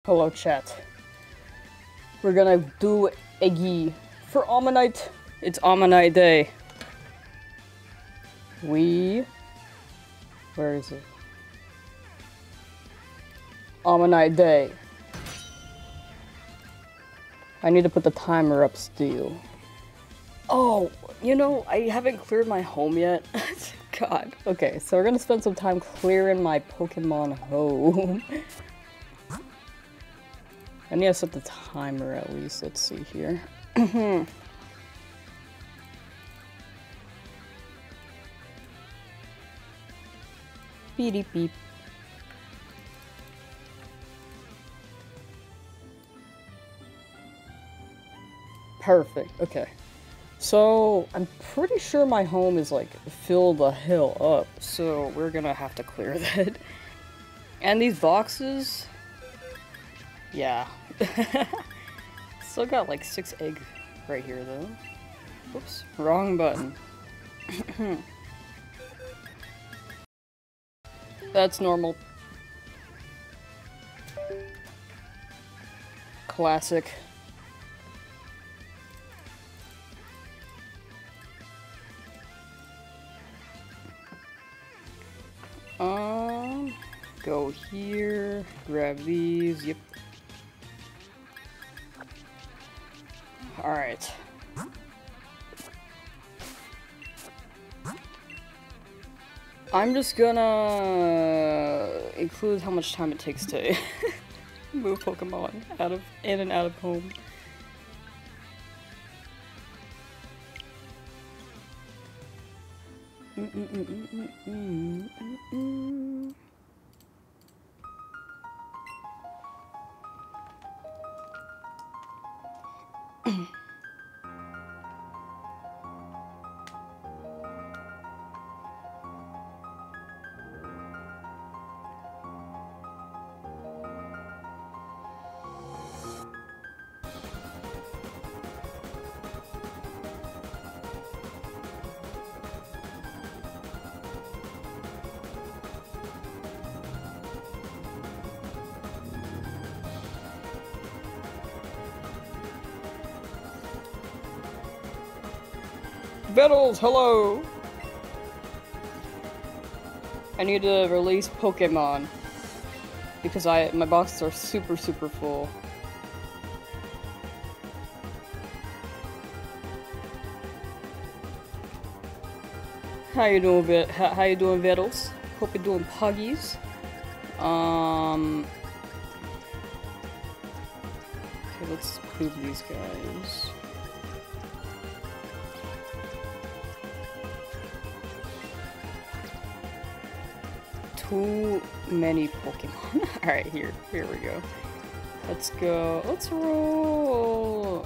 Hello chat. We're gonna do a gi for Omanyte. It's Omanyte day. Where is it? Omanyte day. I need to put the timer up still. Oh, you know, I haven't cleared my home yet. God. Okay, so we're gonna spend some time clearing my Pokemon home. I need to set the timer at least. Let's see here. Beep beep. Perfect. Okay. So I'm pretty sure my home is like filled the hell up. So we're gonna have to clear that. And these boxes. Yeah. Still got like 6 eggs right here though. Oops, wrong button. That's normal. Classic. Go here, grab these, yep. Alright. I'm just gonna include how much time it takes to move Pokemon in and out of home. VODS, hello! I need to release Pokemon because my boxes are super full. How you doing, VODS? Hope you're doing puggies. Okay, let's move these guys. Too many Pokemon. Alright, here we go. Let's go. Let's roll.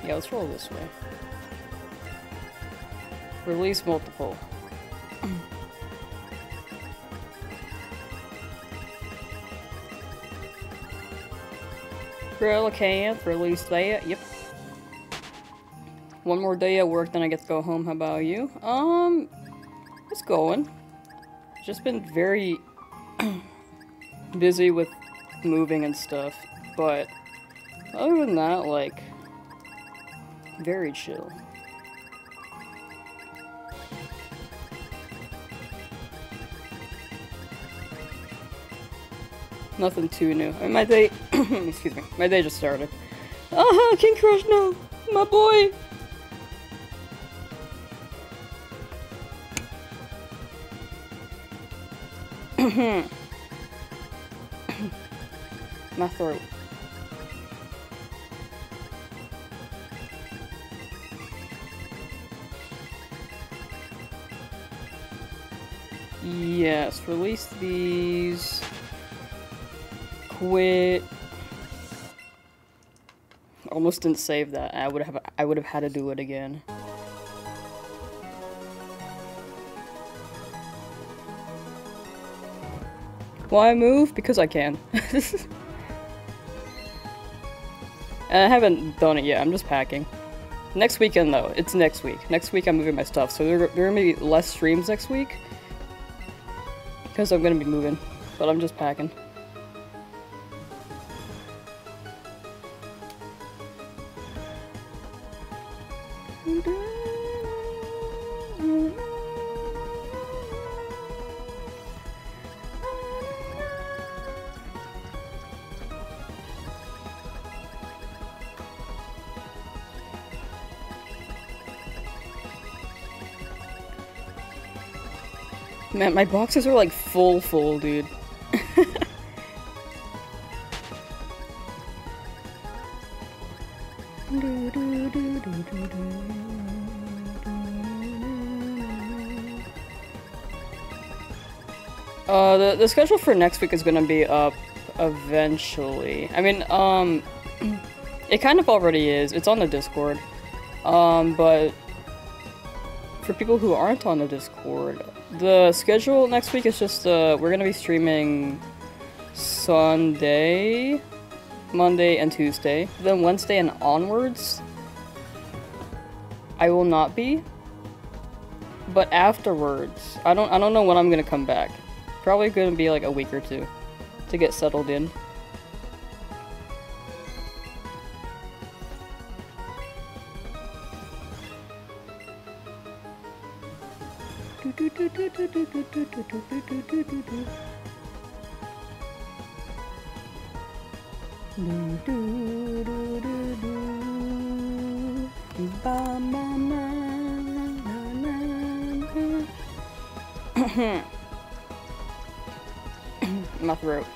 Yeah, let's roll this way. Release multiple. Relicanth, release that. Yep. One more day at work, then I get to go home. How about you? It's going. Just been very busy with moving and stuff, but other than that, like, very chill. Nothing too new. And my day, excuse me, my day just started. King Crush, no! My boy! My throat. Yes, release these. Quit. Almost didn't save that. I would have had to do it again. Why move? Because I can. And I haven't done it yet, I'm just packing. Next weekend though, it's next week. Next week I'm moving my stuff, so there are gonna be less streams next week. Because I'm gonna be moving, but I'm just packing. Man, my boxes are like full, dude. The schedule for next week is gonna be up eventually. I mean, it kind of already is. It's on the Discord. But for people who aren't on the Discord, the schedule next week is just, we're gonna be streaming Sunday, Monday, and Tuesday. Then Wednesday and onwards, I will not be. But afterwards, I don't know when I'm gonna come back. Probably gonna be like a week or two to get settled in. My throat.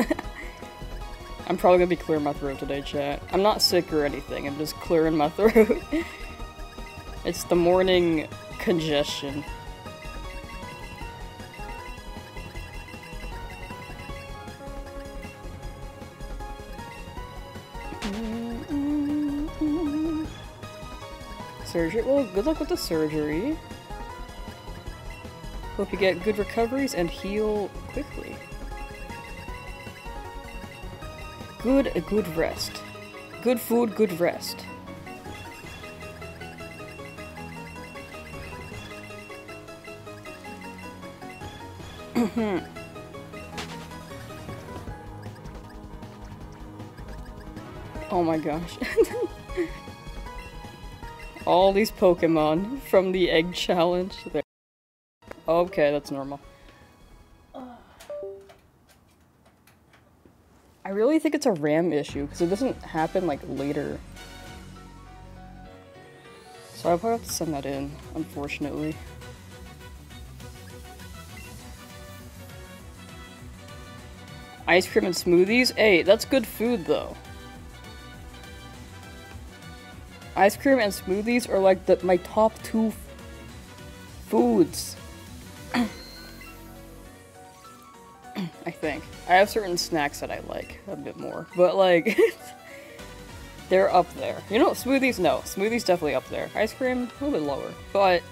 I'm probably gonna be clearing my throat today, chat. I'm not sick or anything, I'm just clearing my throat. It's the morning congestion. Surgery? Well, good luck with the surgery. Hope you get good recoveries and heal quickly. Good rest. Good food, good rest. Oh my gosh. All these Pokemon from the egg challenge. There. Okay, that's normal. I really think it's a RAM issue, because it doesn't happen, like, later. So I'll probably have to send that in, unfortunately. Ice cream and smoothies? Hey, that's good food, though. Ice cream and smoothies are, like, my top two foods. I think. I have certain snacks that I like a bit more, but like, they're up there. You know, smoothies, no. Smoothies definitely up there. Ice cream, a little bit lower, but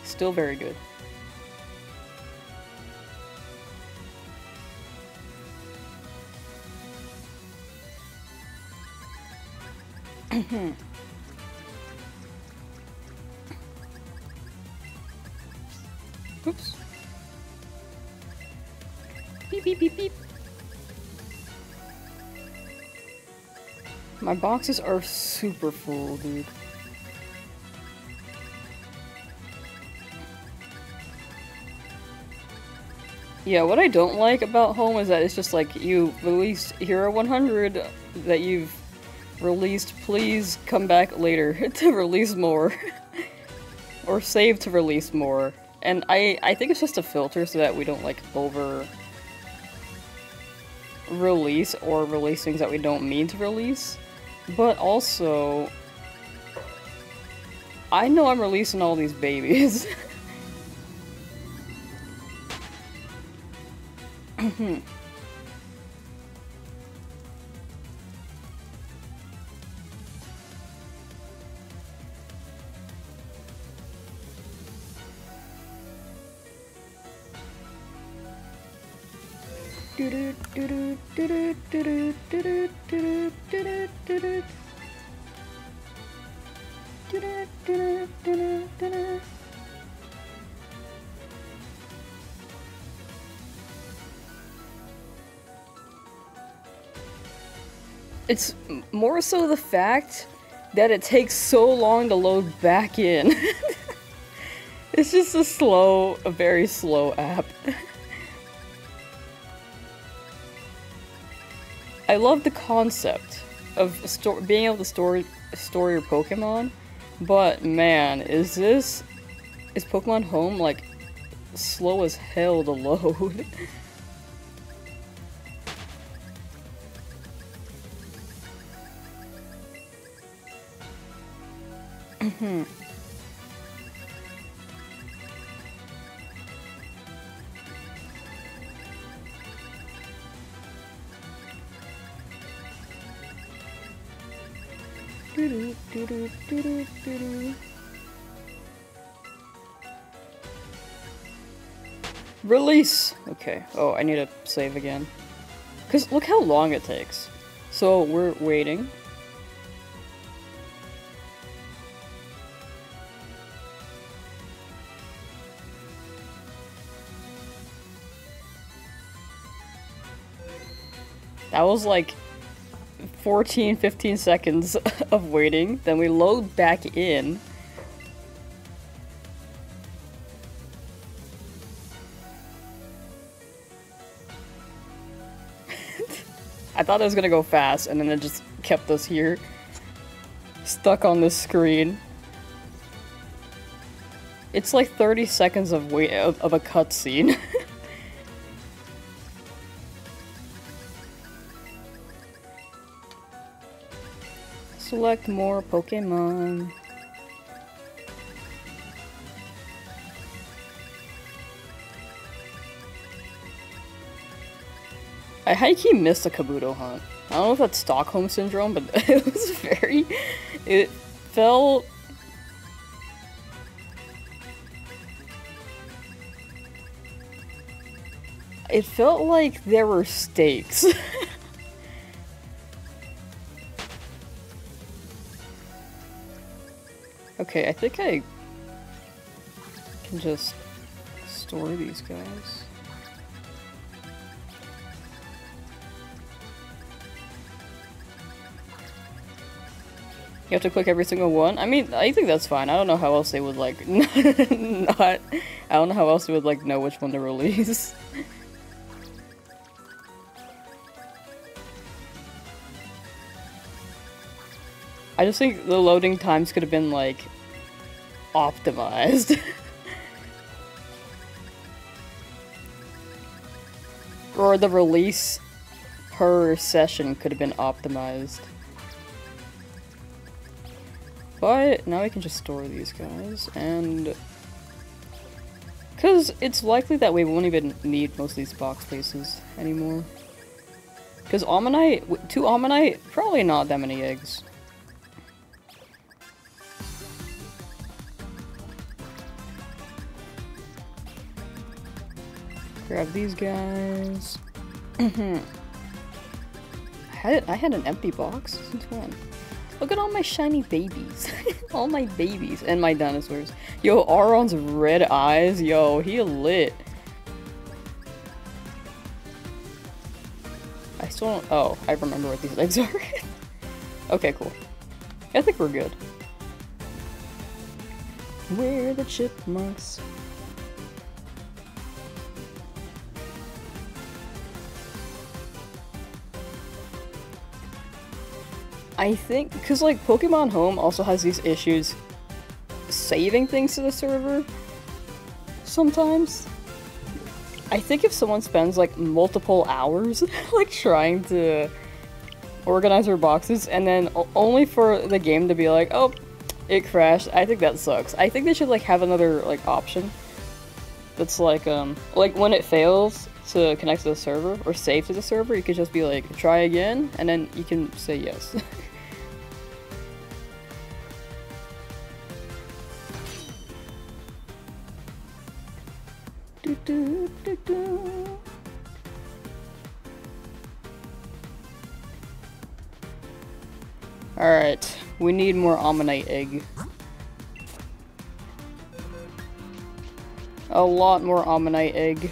still very good. Oops. Beep, beep, beep, beep. My boxes are super full, dude. Yeah, what I don't like about home is that it's just like, you released Hero 100 that you've released, please come back later to release more. Or save to release more. And I think it's just a filter so that we don't like over release or release things that we don't mean to release. But also, I know I'm releasing all these babies. It's more so the fact that it takes so long to load back in. It's just a very slow app. I love the concept of being able to store your Pokemon, but man, is Pokemon Home like slow as hell to load. Release! Okay. Oh, I need to save again. Because look how long it takes. So, we're waiting. That was like 14-15 seconds of waiting. Then we load back in. I thought it was gonna go fast, and then it just kept us here, stuck on this screen. It's like 30 seconds of of a cutscene. Select more Pokemon. I high-key missed a Kabuto hunt. I don't know if that's Stockholm Syndrome, but it was it felt... It felt like there were stakes. Okay, I think I can just store these guys. You have to click every single one? I mean, I think that's fine. I don't know how else they would, like, not... I don't know how else they would, like, know which one to release. I just think the loading times could have been, like, optimized. Or the release per session could have been optimized. But now we can just store these guys, and... Because it's likely that we won't even need most of these box spaces anymore. Because Omanyte, 2 Omanyte, probably not that many eggs. Grab these guys. I had an empty box? Since when? Look at all my shiny babies. All my babies. And my dinosaurs. Yo, Auron's red eyes. Yo, he lit. I still don't... Oh, I remember what these eggs are. Okay, cool. I think we're good. We're the chipmunks. I think, because like Pokemon Home also has these issues saving things to the server sometimes. I think if someone spends like multiple hours like trying to organize their boxes and then only for the game to be like, oh, it crashed, I think that sucks. I think they should like have another like option that's like when it fails to connect to the server or save to the server, you could just be like, try again, and then you can say yes. Alright, we need more Omanyte egg. A lot more Omanyte egg.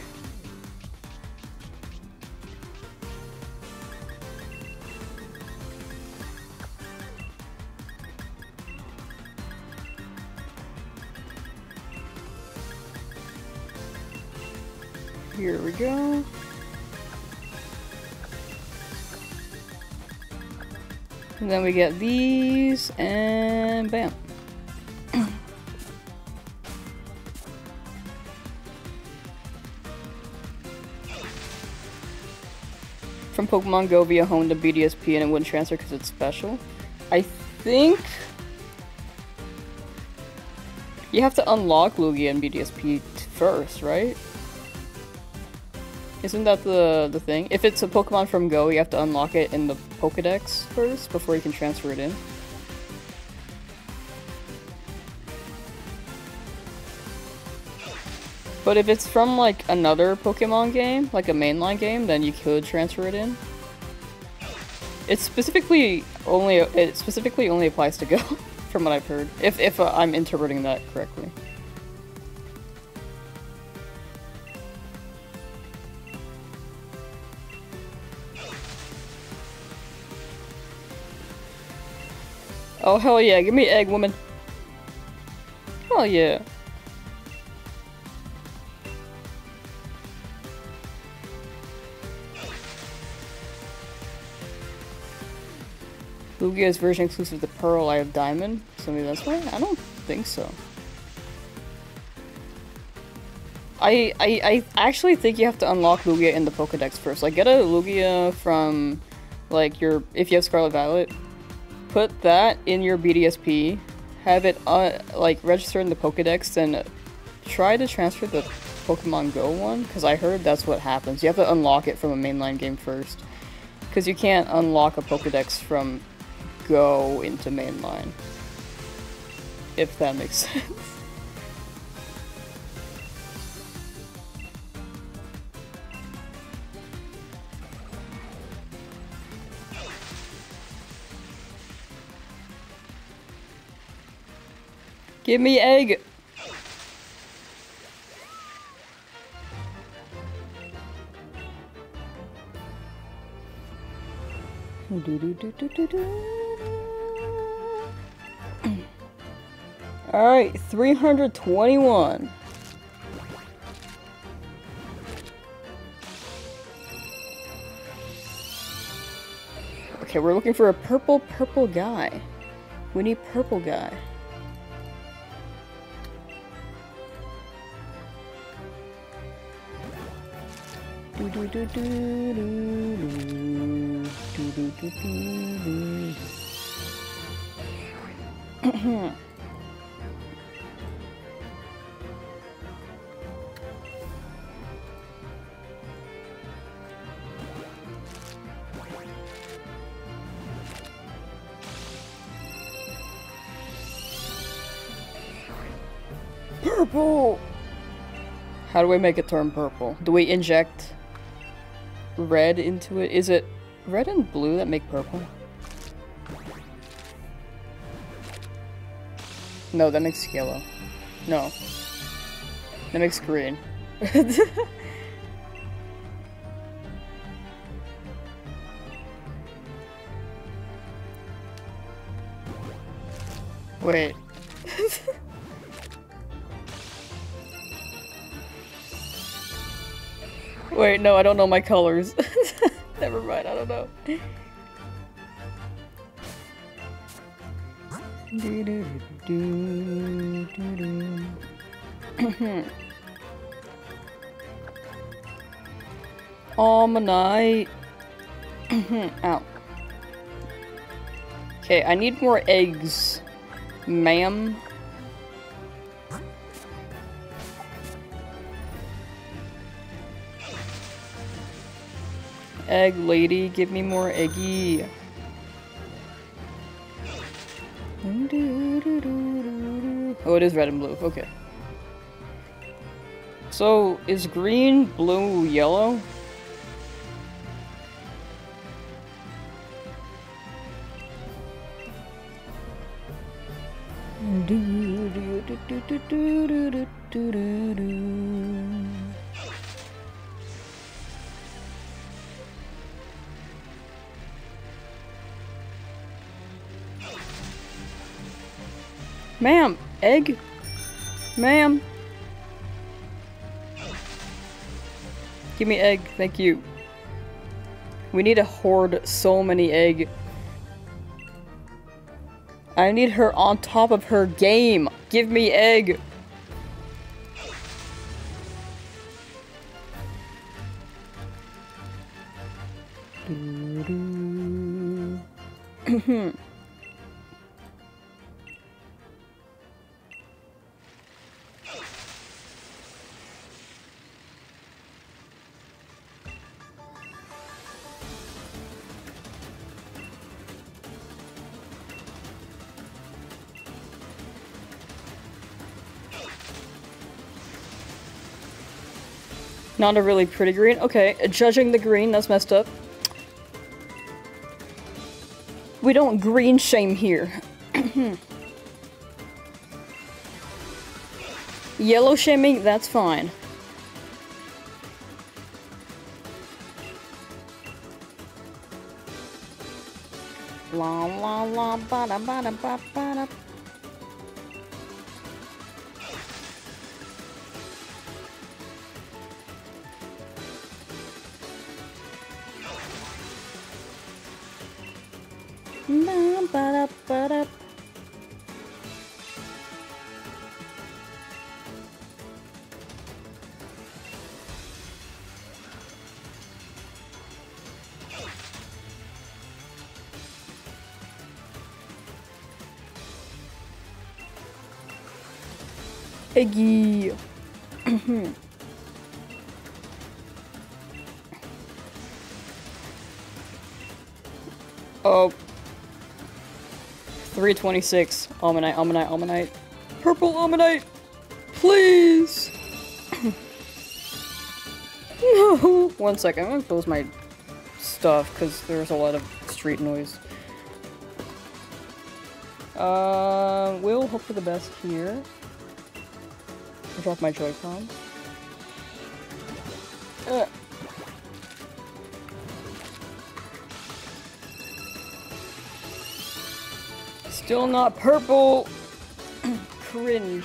Here we go. And then we get these, and bam. From Pokemon Go via home to BDSP and it wouldn't transfer because it's special. I think you have to unlock Lugia and BDSP first, right? Isn't that the thing? If it's a Pokemon from Go, you have to unlock it in the Pokedex first before you can transfer it in. But if it's from like another Pokemon game, like a mainline game, then you could transfer it in. It specifically only applies to Go, from what I've heard. If I'm interpreting that correctly. Oh hell yeah, give me egg, woman. Hell yeah. Lugia is version exclusive to Pearl, I have Diamond. So maybe that's why? I don't think so. I actually think you have to unlock Lugia in the Pokedex first. Like, get a Lugia from, like, if you have Scarlet Violet, put that in your BDSP, have it, like, register in the Pokedex, then try to transfer the Pokemon Go one, because I heard that's what happens. You have to unlock it from a mainline game first. Because you can't unlock a Pokedex from Go into mainline. If that makes sense. Give me egg! Alright, 321. Okay, we're looking for a purple guy. We need purple guy. Purple! How do we make it turn purple? Do we inject red into it? Is it red and blue that make purple? No, that makes yellow. No. That makes green. Wait. Wait, no, I don't know my colors. Never mind, I don't know. Omanyte. Ow. Okay, I need more eggs, ma'am. Egg lady, give me more eggy. Oh, it is red and blue. Okay. So, is green, blue, yellow? Ma'am! Egg? Ma'am? Give me egg, thank you. We need to hoard so many egg. I need her on top of her game. Give me egg. Not a really pretty green. Okay, judging the green, that's messed up. We don't green shame here. Yellow shaming, that's fine. La la la ba da ba da ba ba da. Ba-da-ba-da. Eggy. Oh. 326. Omanyte, Omanyte, Omanyte. Purple Omanyte! Please! No! 1 second, I'm gonna close my stuff because there's a lot of street noise. We'll hope for the best here. I'll drop my Joy-Con. Still not purple! Cringe.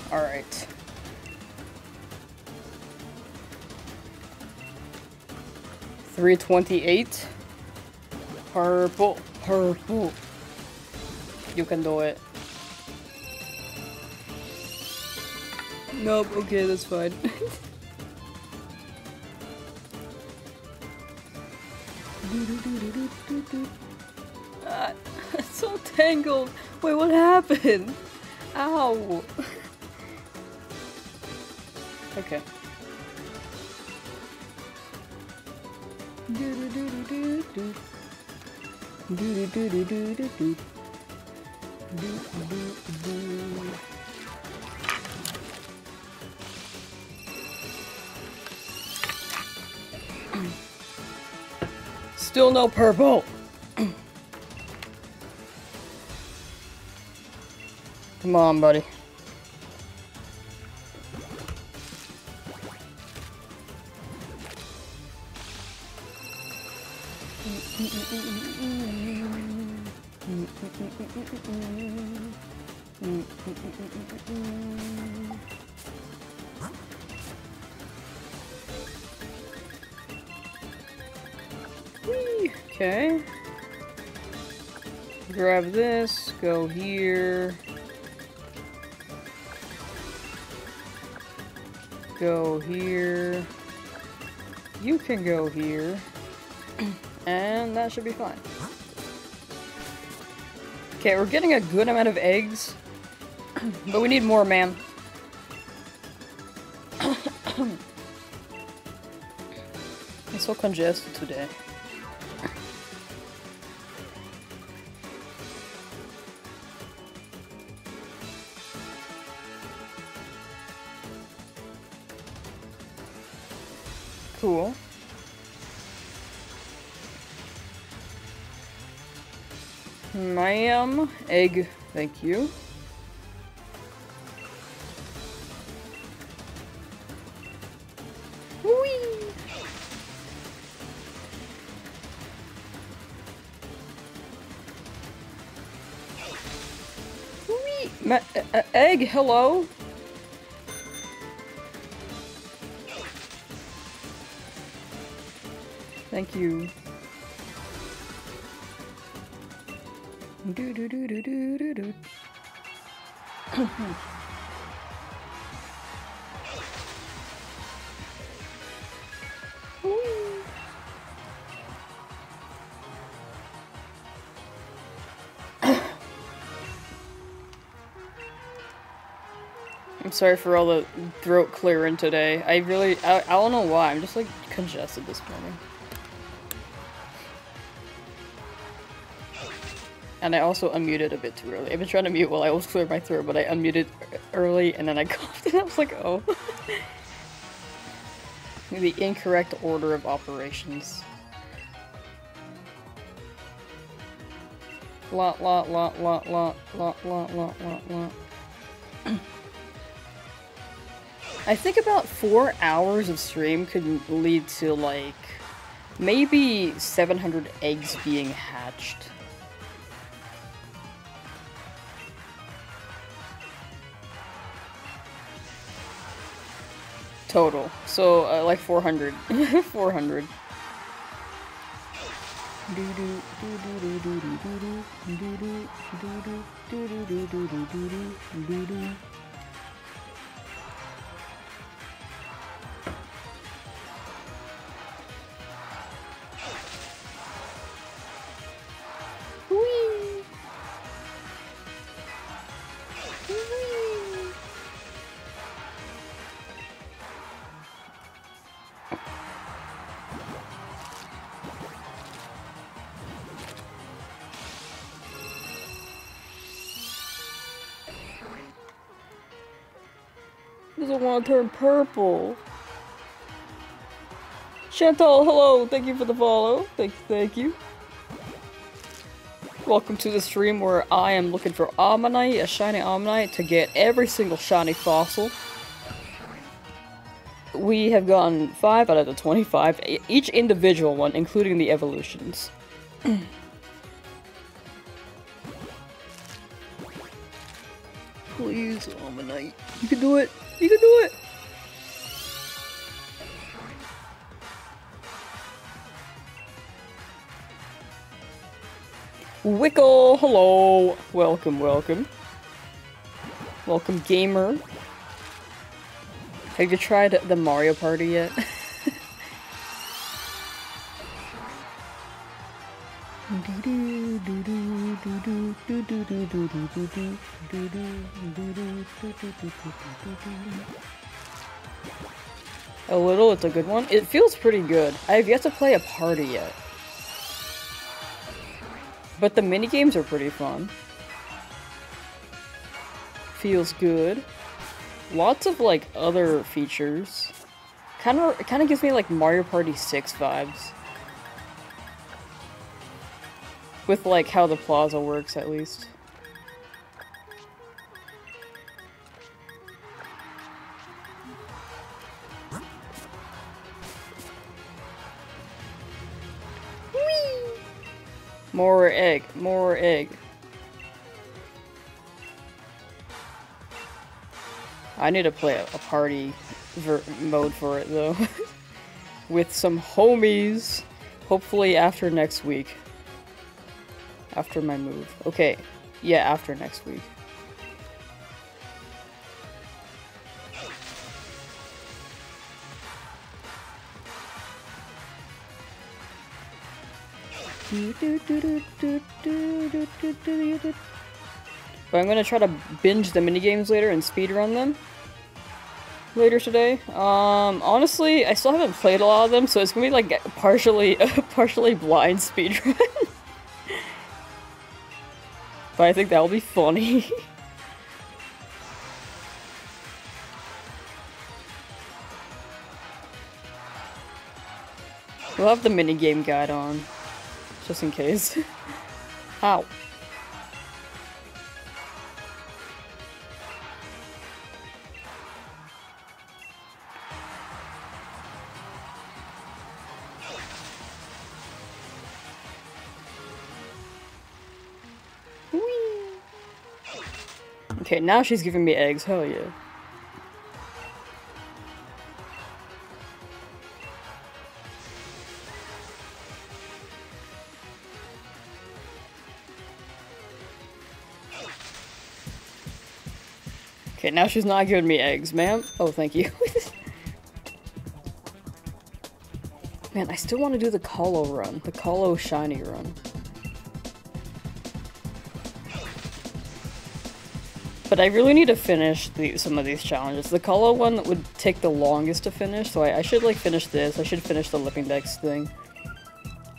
Alright. $328. Purple. Purple. You can do it. Nope, okay, that's fine. It's so tangled. Wait, what happened? Ow. Okay. Still no purple. Come on, buddy. Okay. Grab this, go here. Go here. You can go here. And that should be fine. Okay, we're getting a good amount of eggs. But we need more, man. I'm so congested today. Cool. Ma'am. Egg. Thank you. Whee! Whee! Egg, hello? Thank you. Do do do do do do do. I'm sorry for all the throat clearing today. I don't know why. I'm just like congested this morning. And I also unmuted a bit too early. I've been trying to mute while I was clearing my throat, but I unmuted early and then I coughed and I was like, oh. The incorrect order of operations. Lot. I think about 4 hours of stream could lead to like maybe 700 eggs being hatched. Total. So like 400. 400. Doesn't want to turn purple. Chantal, hello. Thank you for the follow. Thank you. Welcome to the stream where I am looking for Omanyte, a shiny Omanyte, to get every single shiny fossil. We have gotten 5 out of the 25, each individual one, including the evolutions. Please, Omanyte. You can do it! You can do it! Wickle! Hello! Welcome, welcome. Welcome, gamer. Have you tried the Mario Party yet? A little, it's a good one. It feels pretty good. I have yet to play a party yet. But the minigames are pretty fun. Feels good. Lots of like other features. Kind of gives me like Mario Party 6 vibes. With like how the plaza works at least. Whee! More egg, more egg. I need to play a party mode for it though. With some homies. Hopefully after next week. After my move. Okay. Yeah, after next week. But I'm gonna try to binge the minigames later and speedrun them later today. Honestly, I still haven't played a lot of them, so it's gonna be like partially blind speedrun. But I think that'll be funny. We'll have the minigame guide on, just in case. Ow. Okay, now she's giving me eggs. Hell yeah. Okay, now she's not giving me eggs, ma'am. Oh, thank you. Man, I still want to do the Colo run. The Colo shiny run. But I really need to finish some of these challenges. The Colo one would take the longest to finish, so I should, like, finish this. I should finish the Lipping Dex thing.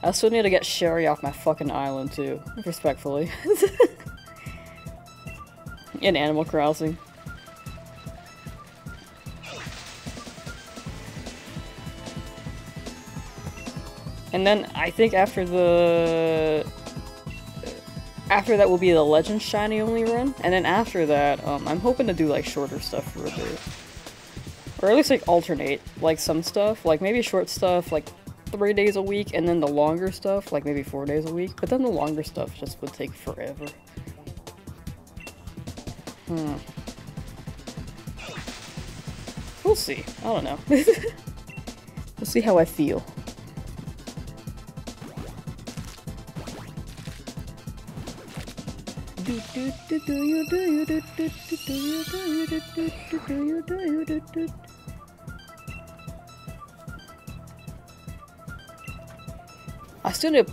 I still need to get Sherry off my fucking island, too. Respectfully. In Animal Crossing. And then I think after that will be the Legend Shiny only run, and then after that, I'm hoping to do like shorter stuff for a bit. Or at least like alternate, like some stuff, like maybe short stuff like 3 days a week, and then the longer stuff like maybe 4 days a week, but then the longer stuff just would take forever. We'll see. I don't know. We'll see how I feel.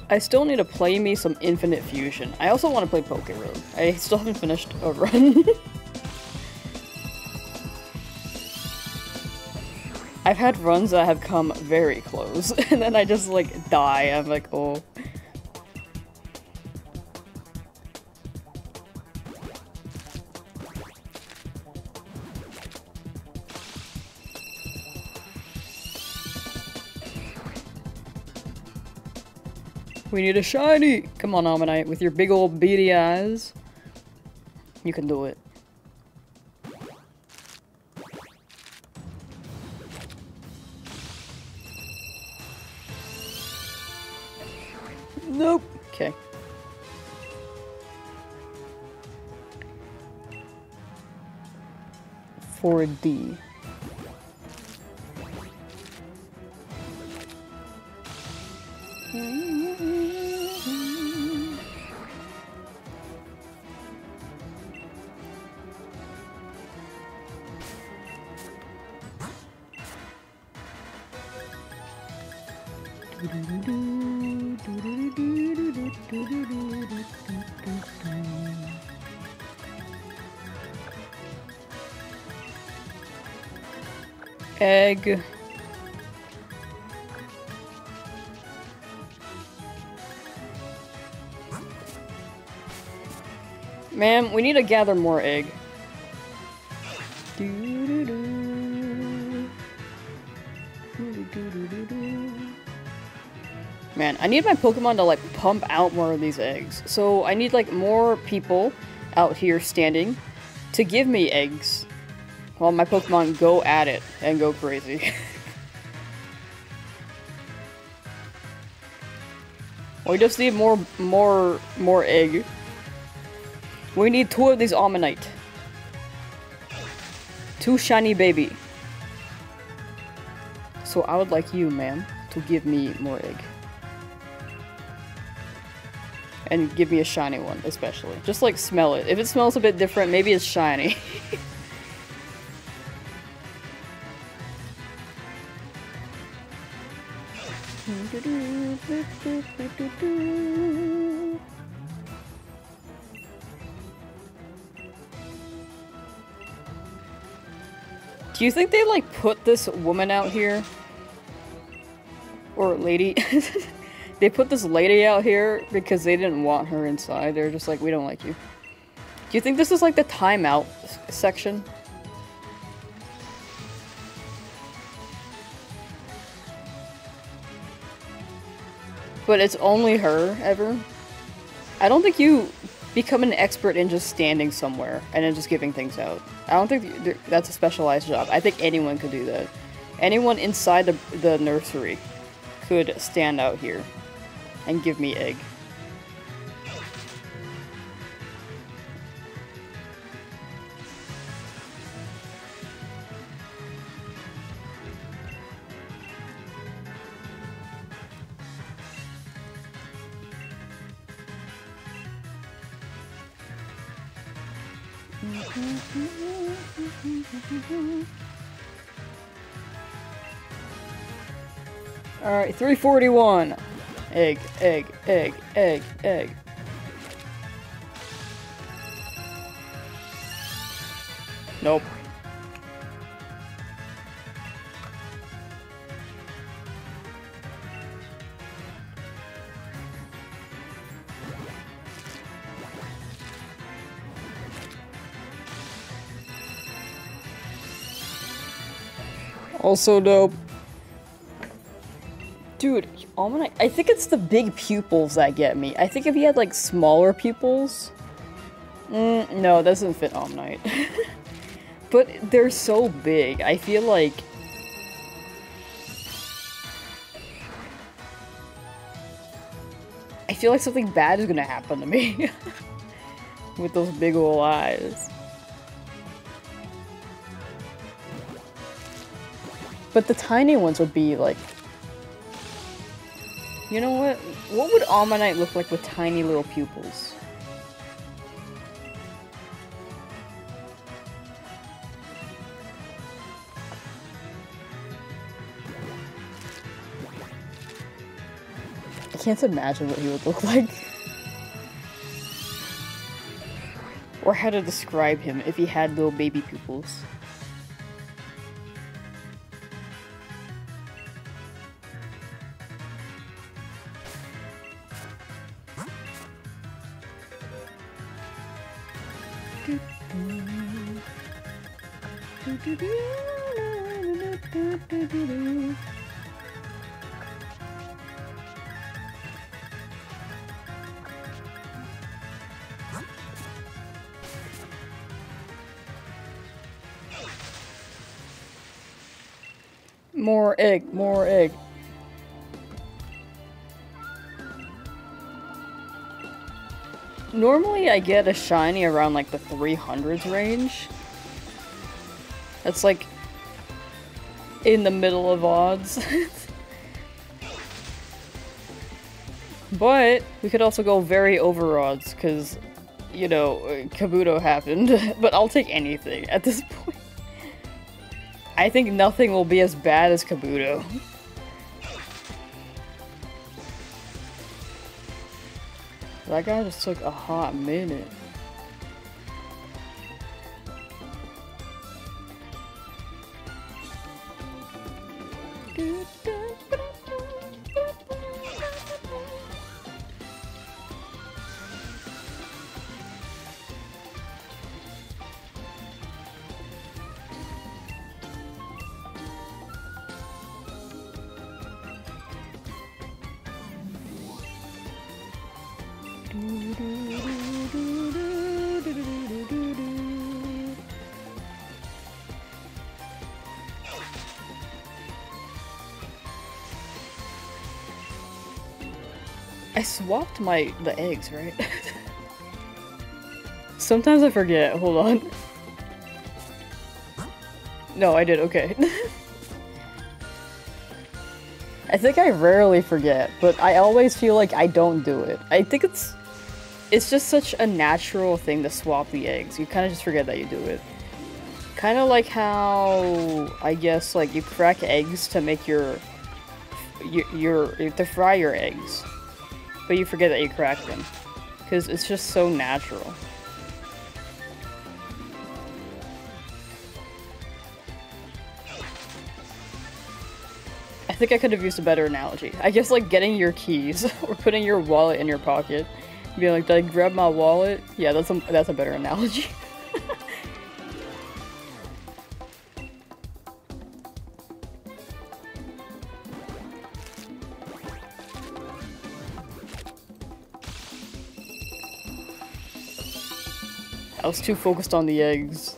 I still need to play me some Infinite Fusion. I also want to play Poke Road. I still haven't finished a run. I've had runs that have come very close, and then I just like die. I'm like, oh. We need a shiny! Come on, Omanyte, with your big old beady eyes. You can do it. Nope. Okay. For D. Egg. Ma'am, we need to gather more egg. Man, I need my Pokemon to like pump out more of these eggs. So I need like more people out here standing to give me eggs while my Pokemon go at it and go crazy. We just need more egg. We need 2 of these Omanyte. 2 shiny baby. So I would like you, ma'am, to give me more egg. And give me a shiny one, especially. Just like smell it. If it smells a bit different, maybe it's shiny. Do you think they like put this woman out here? Or lady? They put this lady out here because they didn't want her inside. They're just like, we don't like you. Do you think this is like the timeout section? But it's only her, ever? I don't think you become an expert in just standing somewhere and then just giving things out. I don't think that's a specialized job. I think anyone could do that. Anyone inside the nursery could stand out here and give me egg. Alright, 341. Egg, egg, egg, egg, egg. Nope. Also dope. Dude, Omanyte, I think it's the big pupils that get me. I think if he had like smaller pupils... no, that doesn't fit Omanyte. But they're so big, I feel like... something bad is gonna happen to me. With those big ol' eyes. But the tiny ones would be like... You know what? What would Omanyte look like with tiny little pupils? I can't imagine what he would look like. Or how to describe him if he had little baby pupils. More egg, more egg. Normally I get a shiny around like the 300s range. That's like in the middle of odds. But we could also go very over odds because, you know, Kabuto happened. But I'll take anything at this point. I think nothing will be as bad as Kabuto. That guy just took a hot minute. I swapped the eggs, right? Sometimes I forget. Hold on. No, I did. Okay. I think I rarely forget, but I always feel like I don't do it. I think it's just such a natural thing to swap the eggs. You kind of just forget that you do it. Kind of like how, I guess, like you crack eggs to make to fry your eggs. But you forget that you cracked them. Because it's just so natural. I think I could have used a better analogy. I guess like getting your keys or putting your wallet in your pocket. Being like, did I grab my wallet? Yeah, that's a better analogy. I was too focused on the eggs.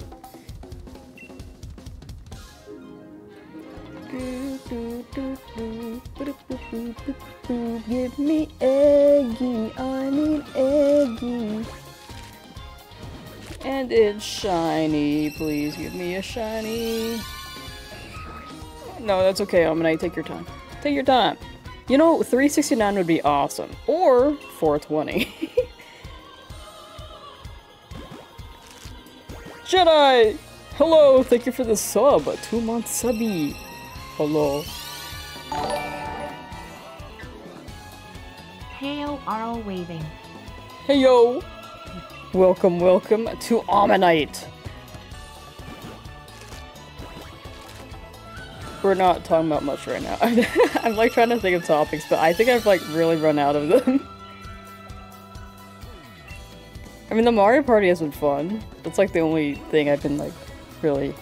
Give me eggy, I need eggy. And it's shiny, please give me a shiny. No, that's okay, Omanyte, take your time. Take your time. You know, 369 would be awesome. Or 420. Jedi! Hello, thank you for the sub. 2-month subby. Hello. Hail Arl waving. Hey yo! Welcome, welcome to Omanyte. We're not talking about much right now. I'm like trying to think of topics, but I think I've like really run out of them. I mean, the Mario Party has been fun. That's like the only thing I've been like really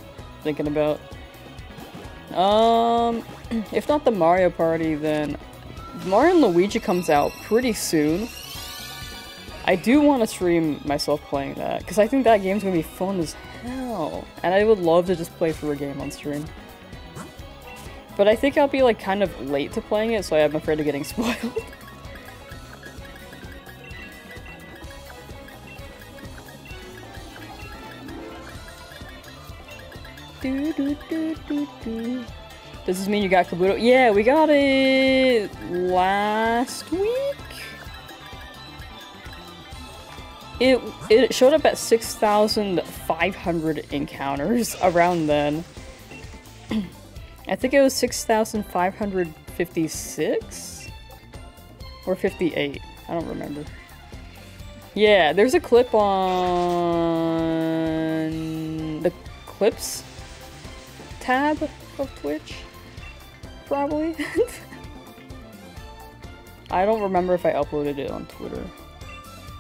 thinking about. If not the Mario Party, then Mario and Luigi comes out pretty soon. I do want to stream myself playing that, because I think that game's gonna be fun as hell. And I would love to just play through a game on stream. But I think I'll be like kind of late to playing it, so I'm afraid of getting spoiled. Does this mean you got Kabuto? Yeah, we got it last week? It showed up at 6,500 encounters around then. I think it was 6,556? Or 58. I don't remember. Yeah, there's a clip on the clips tab of Twitch. Probably. I don't remember if I uploaded it on Twitter.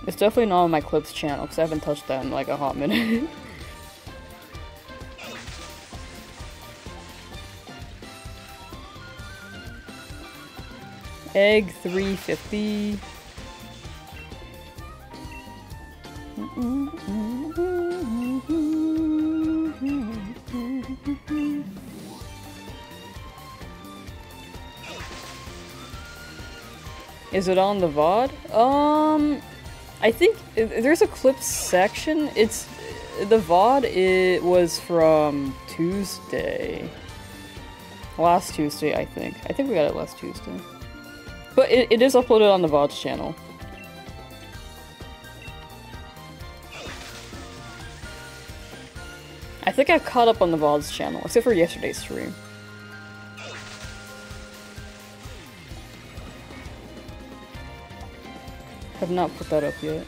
It's definitely not on my clips channel because I haven't touched that in like a hot minute. Egg 350. Is it on the VOD? I think there's a clips section. It's the VOD. It was from Tuesday. Last Tuesday, I think. I think we got it last Tuesday. But it is uploaded on the VODs channel. I think I caught up on the VODs channel, except for yesterday's stream. Have not put that up yet.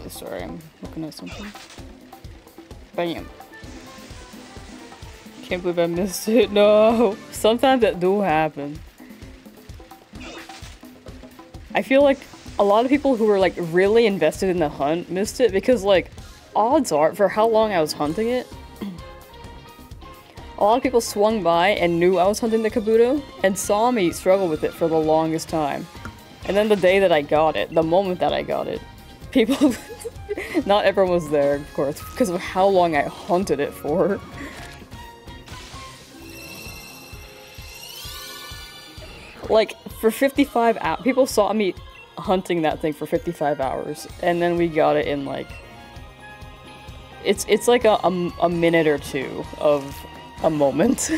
Sorry, I'm looking at something. Bam. Can't believe I missed it. No! Sometimes that do happen. I feel like a lot of people who were like really invested in the hunt missed it because like odds are, for how long I was hunting it, a lot of people swung by and knew I was hunting the Kabuto and saw me struggle with it for the longest time. And then the day that I got it, the moment that I got it, people, not everyone was there, of course, because of how long I hunted it for. Like, for 55 hours, people saw me hunting that thing for 55 hours, and then we got it in like, it's like a minute or two of a moment.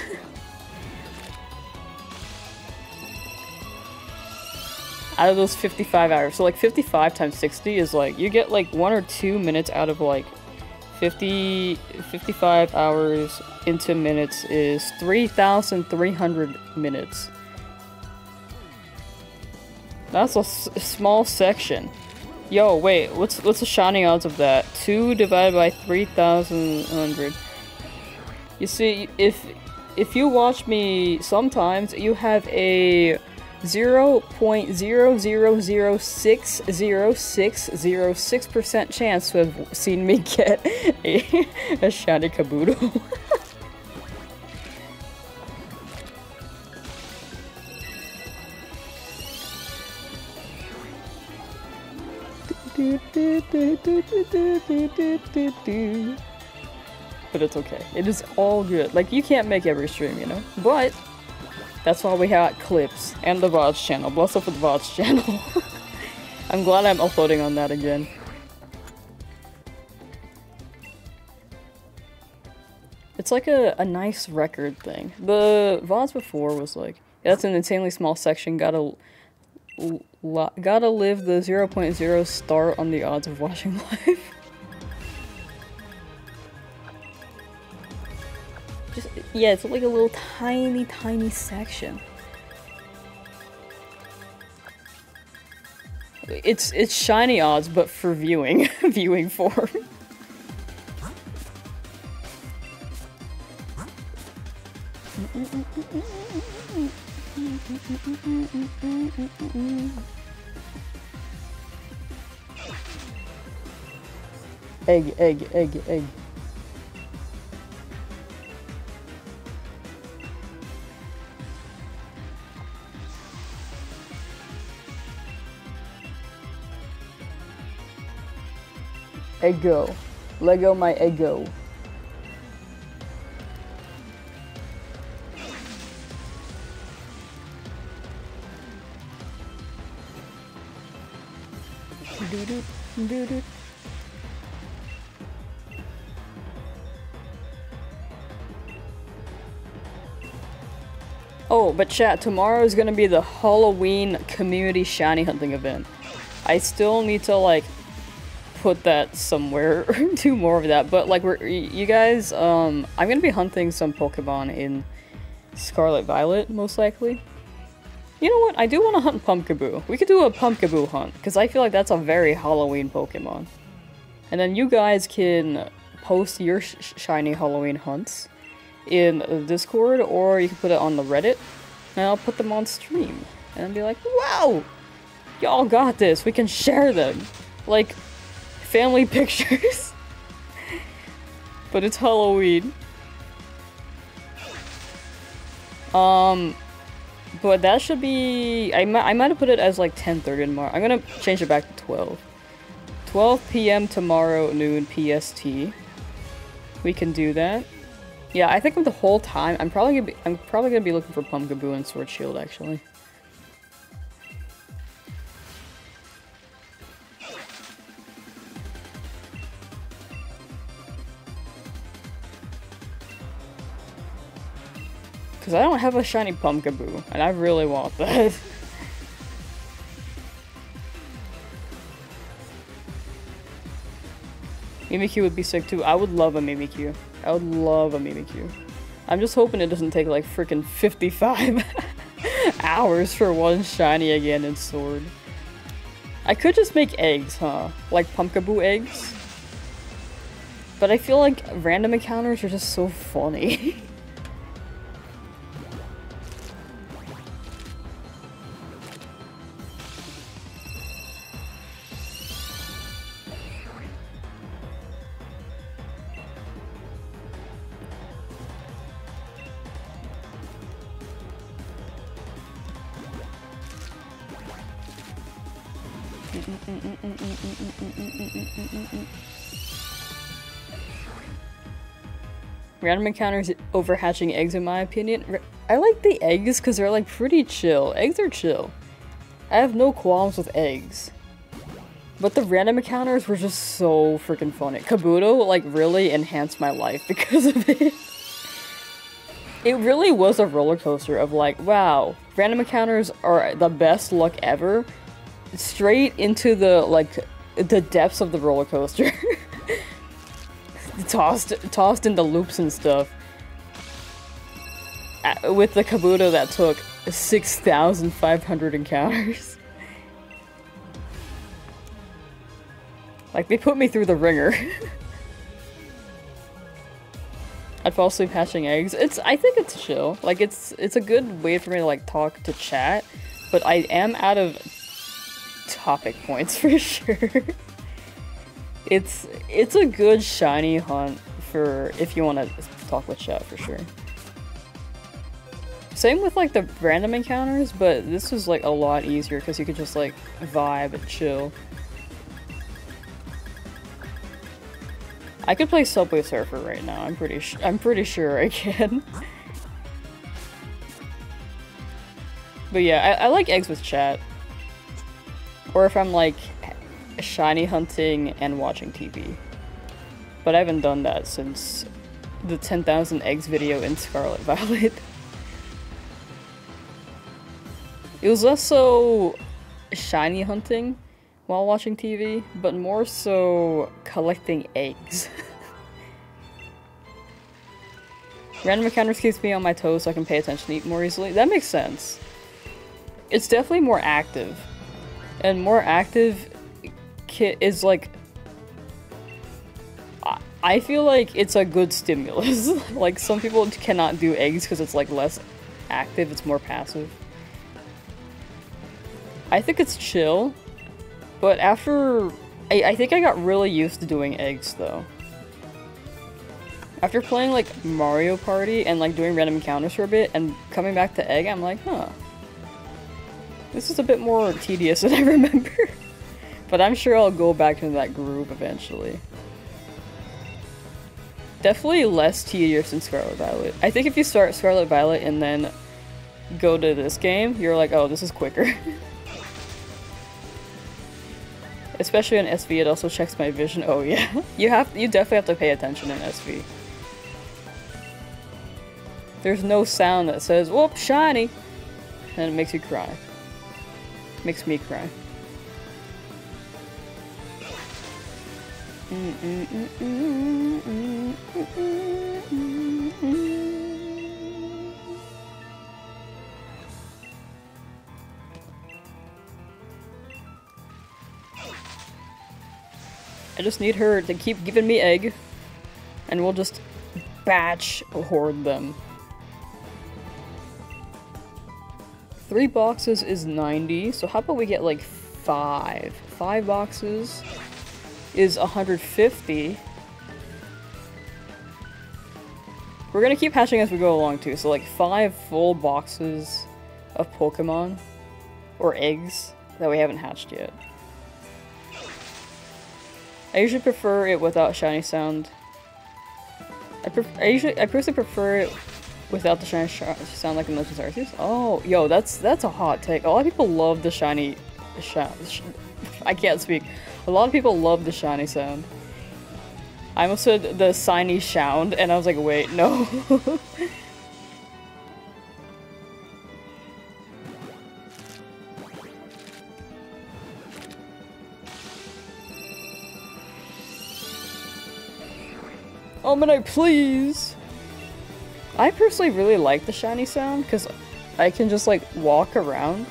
Out of those 55 hours. So like 55 times 60 is like, you get like 1 or 2 minutes out of like 55 hours into minutes is 3,300 minutes. That's a small section. Yo, wait, what's the shining odds of that? 2 divided by 3,100. You see, if you watch me sometimes, you have a 0.000600606% chance to have seen me get a shiny Kabuto. but it's okay. It is all good. Like, you can't make every stream, you know? But that's why we have clips and the VODS channel. Bless up with the VODS channel. I'm glad I'm uploading on that again. It's like a nice record thing. The VODS before was like, that's an insanely small section, gotta live the 0.0 start on the odds of watching live. Just, yeah, it's like a little tiny section. It's shiny odds, but for viewing, viewing form. Egg. Eggo. Lego my Eggo. Oh, but chat, tomorrow is gonna be the Halloween community shiny hunting event. I still need to, like, put that somewhere, do more of that, but, like, you guys, I'm gonna be hunting some Pokemon in Scarlet Violet, most likely. You know what? I do want to hunt Pumpkaboo. We could do a Pumpkaboo hunt, because I feel like that's a very Halloween Pokemon. And then you guys can post your shiny Halloween hunts in Discord, or you can put it on the Reddit, and I'll put them on stream. And I'll be like, wow! Y'all got this! We can share them! Like, family pictures. But it's Halloween. But that should be... I might have put it as like 10:30 tomorrow. I'm gonna change it back to 12. 12 p.m. tomorrow noon PST. We can do that. Yeah, I think the whole time I'm probably gonna be looking for Pumpkaboo and Sword Shield actually. Because I don't have a shiny Pumpkaboo, and I really want that. Mimikyu would be sick too. I would love a Mimikyu. I would love a Mimikyu. I'm just hoping it doesn't take like freaking 55 hours for one shiny again in Sword. I could just make eggs, huh? Like Pumpkaboo eggs? But I feel like random encounters are just so funny. Random encounters over hatching eggs in my opinion. I like the eggs because they're like pretty chill. Eggs are chill. I have no qualms with eggs. But the random encounters were just so freaking funny. Kabuto like really enhanced my life because of it. It really was a roller coaster of like, wow, random encounters are the best luck ever. Straight into the, like, the depths of the roller coaster. tossed into loops and stuff. With the Kabuto that took 6,500 encounters. Like, they put me through the ringer. I'd fall asleep hatching eggs. I think it's chill. Like, it's a good way for me to, like, talk to chat. But I am out of topic points for sure. It's a good shiny hunt for if you want to talk with chat for sure. Same with like the random encounters, but this was like a lot easier because you could just like vibe and chill. I could play Subway Surfer right now. I'm pretty sure I can. But yeah, I like eggs with chat. Or if I'm like shiny hunting and watching TV. But I haven't done that since the 10,000 eggs video in Scarlet Violet. It was less so shiny hunting while watching TV, but more so collecting eggs. Random encounters keeps me on my toes so I can pay attention more easily. That makes sense. It's definitely more active. And more active is like... I feel like it's a good stimulus. Like, some people cannot do eggs because it's like less active, it's more passive. I think it's chill, but after... I think I got really used to doing eggs, though. After playing, like, Mario Party and, like, doing random encounters for a bit and coming back to egg, I'm like, huh. This is a bit more tedious than I remember. But I'm sure I'll go back into that groove eventually. Definitely less tedious than Scarlet Violet. I think if you start Scarlet Violet and then go to this game, you're like, oh, this is quicker. Especially in SV, it also checks my vision. Oh yeah, you definitely have to pay attention in SV. There's no sound that says, whoop, shiny! And it makes you cry. Makes me cry. I just need her to keep giving me egg, and we'll just batch hoard them. 3 boxes is 90, so how about we get like 5? 5 boxes is 150. We're gonna keep hatching as we go along too, so like 5 full boxes of Pokemon, or eggs, that we haven't hatched yet. I usually prefer it without shiny sound. I personally prefer it without the shiny sound like in Legends Arceus. Oh, yo, that's a hot take. A lot of people love the shiny I can't speak. A lot of people love the shiny sound. I almost said the shiny sound, and I was like, wait, no. Omanyte, please! I personally really like the shiny sound, because I can just, like, walk around.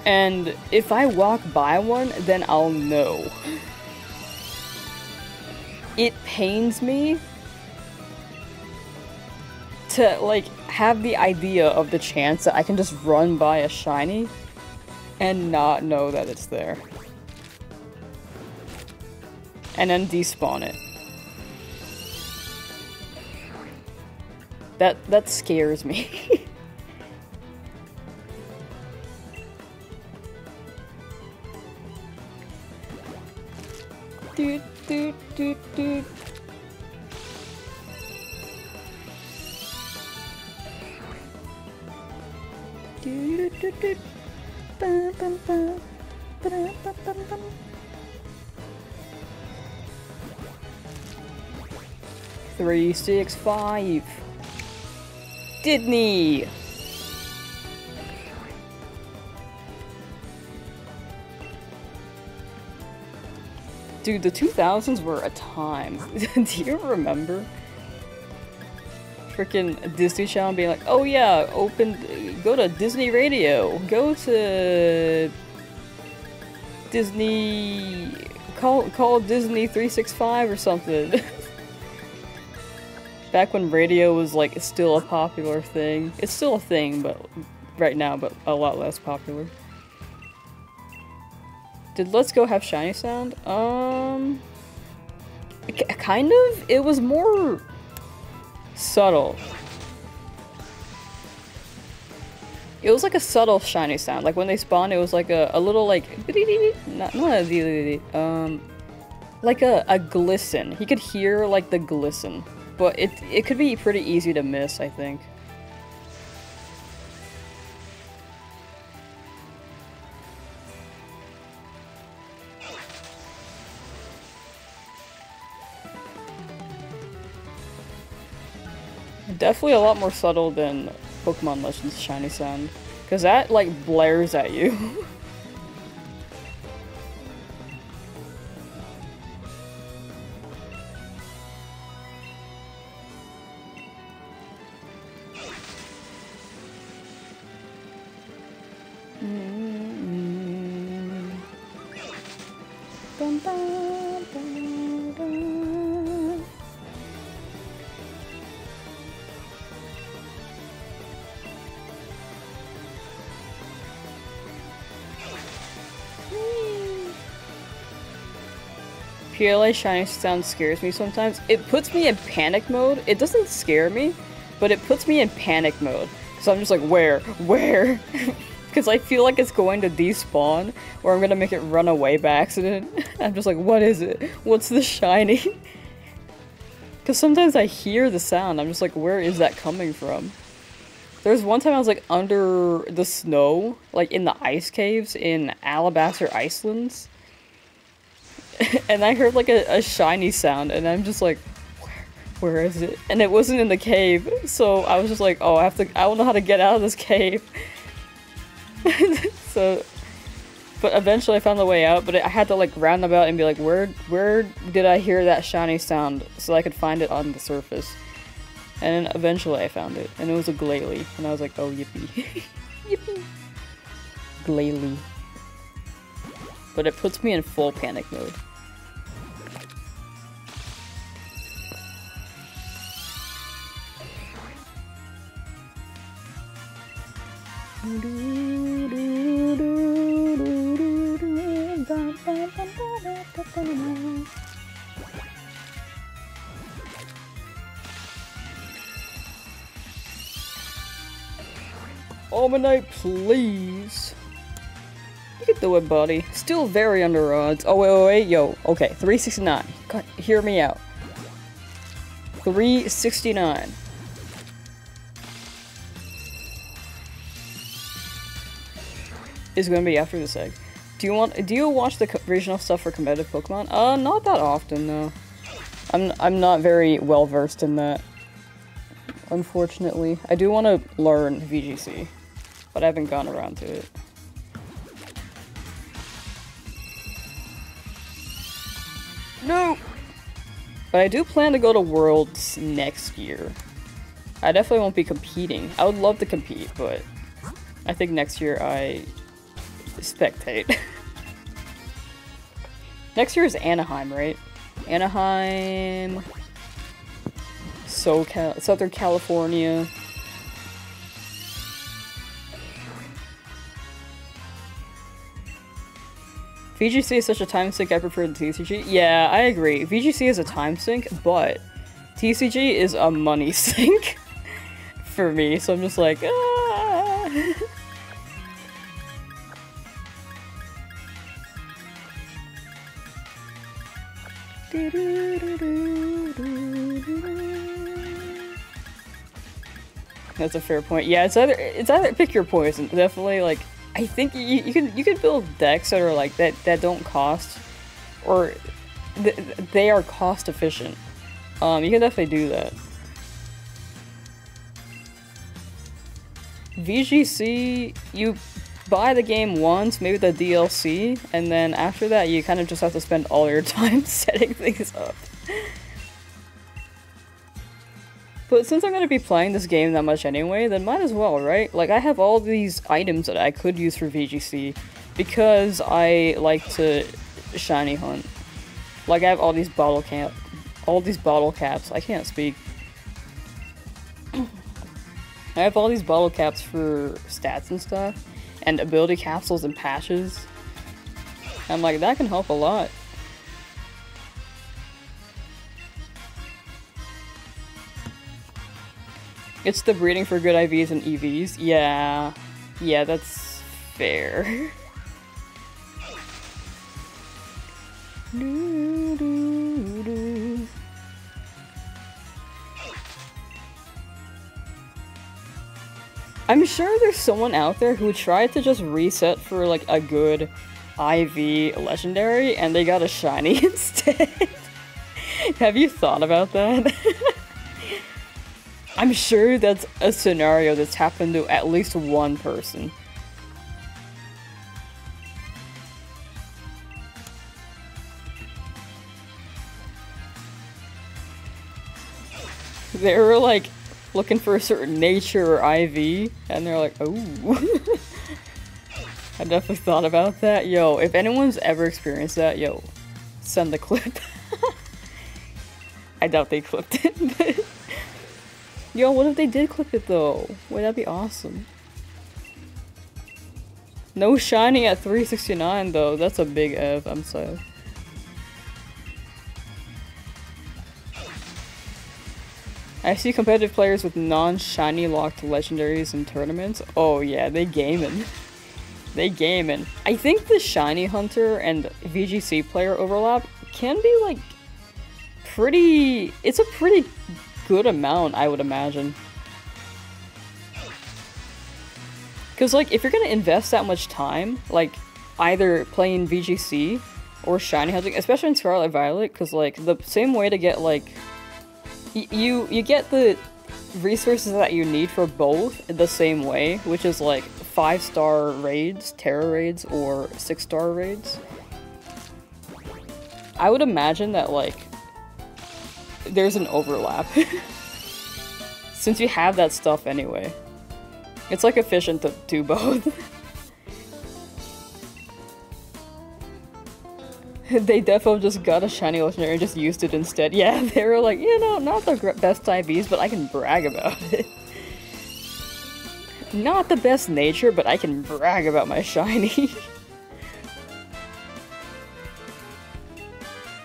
And if I walk by one, then I'll know. It pains me to, like, have the idea of the chance that I can just run by a shiny and not know that it's there. And then despawn it. That scares me. Doot, doot, doot, doot. Doot, doot, doot. Bum, bum, bum. Ba-dum, bum, bum, bum. 3, 6, 5. Disney. Dude, the 2000s were a time. Do you remember? Freaking Disney Channel being like, oh yeah, go to Disney Radio, go to Disney, call Disney 365 or something. Back when radio was like still a popular thing. It's still a thing, but right now, but a lot less popular. Did Let's Go have shiny sound? Kind of. It was more subtle. It was like a subtle shiny sound. Like when they spawned, it was like a little like not like a glisten. He could hear like the glisten, but it could be pretty easy to miss, I think. Definitely a lot more subtle than Pokemon Legends shiny sound, because that like blares at you. PLA shiny sound scares me sometimes. It puts me in panic mode. It doesn't scare me, but it puts me in panic mode. So I'm just like, where? Because I feel like it's going to despawn, or I'm gonna make it run away by accident. I'm just like, what is it? What's the shiny? Because sometimes I hear the sound. I'm just like, where is that coming from? There's one time I was like under the snow, like in the ice caves in Alabaster Icelands. And I heard like a shiny sound, and I'm just like, where is it? And it wasn't in the cave, so I was just like, oh, I don't know how to get out of this cave. So, but eventually I found the way out, but I had to like roundabout and be like, where did I hear that shiny sound, so I could find it on the surface. And then eventually I found it, and it was a Glalie, and I was like, oh, yippee. Yippee. Glalie. But it puts me in full panic mode. Omanyte, please. You can do it, buddy. Still very under odds. Oh, wait, yo. Okay, 369. God, hear me out. 369. Is gonna be after this egg. Do you watch the regional stuff for competitive Pokemon? Not that often, no. I'm not very well versed in that. Unfortunately. I do want to learn VGC, but I haven't gone around to it. No! But I do plan to go to Worlds next year. I definitely won't be competing. I would love to compete, but I think next year I spectate. Next year is Anaheim, right? Anaheim, SoCal, Southern California. VGC is such a time sink, I prefer the TCG. Yeah, I agree. VGC is a time sink, but TCG is a money sink for me, so I'm just like, ah. That's a fair point. Yeah, it's either pick your poison. Definitely, like, I think you can build decks that are like that don't cost, or they are cost efficient. You can definitely do that. VGC, you buy the game once, maybe the DLC, and then after that you kind of just have to spend all your time setting things up. But since I'm going to be playing this game that much anyway, then might as well, right? Like, I have all these items that I could use for VGC because I like to shiny hunt. Like, I have all these bottle caps. I can't speak. I have all these bottle caps for stats and stuff, and ability capsules and patches. I'm like, that can help a lot. It's the breeding for good IVs and EVs. Yeah. Yeah, that's fair. I'm sure there's someone out there who tried to just reset for like a good IV legendary and they got a shiny instead. Have you thought about that? I'm sure that's a scenario that's happened to at least one person. They were like looking for a certain nature or IV, and they're like, oh. I definitely thought about that. Yo, if anyone's ever experienced that, yo, send the clip. I doubt they clipped it, but... Yo, what if they did clip it though? Would that be awesome? No shiny at 369 though, that's a big F, I'm sorry. I see competitive players with non-shiny locked legendaries in tournaments. Oh yeah, they gaming. They gaming. I think the shiny hunter and VGC player overlap can be like pretty... It's a pretty good amount, I would imagine. Because like, if you're gonna invest that much time, like either playing VGC or shiny hunting, especially in Scarlet Violet, because like the same way to get like... You get the resources that you need for both the same way, which is like 5-star raids, Terra raids, or 6-star raids. I would imagine that like there's an overlap since you have that stuff anyway. It's like efficient to do both. They defo just got a shiny legendary and just used it instead. Yeah, they were like, you know, not the best IVs, but I can brag about it. Not the best nature, but I can brag about my shiny.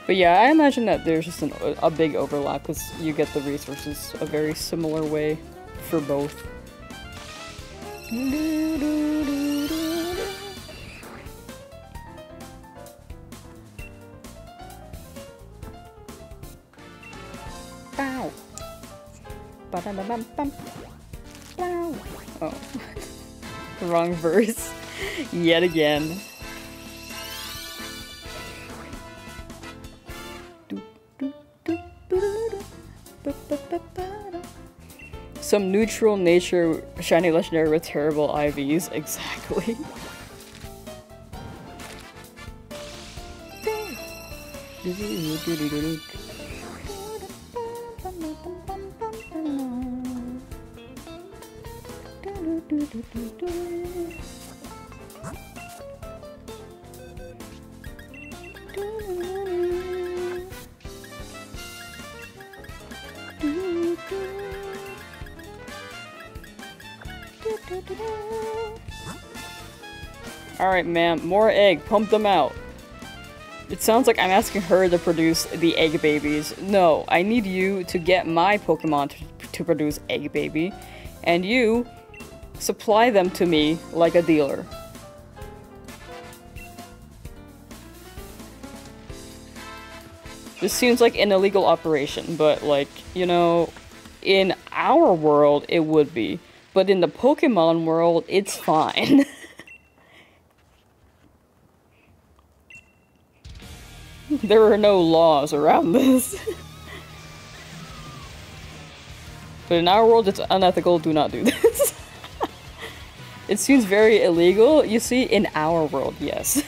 But yeah, I imagine that there's just a big overlap because you get the resources a very similar way for both. Bow. Ba-dum-bum-bum-bum. Bow. Oh. Wrong verse. Yet again. Some neutral nature shiny legendary with terrible IVs. Exactly. Alright, ma'am. More egg. Pump them out. It sounds like I'm asking her to produce the egg babies. No, I need you to get my Pokemon to produce egg baby, and you supply them to me like a dealer. This seems like an illegal operation, but like, you know, in our world it would be, but in the Pokemon world it's fine. There are no laws around this. But in our world, it's unethical. Do not do this. It seems very illegal. You see, in our world, yes.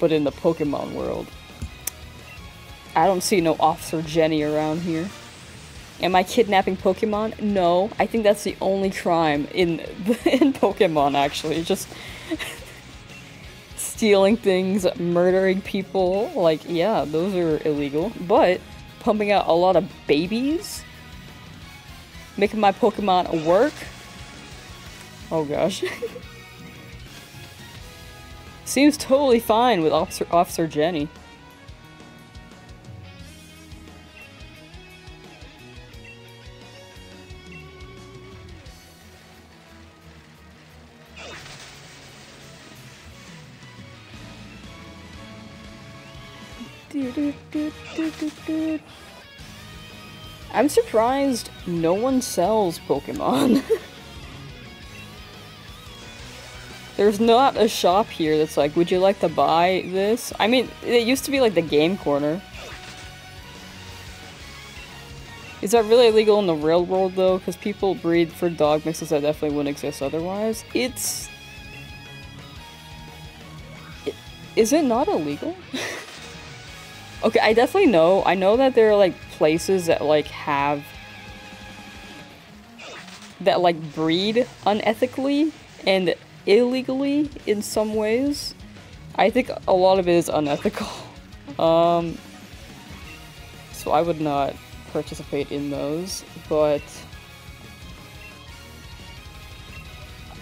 But in the Pokemon world, I don't see no Officer Jenny around here. Am I kidnapping Pokemon? No. I think that's the only crime in Pokemon, actually. Just... stealing things, murdering people, like, yeah, those are illegal. But pumping out a lot of babies, making my Pokemon work, oh gosh. Seems totally fine with Officer Jenny. I'm surprised no one sells Pokemon. There's not a shop here that's like, would you like to buy this? I mean, it used to be like the game corner. Is that really illegal in the real world though? Because people breed for dog mixes that definitely wouldn't exist otherwise. Is it not illegal? Okay, I definitely know. I know that there are like places that like breed unethically and illegally in some ways. I think a lot of it is unethical. So I would not participate in those, but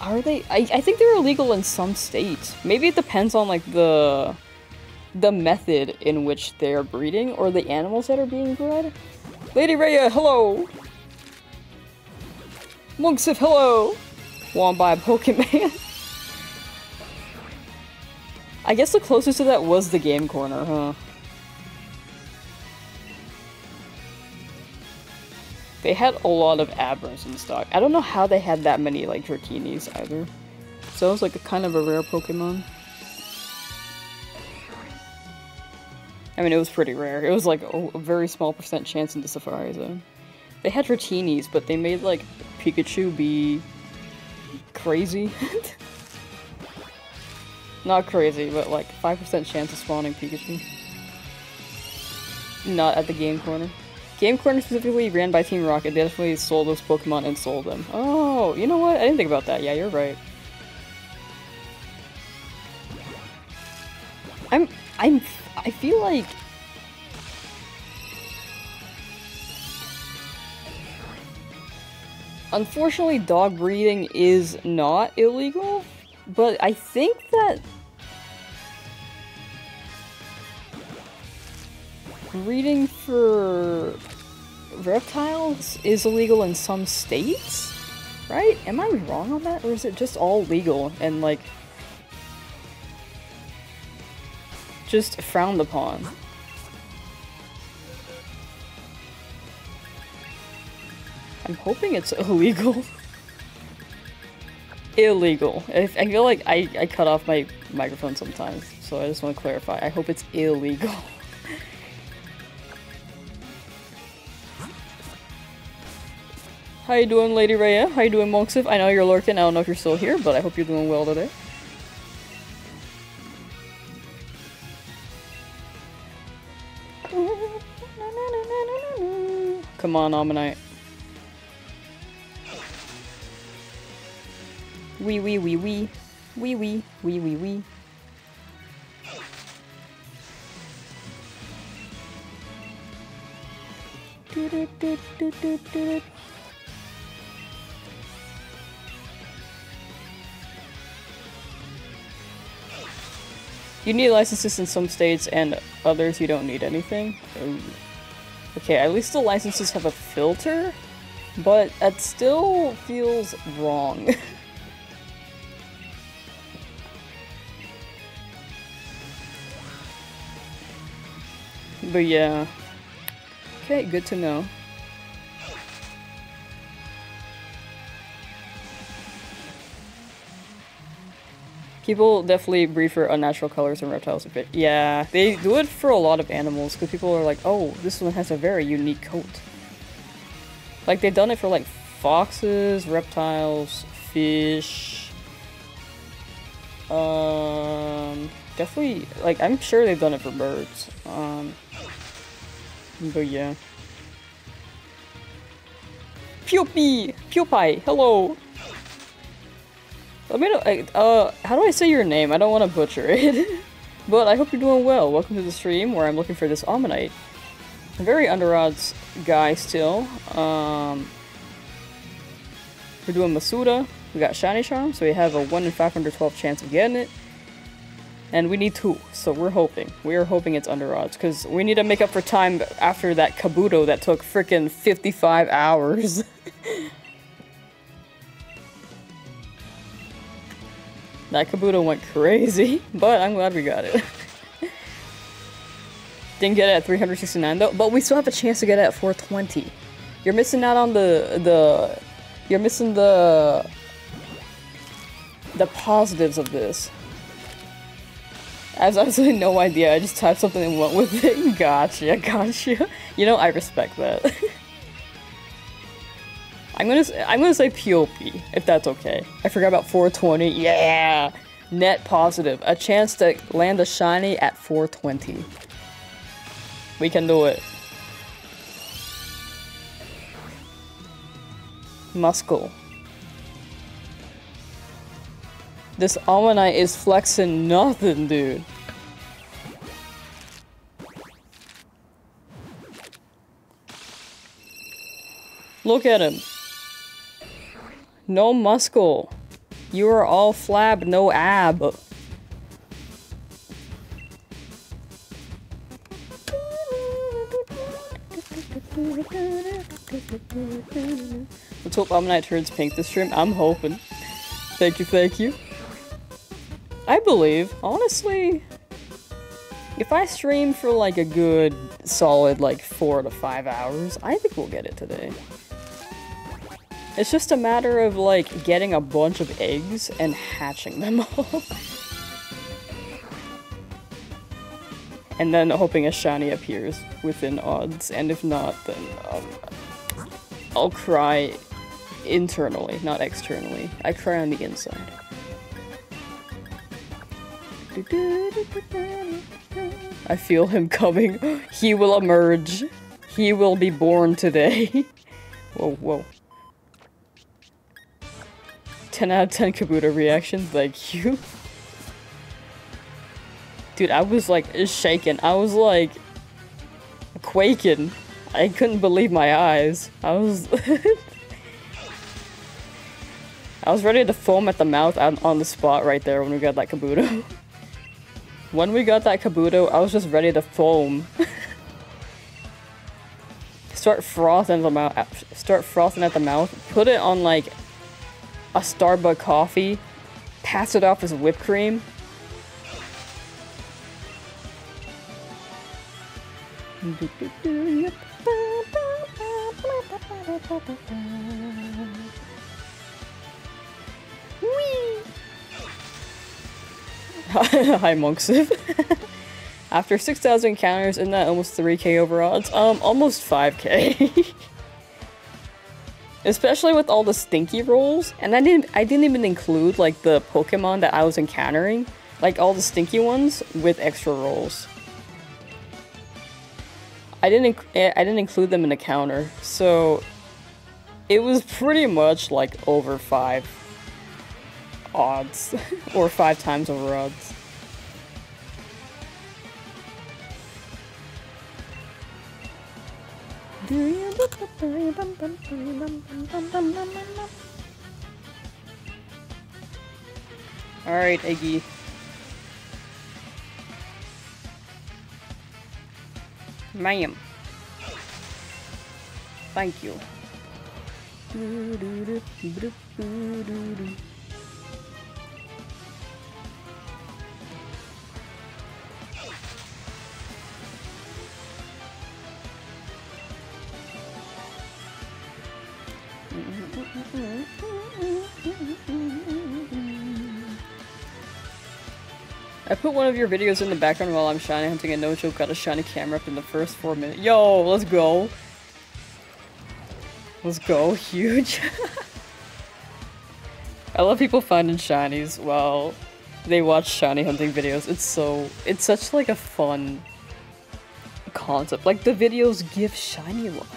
are they? I think they're illegal in some states. Maybe it depends on like the method in which they're breeding or the animals that are being bred. Lady Rhea, hello! Monksif, hello! Wanna buy a Pokemon? I guess the closest to that was the game corner, huh? They had a lot of Abrams in stock. I don't know how they had that many, like, Dratini's either. So it was, like, a kind of a rare Pokemon. I mean, it was pretty rare. It was, like, a very small % chance in the Safari Zone. They had Dratini's, but they made, like, Pikachu be crazy. Not crazy, but, like, 5% chance of spawning Pikachu. Not at the game corner. Game Corner specifically ran by Team Rocket. They definitely sold those Pokemon and sold them. Oh, you know what? I didn't think about that. Yeah, you're right. I feel like unfortunately dog breeding is not illegal, but I think that breeding for reptiles is illegal in some states, right? Am I wrong on that? Or is it just all legal and, like, just frowned upon? I'm hoping it's illegal. Illegal. I feel like I cut off my microphone sometimes, so I just want to clarify. I hope it's illegal. How you doing, Lady Rhea? How you doing, Monksif? I know you're lurking. I don't know if you're still here, but I hope you're doing well today. Come on, Omanyte. Wee wee wee wee. Wee wee wee wee wee. Do do do do do do. You need licenses in some states, and others you don't need anything. Ooh. Okay, at least the licenses have a filter, but that still feels wrong. But yeah. Okay, good to know. People definitely breed for unnatural colors and reptiles. Yeah, they do it for a lot of animals because people are like, oh, this one has a very unique coat. Like, they've done it for, like, foxes, reptiles, fish. Definitely, like, I'm sure they've done it for birds. But yeah. Pewpie, hello! Let me know, how do I say your name? I don't want to butcher it. But I hope you're doing well. Welcome to the stream where I'm looking for this Omanyte. A very under odds guy still. We're doing Masuda. We got Shiny Charm, so we have a 1 in 512 chance of getting it. And we need 2, so we're hoping. We are hoping it's under odds, because we need to make up for time after that Kabuto that took frickin' 55 hours. That Kabuto went crazy, but I'm glad we got it. Didn't get it at 369 though, but we still have a chance to get it at 420. You're missing out on you're missing the positives of this. I have absolutely no idea. I just typed something and went with it. Gotcha, gotcha. You know, I respect that. I'm gonna say POP if that's okay. I forgot about 420. Yeah, net positive. A chance to land a shiny at 420. We can do it. Muscle. This Omanyte is flexing nothing, dude. Look at him. No muscle. You are all flab, no ab. Let's hope Omanyte turns pink this stream. I'm hoping. Thank you, thank you. I believe, honestly, if I stream for like a good solid like 4 to 5 hours, I think we'll get it today. It's just a matter of like getting a bunch of eggs and hatching them all. And then hoping a shiny appears within odds, and if not, then I'll cry internally, not externally. I cry on the inside. I feel him coming. He will emerge. He will be born today. Whoa, whoa. 10 out of 10 Kabuto reaction, thank you. Dude, I was like shaking. I was like quaking. I couldn't believe my eyes. I was I was ready to foam at the mouth on the spot right there when we got that Kabuto. When we got that Kabuto, I was just ready to foam. Start frothing at the mouth. Start frothing at the mouth. Put it on like a Starbucks coffee. Pass it off as whipped cream. Hi, Monksiv. After 6,000 encounters, isn't that almost 3k over odds? Almost 5k. Especially with all the stinky rolls, and I didn't even include like the Pokemon that I was encountering, like all the stinky ones with extra rolls. I didn't include them in the counter, so it was pretty much like over 5 odds, or 5 times over odds. Alright, Iggy. Ma'am. Thank you. I put one of your videos in the background while I'm shiny hunting and no joke got a shiny camera up in the first 4 minutes. Yo, let's go. Let's go, huge. I love people finding shinies while they watch shiny hunting videos. It's such like a fun concept. Like the videos give shiny luck.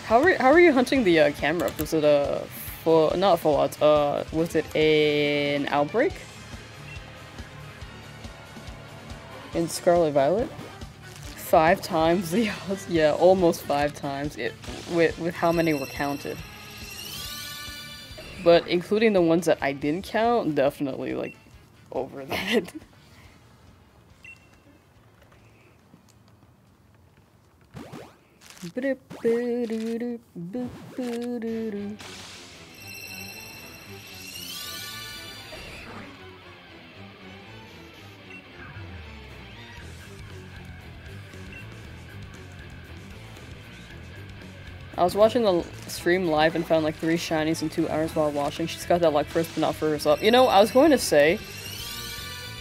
How are you hunting the camera? Was it a not full odds, was it an outbreak? In Scarlet Violet? 5 times the odds? Yeah, almost 5 times it with how many were counted. But including the ones that I didn't count, definitely like over that. I was watching the stream live and found like 3 shinies in 2 hours while watching. She's got that luck first, but not for herself. You know, I was going to say,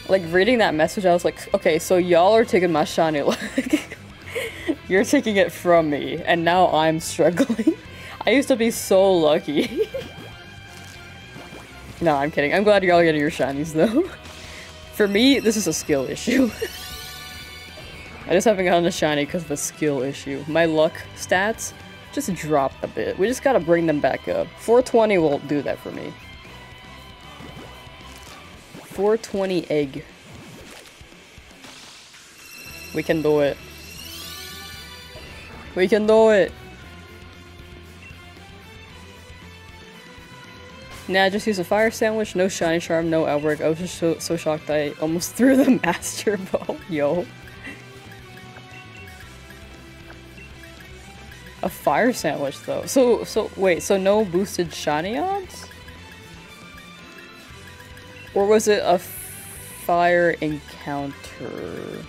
like, reading that message, I was like, okay, so y'all are taking my shiny luck. You're taking it from me, and now I'm struggling. I used to be so lucky. No, I'm kidding. I'm glad y'all are getting your shinies, though. For me, this is a skill issue. I just haven't gotten a shiny because of a skill issue. My luck stats just dropped a bit. We just gotta bring them back up. 420 will do that for me. 420 egg. We can do it. We can do it! Nah, just use a fire sandwich, no shiny charm, no outbreak. I was just so shocked I almost threw the master ball. Yo. A fire sandwich though. So wait, so no boosted shiny odds? Or was it a fire encounter?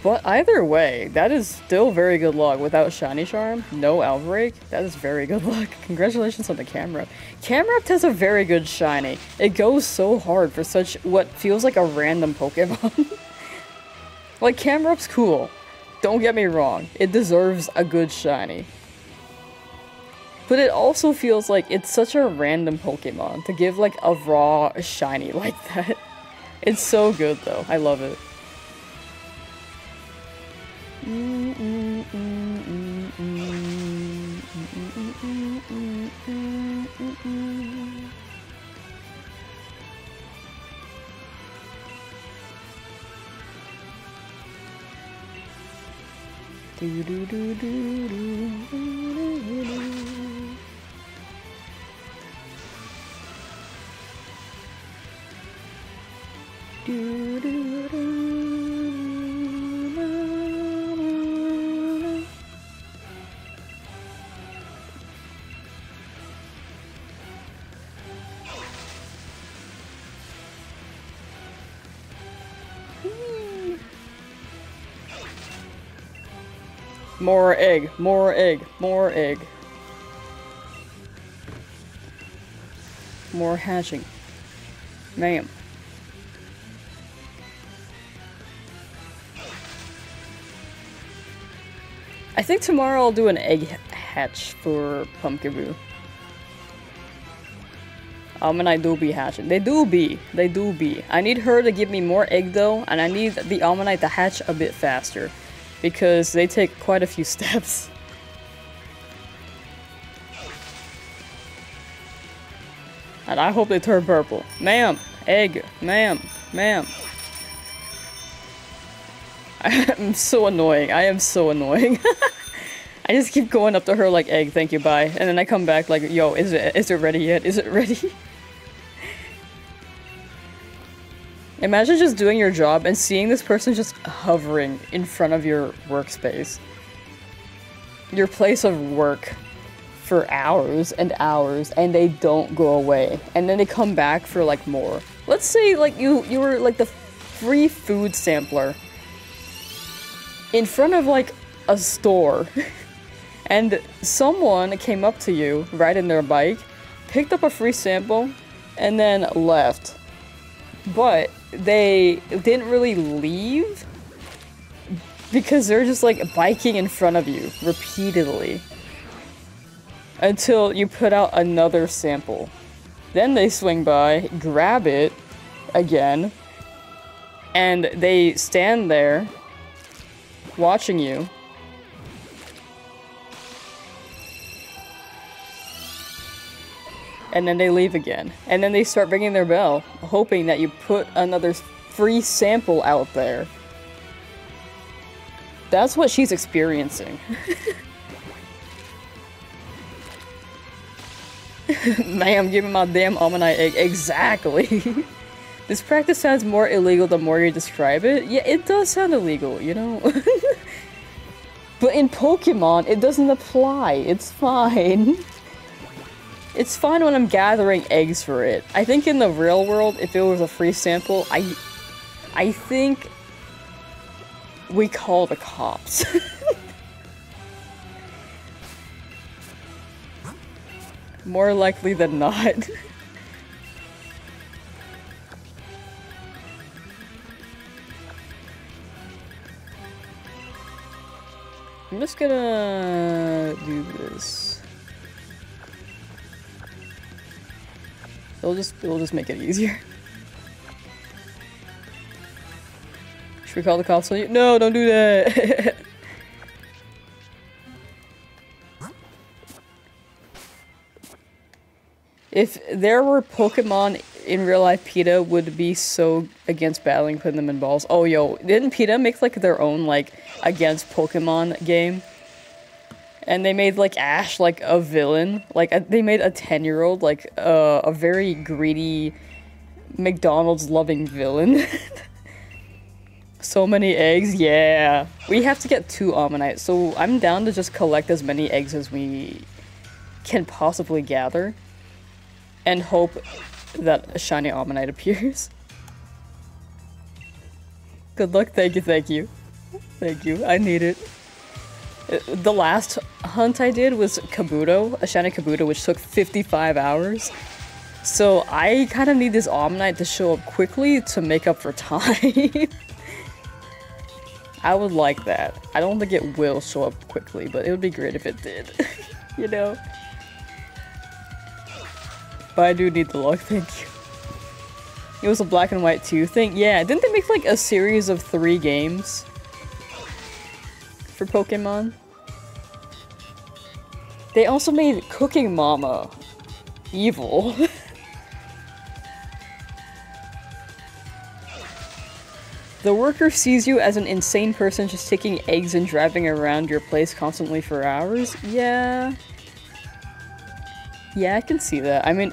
But either way, that is still very good luck. Without shiny charm, no outbreak, that is very good luck. Congratulations on the Camera. Camera has a very good shiny. It goes so hard for such what feels like a random Pokemon. Like, Camerup's cool. Don't get me wrong. It deserves a good shiny. But it also feels like it's such a random Pokemon to give like a raw shiny like that. It's so good though. I love it. More egg, more egg, more egg. More hatching. Ma'am. I think tomorrow I'll do an egg hatch for Pumpkaboo. Omanyte do be hatching. They do be. They do be. I need her to give me more egg though, and I need the Omanyte to hatch a bit faster. Because they take quite a few steps. And I hope they turn purple. Ma'am! Egg! Ma'am! Ma'am! I'm so annoying. I am so annoying. I just keep going up to her like, egg, thank you, bye. And then I come back like, yo, is it ready yet? Is it ready? Imagine just doing your job and seeing this person just hovering in front of your workspace. Your place of work for hours and hours, and they don't go away. And then they come back for like more. Let's say like you were like the free food sampler in front of like a store. And someone came up to you, riding their bike, picked up a free sample, and then left. But they didn't really leave because they're just like biking in front of you repeatedly until you put out another sample. Then they swing by, grab it again, and they stand there watching you. And then they leave again. And then they start ringing their bell, hoping that you put another free sample out there. That's what she's experiencing. Ma'am, give me my damn Omanyte egg. Exactly. This practice sounds more illegal the more you describe it. Yeah, it does sound illegal, you know? But in Pokemon, it doesn't apply. It's fine. It's fine when I'm gathering eggs for it. I think in the real world, if it was a free sample, I think we call the cops. More likely than not. I'm just gonna do this. It'll just make it easier. Should we call the cops on you? No, don't do that. If there were Pokemon in real life, PETA would be so against battling, putting them in balls. Oh, yo, didn't PETA make like their own like against Pokemon game? And they made like Ash like a villain. Like they made a 10-year-old like a very greedy McDonald's loving villain. So many eggs, yeah. We have to get 2 Omanyte, so I'm down to just collect as many eggs as we can possibly gather. And hope that a shiny Omanyte appears. Good luck, thank you, thank you. Thank you, I need it. The last hunt I did was Kabuto, a shiny Kabuto, which took 55 hours. So I kind of need this Omanyte to show up quickly to make up for time. I would like that. I don't think it will show up quickly, but it would be great if it did. You know? But I do need the luck, thank you. It was a black and white 2 thing. Yeah, didn't they make like a series of 3 games? For Pokemon? They also made Cooking Mama evil. The worker sees you as an insane person just taking eggs and driving around your place constantly for hours? Yeah. Yeah, I can see that. I mean,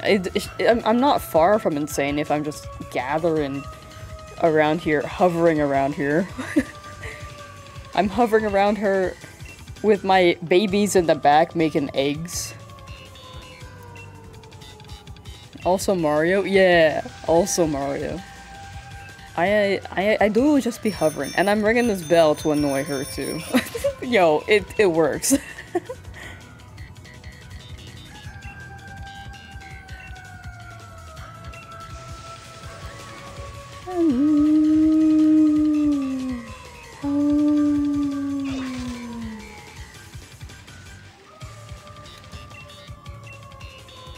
I'm not far from insane if I'm just gathering around here, hovering around here. I'm hovering around her with my babies in the back making eggs. Also Mario? Yeah, also Mario. I do just be hovering, and I'm ringing this bell to annoy her too. Yo, it works.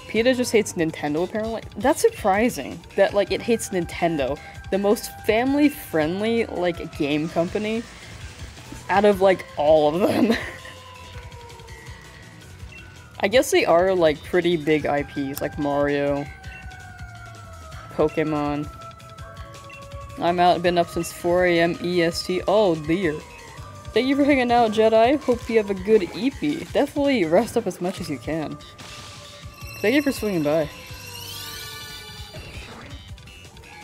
PETA just hates Nintendo, apparently. That's surprising that, like, it hates Nintendo. The most family-friendly, like, game company out of, like, all of them. I guess they are, like, pretty big IPs, like Mario, Pokemon. I'm out, been up since 4 AM EST. Oh, dear. Thank you for hanging out, Jedi. Hope you have a good EP. Definitely rest up as much as you can. Thank you for swinging by.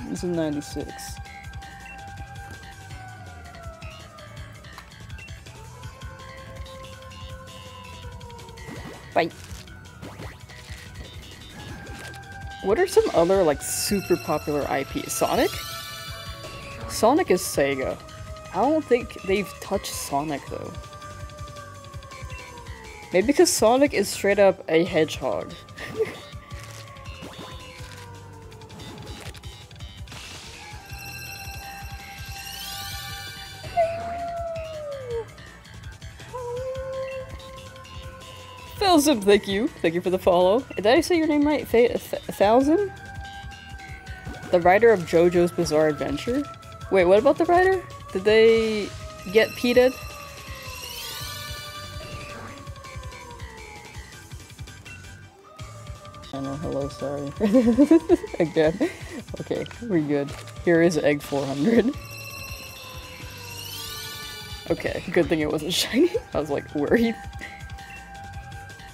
This is 96. Bye. What are some other, like, super popular IPs? Sonic? Sonic is Sega. I don't think they've touched Sonic, though. Maybe because Sonic is straight up a hedgehog. Philzip, thank you. Thank you for the follow. Did I say your name right? Thousand? The writer of JoJo's Bizarre Adventure? Wait, what about the writer? Did they get PETa'd? I know, hello, sorry. Again. Okay, we're good. Here is egg 400. Okay, good thing it wasn't shiny. I was like worried.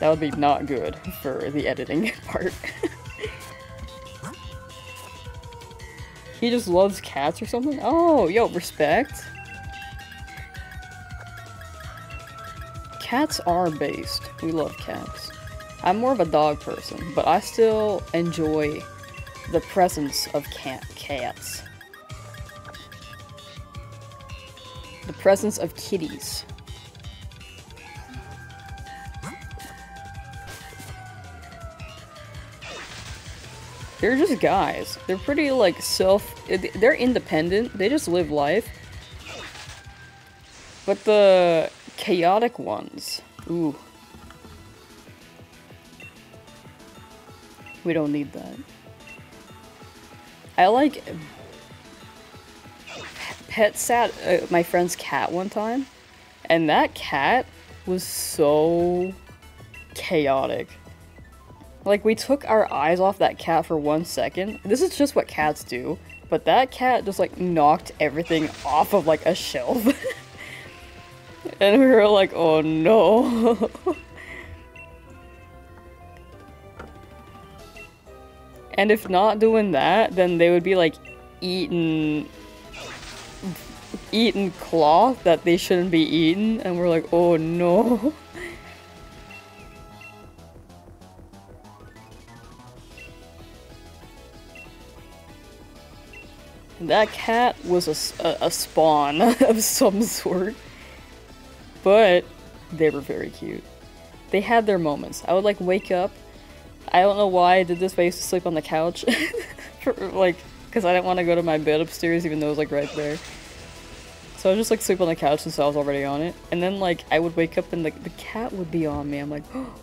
That would be not good for the editing part. He just loves cats or something? Oh, yo, respect. Cats are based. We love cats. I'm more of a dog person, but I still enjoy the presence of cats. the presence of kitties. They're just guys. They're pretty, like, they're independent. They just live life. But the chaotic ones... Ooh. We don't need that. I, like... Pet sat my friend's cat one time. And that cat was so... chaotic. Like, we took our eyes off that cat for 1 second. This is just what cats do. But that cat just, like, knocked everything off of, like, a shelf. And we were like, oh no. And if not doing that, then they would be, like, eating cloth that they shouldn't be eating. And we're like, oh no. That cat was a spawn of some sort. But they were very cute. They had their moments. I would like wake up. I don't know why I did this, but I used to sleep on the couch. Because I didn't want to go to my bed upstairs even though it was like right there. So I would just like sleep on the couch since I was already on it. And then like I would wake up and the cat would be on me. I'm like, oh,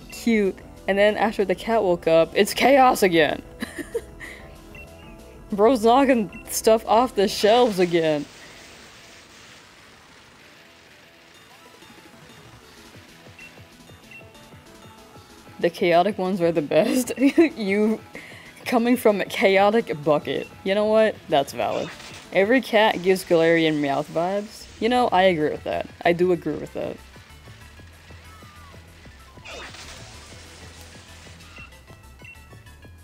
cute. And then after the cat woke up, it's chaos again. Bro's knocking stuff off the shelves again. The chaotic ones are the best. You coming from a chaotic bucket. You know what? That's valid. Every cat gives Galarian Meowth vibes. You know, I agree with that. I do agree with that.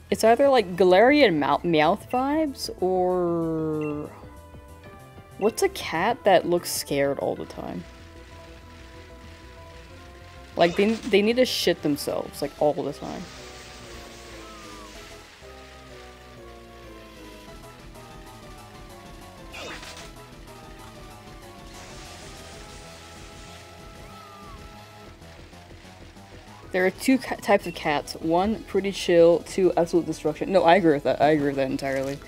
It's either like Galarian Meowth vibes, or... What's a cat that looks scared all the time? Like, they need to shit themselves, like, all the time. There are two types of cats. One, pretty chill. Two, absolute destruction. No, I agree with that. I agree with that entirely.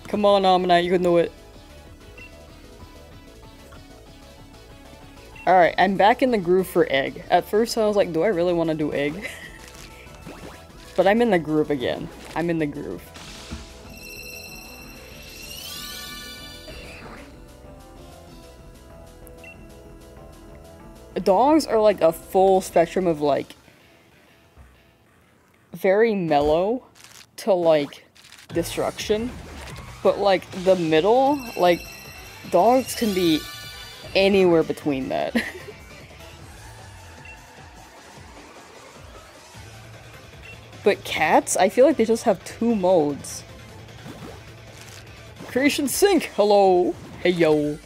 Come on, Omanyte, you can do it. Alright, I'm back in the groove for egg. At first I was like, do I really want to do egg? But I'm in the groove again. I'm in the groove. Dogs are like a full spectrum of like very mellow to like destruction, but like the middle, like dogs can be anywhere between that. But cats, I feel like they just have two modes. Creation Sync! Hello! Hey yo!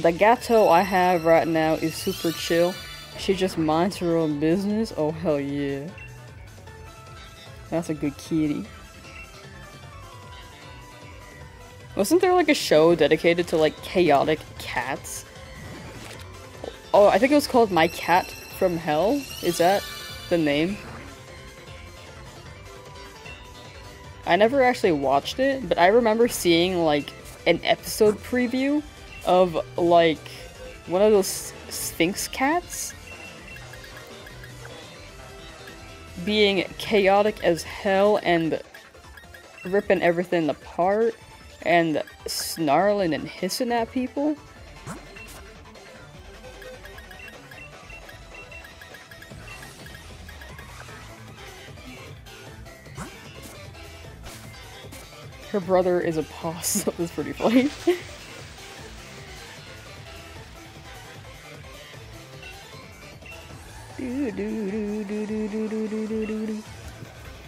The gato I have right now is super chill. She just minds her own business. Oh hell yeah. That's a good kitty. Wasn't there like a show dedicated to like chaotic cats? Oh, I think it was called My Cat from Hell? Is that the name? I never actually watched it, but I remember seeing like an episode preview of like one of those Sphinx cats being chaotic as hell and ripping everything apart and snarling and hissing at people. Her brother is a possum. That's pretty funny.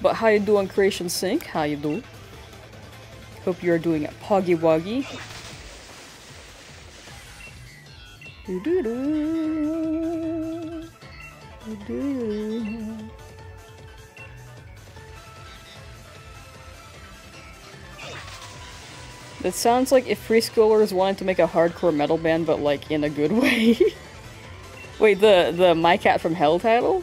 But how you doing, Creation Sync? How you do? Hope you are doing a Poggy Woggy. That sounds like if preschoolers wanted to make a hardcore metal band, but like in a good way. Wait, the My Cat from Hell title?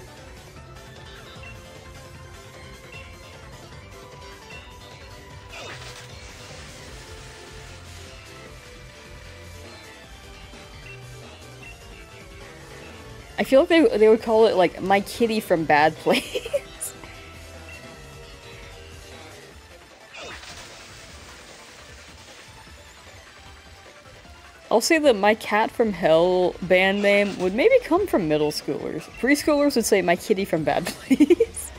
I feel like they would call it like My Kitty from Bad Place. I'll say that My Cat from Hell band name would maybe come from middle schoolers. Preschoolers would say My Kitty from Bad Place.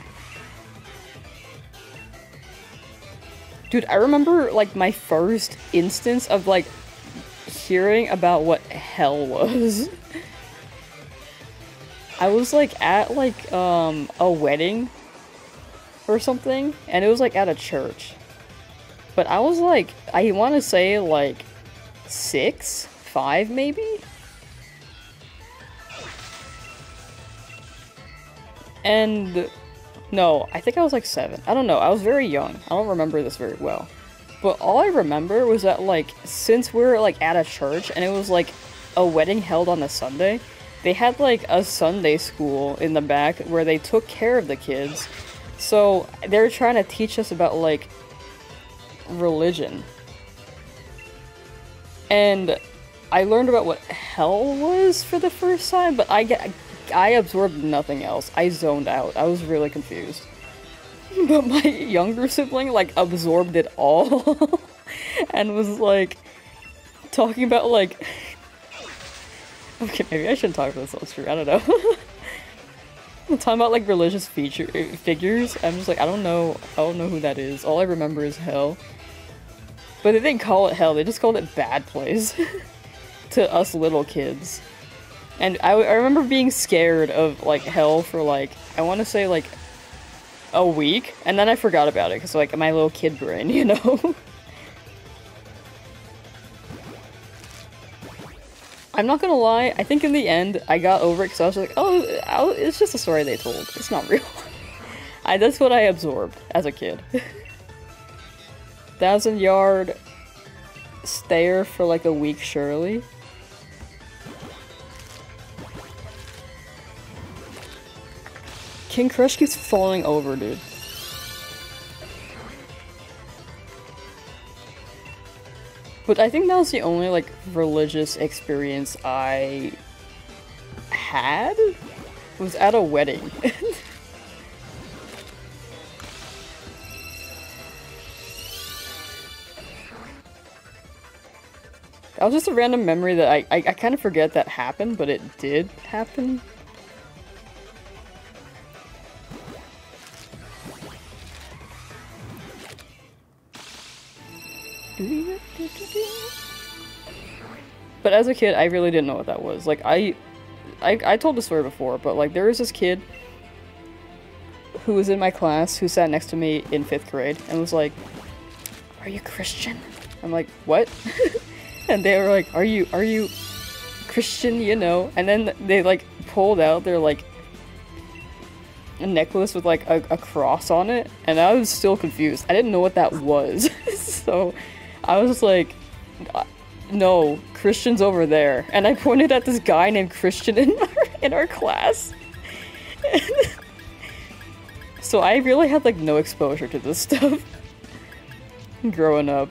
Dude, I remember like my first instance of like hearing about what hell was. I was like at like a wedding or something, and it was like at a church. But I was like, I want to say like 6, 5 maybe? And no, I think I was like 7. I don't know, I was very young. I don't remember this very well. But all I remember was that like, since we were like at a church and it was like a wedding held on a Sunday, they had like a Sunday school in the back where they took care of the kids. So they were trying to teach us about like religion. And I learned about what hell was for the first time, but I absorbed nothing else. I zoned out. I was really confused. But my younger sibling, like, absorbed it all. And was, like, talking about, like... Okay, maybe I shouldn't talk about this on stream. I don't know. Talking about, like, religious figures. I'm just like, I don't know who that is. All I remember is hell. But they didn't call it hell, they just called it Bad Place. To us little kids. And I remember being scared of, like, hell for, like, I want to say, like, a week. And then I forgot about it, because, like, my little kid brain, you know? I'm not gonna lie, I think in the end, I got over it, because I was like, oh, it's just a story they told. It's not real. That's what I absorbed as a kid. 1,000-yard stare for like a week, surely. King Crush keeps falling over, dude. But I think that was the only like religious experience I had. Was at a wedding. That was just a random memory that I kind of forget that happened, but it did happen. But as a kid, I really didn't know what that was. Like, I told the story before, but like, there was this kid who was in my class who sat next to me in 5th grade and was like, "Are you Christian?" I'm like, "What?" And they were like, are you Christian, you know? And then they like pulled out their like a necklace with like a cross on it, and I was still confused. I didn't know what that was. So I was just like, no, Christian's over there. And I pointed at this guy named Christian in our class. So I really had like no exposure to this stuff growing up.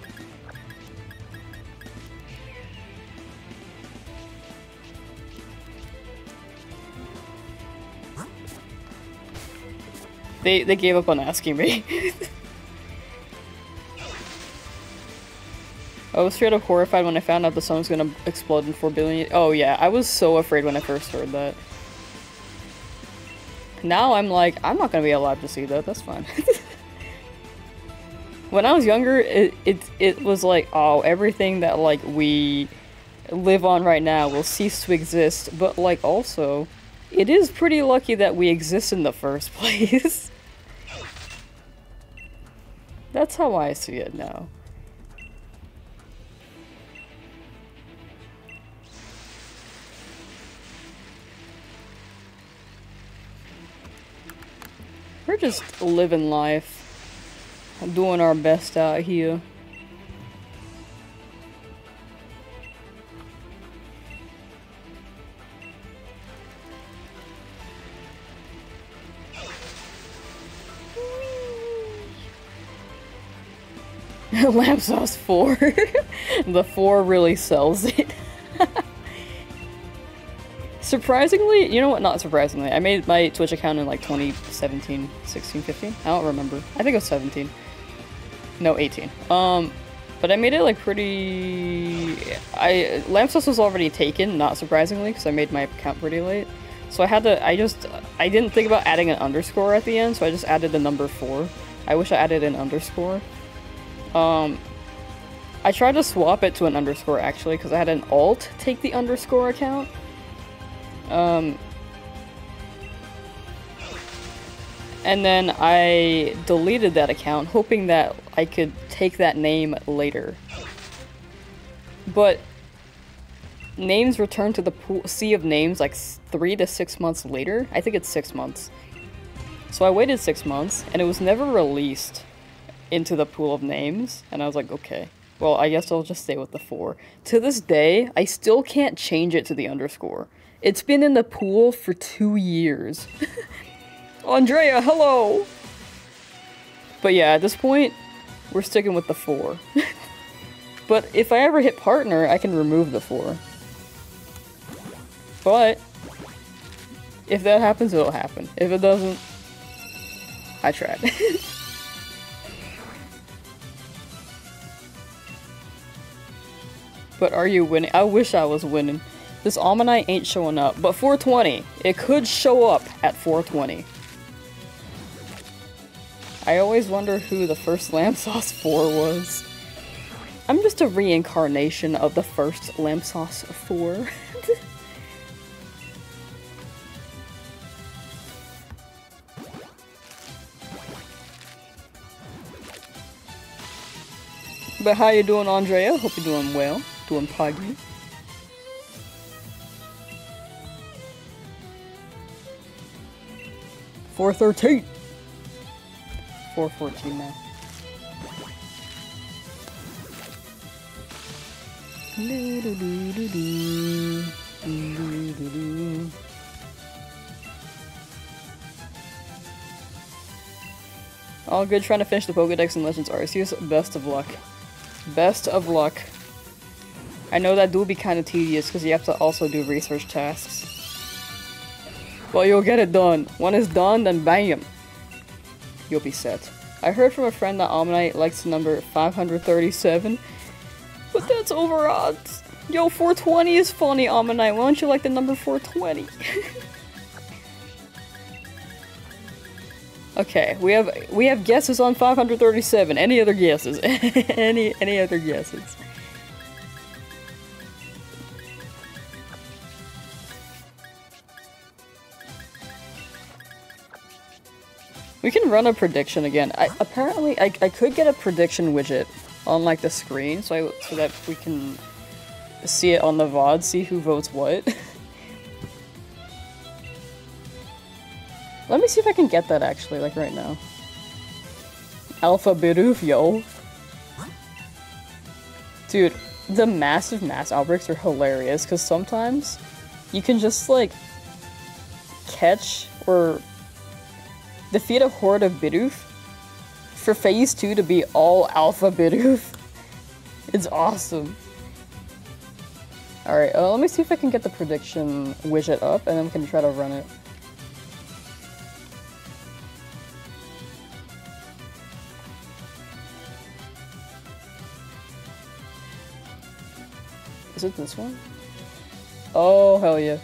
They gave up on asking me. I was straight up horrified when I found out the sun was gonna explode in 4 billion. Oh yeah, I was so afraid when I first heard that. Now I'm like, I'm not gonna be alive to see that, that's fine. When I was younger, it was like, oh, everything that like we live on right now will cease to exist, but like also, it is pretty lucky that we exist in the first place. That's how I see it now. We're just living life, doing our best out here. Lamsauce 4. The 4 really sells it. Surprisingly, you know what? Not surprisingly. I made my Twitch account in like 2017, 16, 15? I don't remember. I think it was 17. No, 18. But I made it like pretty... Lamsauce was already taken, not surprisingly, because I made my account pretty late. So I had to, I didn't think about adding an underscore at the end, so I just added the number 4. I wish I added an underscore. I tried to swap it to an underscore actually, because I had an alt take the underscore account. And then I deleted that account, hoping that I could take that name later. But names return to the sea of names like 3 to 6 months later. I think it's 6 months. So I waited 6 months, and it was never released into the pool of names. And I was like, okay, well, I guess I'll just stay with the 4. To this day, I still can't change it to the underscore. It's been in the pool for 2 years. Andrea, hello! But yeah, at this point, we're sticking with the 4. But if I ever hit partner, I can remove the 4. But if that happens, it'll happen. If it doesn't, I tried. But are you winning? I wish I was winning. This Omanyte ain't showing up. But 420. It could show up at 420. I always wonder who the first Lamsauce 4 was. I'm just a reincarnation of the first Lamsauce 4. But how you doing, Andrea? Hope you're doing well. Doing puggy. $4.13. $4.14 now. All good, trying to finish the Pokedex and Legends Arceus. Best of luck. Best of luck. I know that do be kind of tedious because you have to also do research tasks. Well, you'll get it done. When it's done, then bam! You'll be set. I heard from a friend that Omanyte likes the number 537, but that's over odds. Yo, 420 is funny, Omanyte. Why don't you like the number 420? Okay, we have guesses on 537. Any other guesses? any other guesses? We can run a prediction again. Apparently I could get a prediction widget on like the screen so that we can see it on the VOD, see who votes what. Let me see if I can get that actually, like right now. Alpha Bidoof, yo. Dude, the massive mass outbreaks are hilarious because sometimes you can just like catch or defeat a horde of Bidoof for phase 2 to be all Alpha Bidoof. It's awesome. Alright, let me see if I can get the prediction widget up and then we can try to run it. Is it this one? Oh, hell yeah.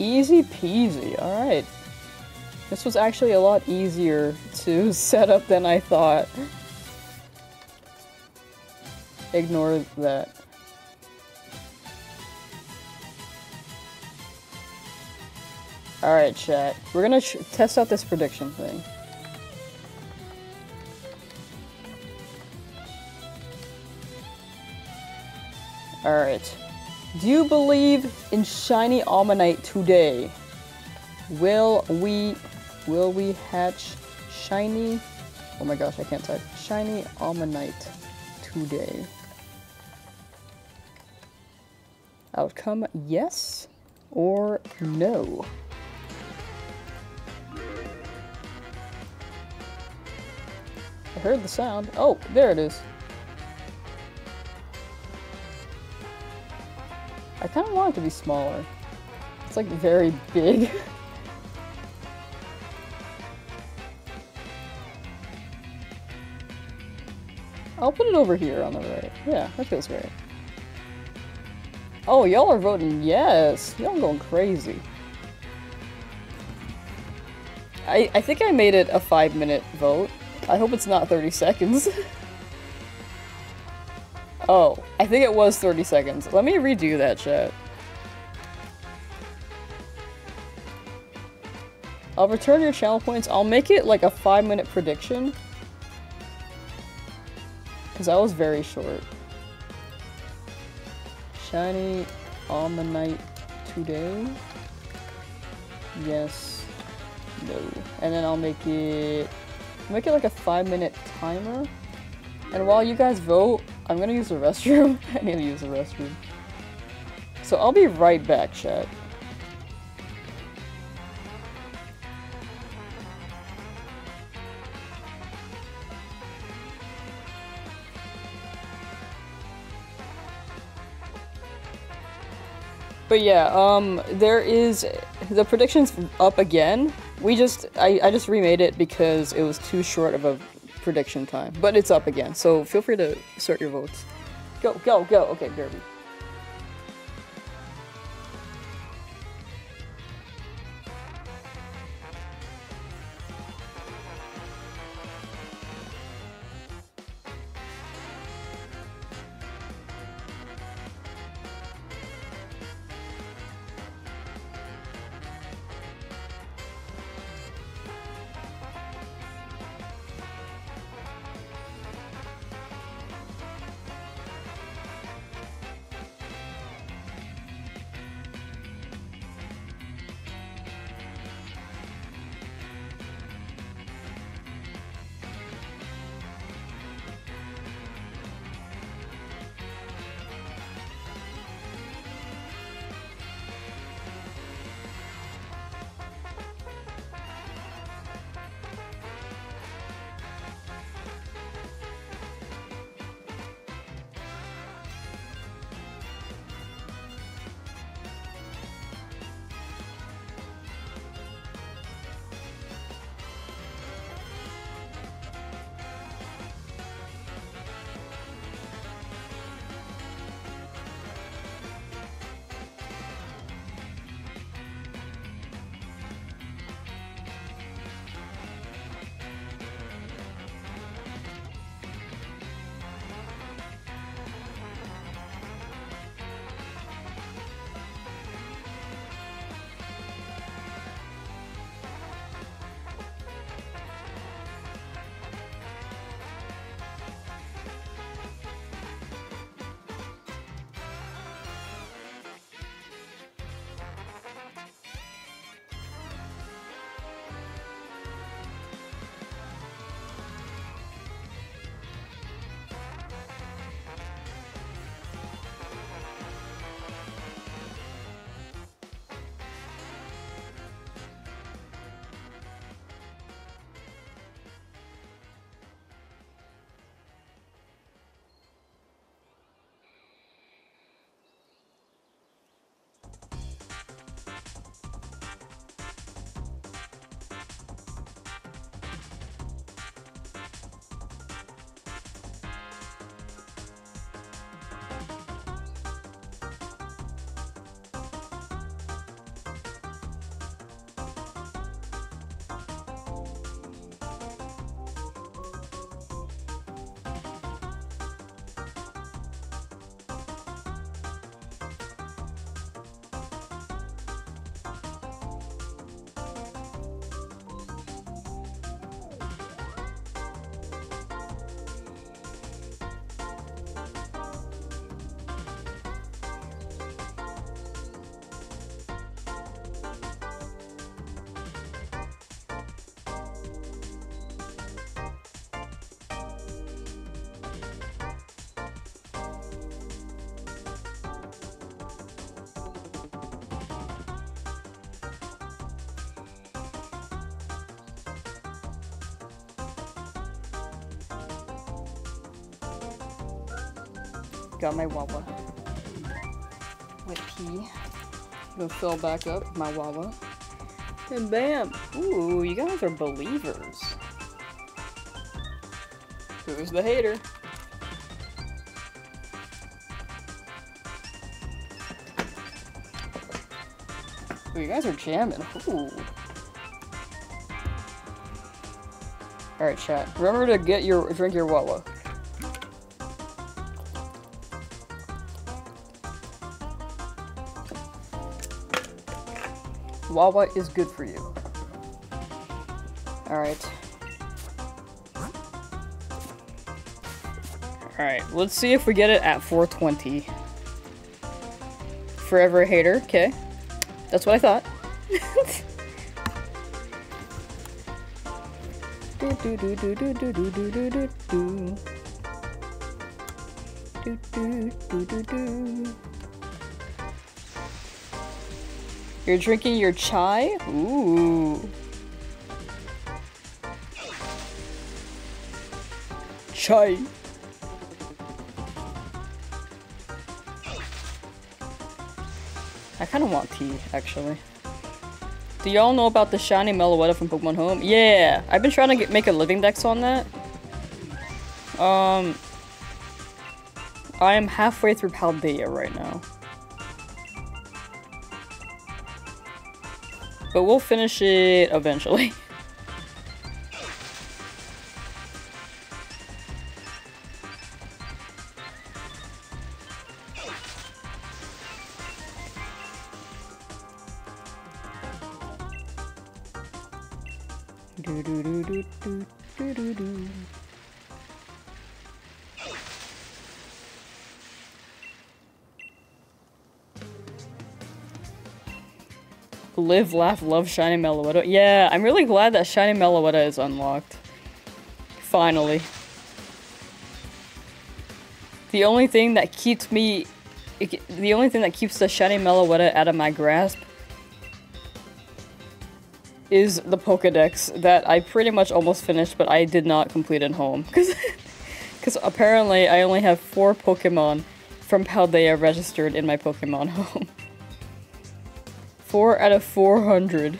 Easy peasy, alright. This was actually a lot easier to set up than I thought. Ignore that. Alright, chat. We're gonna test out this prediction thing. Alright. Do you believe in shiny Omanyte today? Will we hatch shiny... Oh my gosh, I can't type. Shiny Omanyte today. Outcome, yes or no? I heard the sound. Oh, there it is. I kind of want it to be smaller. It's like very big. I'll put it over here on the right. Yeah, that feels right. Oh, y'all are voting yes. Y'all going crazy. I think I made it a 5-minute vote. I hope it's not 30 seconds. Oh, I think it was 30 seconds. Let me redo that, chat. I'll return your channel points. I'll make it like a 5-minute prediction. Because that was very short. Shiny Omanyte today? Yes. No. And then I'll make it like a 5-minute timer. And while you guys vote, I'm gonna use the restroom. I need to use the restroom. So I'll be right back, chat. But yeah, there is the prediction's up again. I just remade it because it was too short of a prediction time, but it's up again. So feel free to start your votes. Go, go, go. Okay, Derby. Got my Wawa. My pee. Gonna fill back up my Wawa. And bam! Ooh, you guys are believers. Who's the hater? Ooh, you guys are jamming. Ooh. Alright, chat. Remember to drink your Wawa. Wawa is good for you. Alright. Alright, let's see if we get it at 420. Forever a hater, okay. That's what I thought. You're drinking your chai? Ooh. Chai. I kind of want tea, actually. Do y'all know about the shiny Meloetta from Pokemon Home? Yeah! I've been trying to make a living dex on that. I am halfway through Paldea right now. But we'll finish it eventually. Live, laugh, love Shiny Meloetta. Yeah, I'm really glad that Shiny Meloetta is unlocked. Finally. The only thing that keeps the Shiny Meloetta out of my grasp is the Pokedex that I pretty much almost finished, but I did not complete at home. Because apparently I only have 4 Pokemon from Paldea registered in my Pokemon Home. 4 out of 400.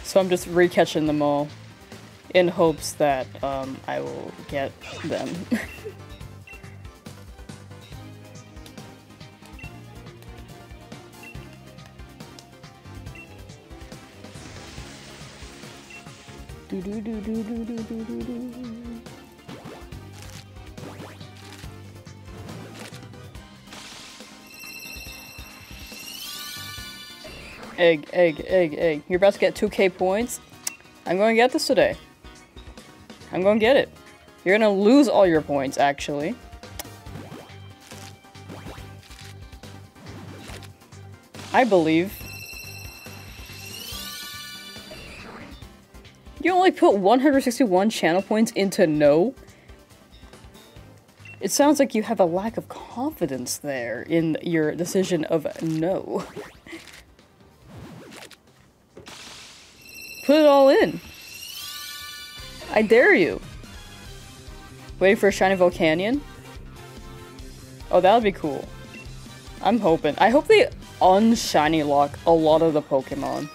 So I'm just recatching them all in hopes that I will get them. Egg, egg, egg, egg. You're about to get 2k points? I'm going to get this today. I'm going to get it. You're going to lose all your points, actually. I believe. You only put 161 channel points into no? It sounds like you have a lack of confidence there in your decision of no. Put it all in. I dare you. Waiting for a shiny Volcanion? Oh, that would be cool. I'm hoping. I hope they unshiny lock a lot of the Pokemon.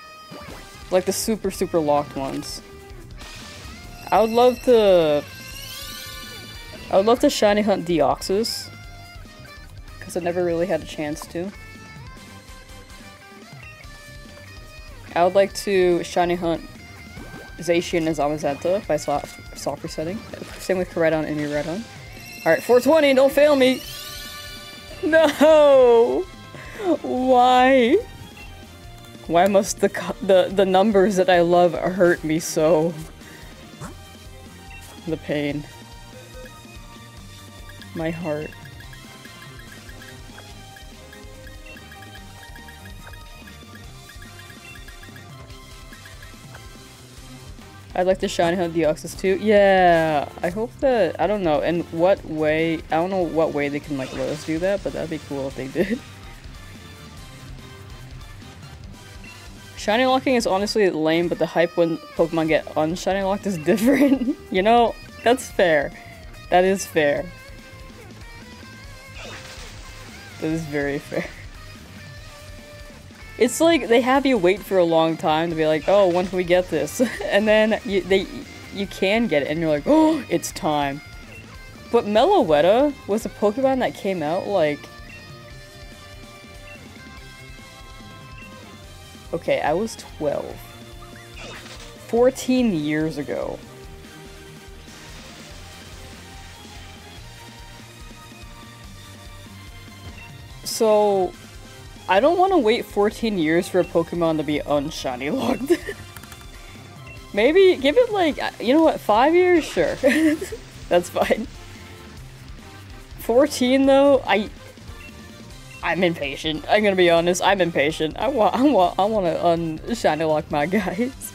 Like the super, super locked ones. I would love to shiny hunt Deoxys. Because I never really had a chance to. I would like to shiny hunt Zacian and Zamazenta by soft resetting. Same with Koraidon and Miraidon. Alright, 420, don't fail me! No! Why? Why must the numbers that I love hurt me so? The pain. My heart. I'd like to shiny hunt Deoxys too. Yeah, I hope that, I don't know, in what way, I don't know what way they can like let us do that, but that'd be cool if they did. Shiny locking is honestly lame, but the hype when Pokemon get unshiny locked is different. You know, that's fair. That is fair. That is very fair. It's like they have you wait for a long time to be like, oh, when can we get this? And then you can get it, and you're like, oh, it's time. But Meloetta was a Pokemon that came out like... Okay, I was 12. 14 years ago. So, I don't want to wait 14 years for a Pokemon to be unshiny locked. Maybe give it like, you know what, 5 years? Sure. That's fine. 14 though, I'm impatient. I'm gonna be honest, I'm impatient. I want to unshiny lock my guys.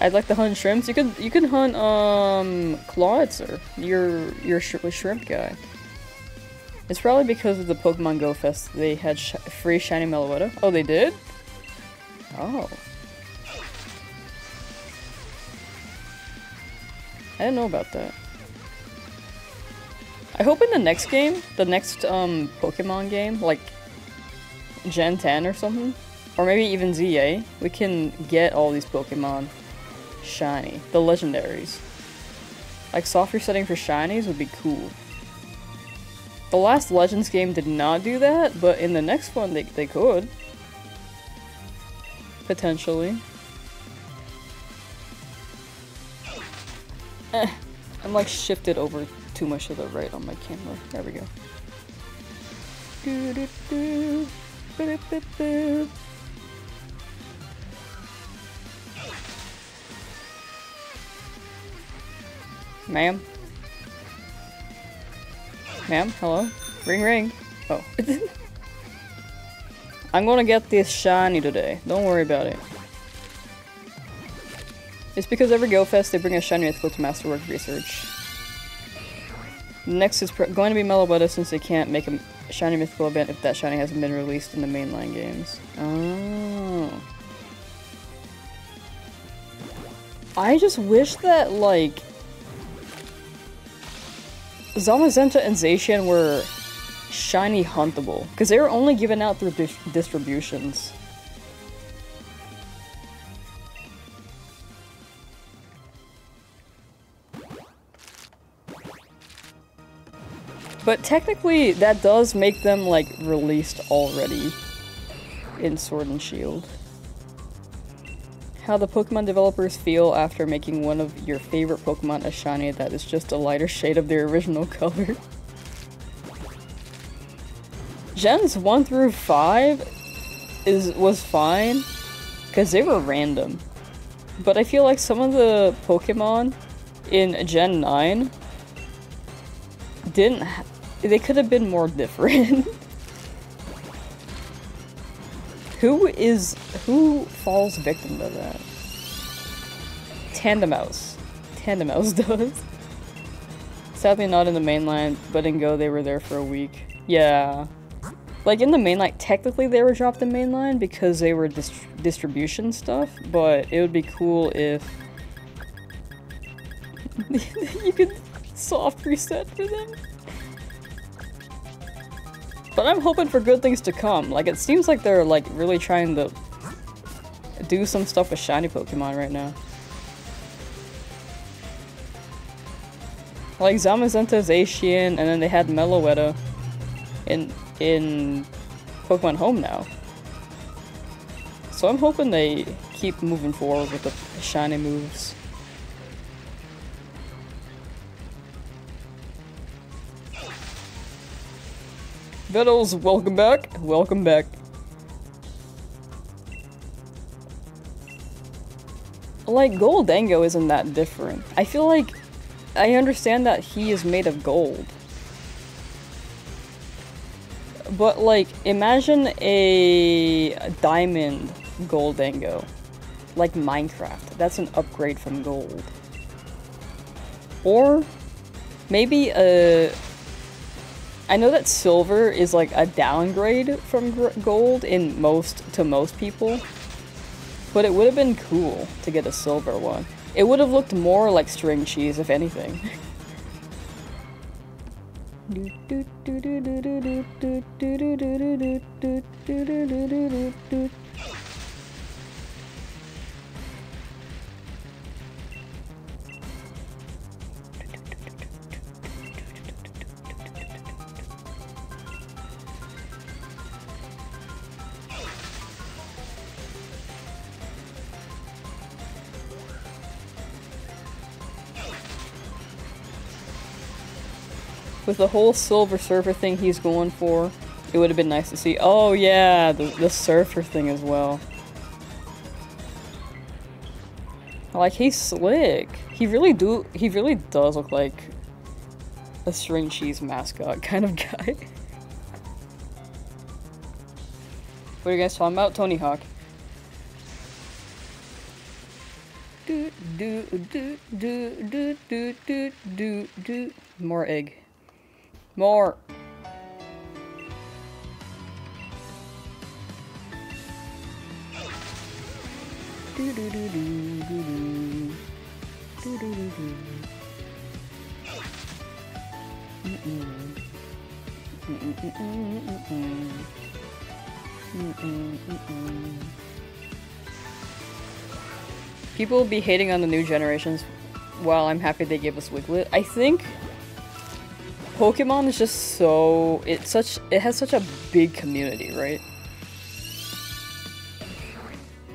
I'd like to hunt shrimps. You can hunt Clawitzer, your shrimp guy. It's probably because of the Pokemon Go Fest they had free shiny Meloetta. Oh, they did? Oh. I didn't know about that. I hope in the next game, the next Pokemon game, like Gen 10 or something, or maybe even ZA, we can get all these Pokemon shiny, the legendaries. Like soft resetting for shinies would be cool. The last Legends game did not do that, but in the next one they could. Potentially. I'm like shifted over too much to the right on my camera. There we go. Ma'am? Ma'am? Hello? Ring ring. Oh. I'm gonna get this shiny today. Don't worry about it. It's because every Go Fest they bring a shiny mythical to Masterwork research. Next is going to be Meloetta since they can't make a shiny mythical event if that shiny hasn't been released in the mainline games. Oh. I just wish that, like, Zamazenta and Zacian were shiny huntable, because they were only given out through distributions. But technically, that does make them, like, released already in Sword and Shield. How the Pokemon developers feel after making one of your favorite Pokemon a shiny that is just a lighter shade of their original color. Gens 1 through 5 was fine, because they were random. But I feel like some of the Pokemon in Gen 9 they could have been more different. Who falls victim to that? Tandemaus. Tandemaus does. Sadly not in the mainline, but in Go they were there for a week. Yeah. Like in the mainline, technically they were dropped in mainline because they were distribution stuff, but it would be cool if you could soft reset for them. But I'm hoping for good things to come. Like, it seems like they're, like, really trying to do some stuff with shiny Pokemon right now. Like, Zamazenta, Zacian, and then they had Meloetta in Pokemon Home now. So I'm hoping they keep moving forward with the shiny moves. Vittles, welcome back. Welcome back. Like, Goldango isn't that different. I feel like I understand that he is made of gold. But, like, imagine a diamond Goldango. Like Minecraft. That's an upgrade from gold. Or maybe a I know that silver is like a downgrade from gold in most people, but it would have been cool to get a silver one. It would have looked more like string cheese, if anything. With the whole silver surfer thing he's going for, it would have been nice to see. Oh yeah, the surfer thing as well. Like, he's slick. He really does look like a string cheese mascot kind of guy. What are you guys talking about? Tony Hawk. More egg. More. People will be hating on the new generations while I'm happy they gave us Wiglet. I think Pokemon is just so... it has such a big community, right?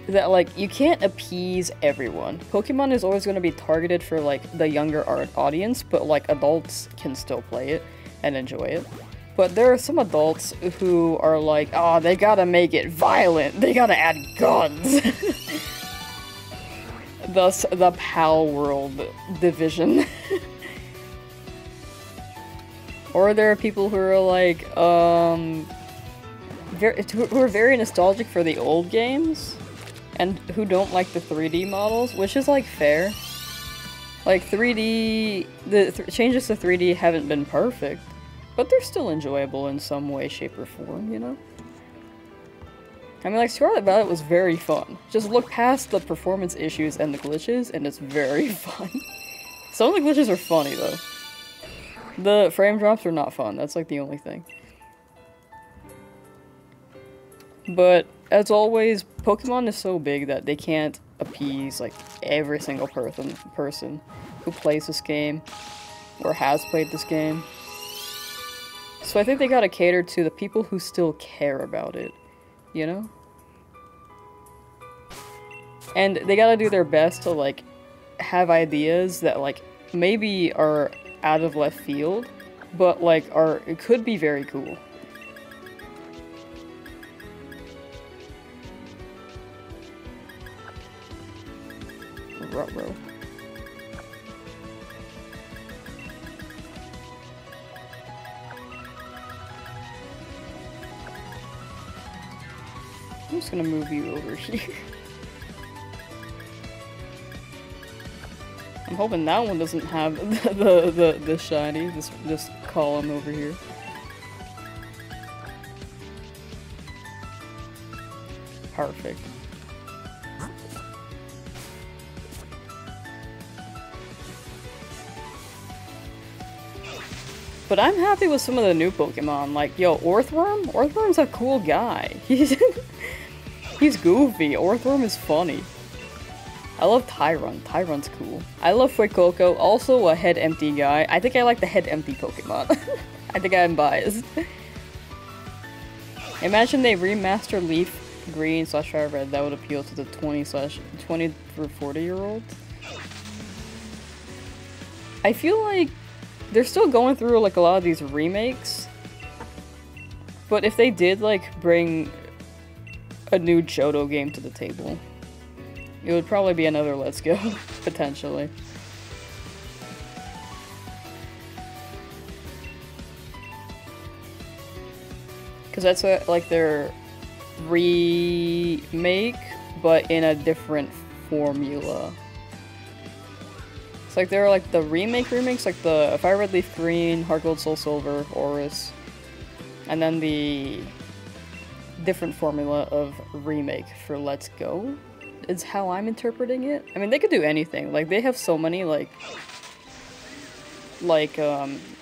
That, like, you can't appease everyone. Pokemon is always going to be targeted for, like, the younger audience, but, like, adults can still play it and enjoy it. But there are some adults who are like, oh, they gotta make it violent, they gotta add guns. Thus, the Pal World division. Or there are people who are like, who are very nostalgic for the old games, and who don't like the 3D models, which is, like, fair. Like, 3D, the changes to 3D haven't been perfect, but they're still enjoyable in some way, shape, or form, you know? I mean, like, Scarlet Violet was very fun. Just look past the performance issues and the glitches, and it's very fun. Some of the glitches are funny, though. The frame drops are not fun, that's, like, the only thing. But, as always, Pokemon is so big that they can't appease, like, every single person who plays this game, or has played this game. So I think they gotta cater to the people who still care about it, you know? And they gotta do their best to, like, have ideas that, like, maybe are out of left field, but, like, it could be very cool. Ruh-roh. I'm just gonna move you over here. I'm hoping that one doesn't have the shiny, this column over here. Perfect. But I'm happy with some of the new Pokemon, like, yo, Orthworm? Orthworm's a cool guy. He's goofy. Orthworm is funny. I love Tyron. Tyron's cool. I love Fuecoco, also a head empty guy. I think I like the head empty Pokemon. I think I'm biased. Imagine they remaster Leaf Green / Fire Red. That would appeal to the 20 through 40-year-olds. I feel like they're still going through, like, a lot of these remakes. But if they did, like, bring a new Johto game to the table, it would probably be another Let's Go, potentially. Because that's like their remake, but in a different formula. It's like there are like the remakes, like the Fire Red Leaf Green, Heart Gold Soul Silver, Oris, And then the different formula of remake for Let's Go is how I'm interpreting it. I mean, they could do anything. Like, they have so many, like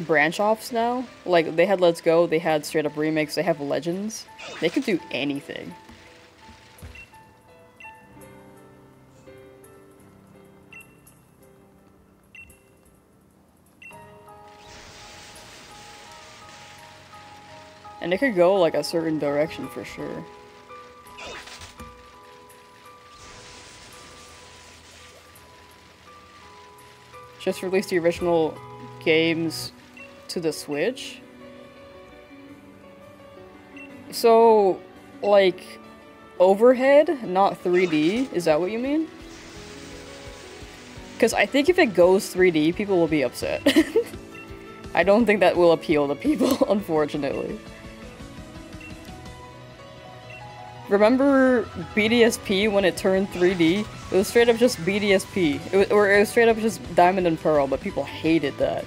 branch offs now. Like, they had Let's Go, they had straight up remakes, they have Legends. They could do anything. And it could go, like, a certain direction for sure. Just released the original games to the Switch. So, like, overhead, not 3D, is that what you mean? Because I think if it goes 3D, people will be upset. I don't think that will appeal to people, unfortunately. Remember BDSP when it turned 3D? It was straight up just BDSP. It was straight up just Diamond and Pearl, but people hated that.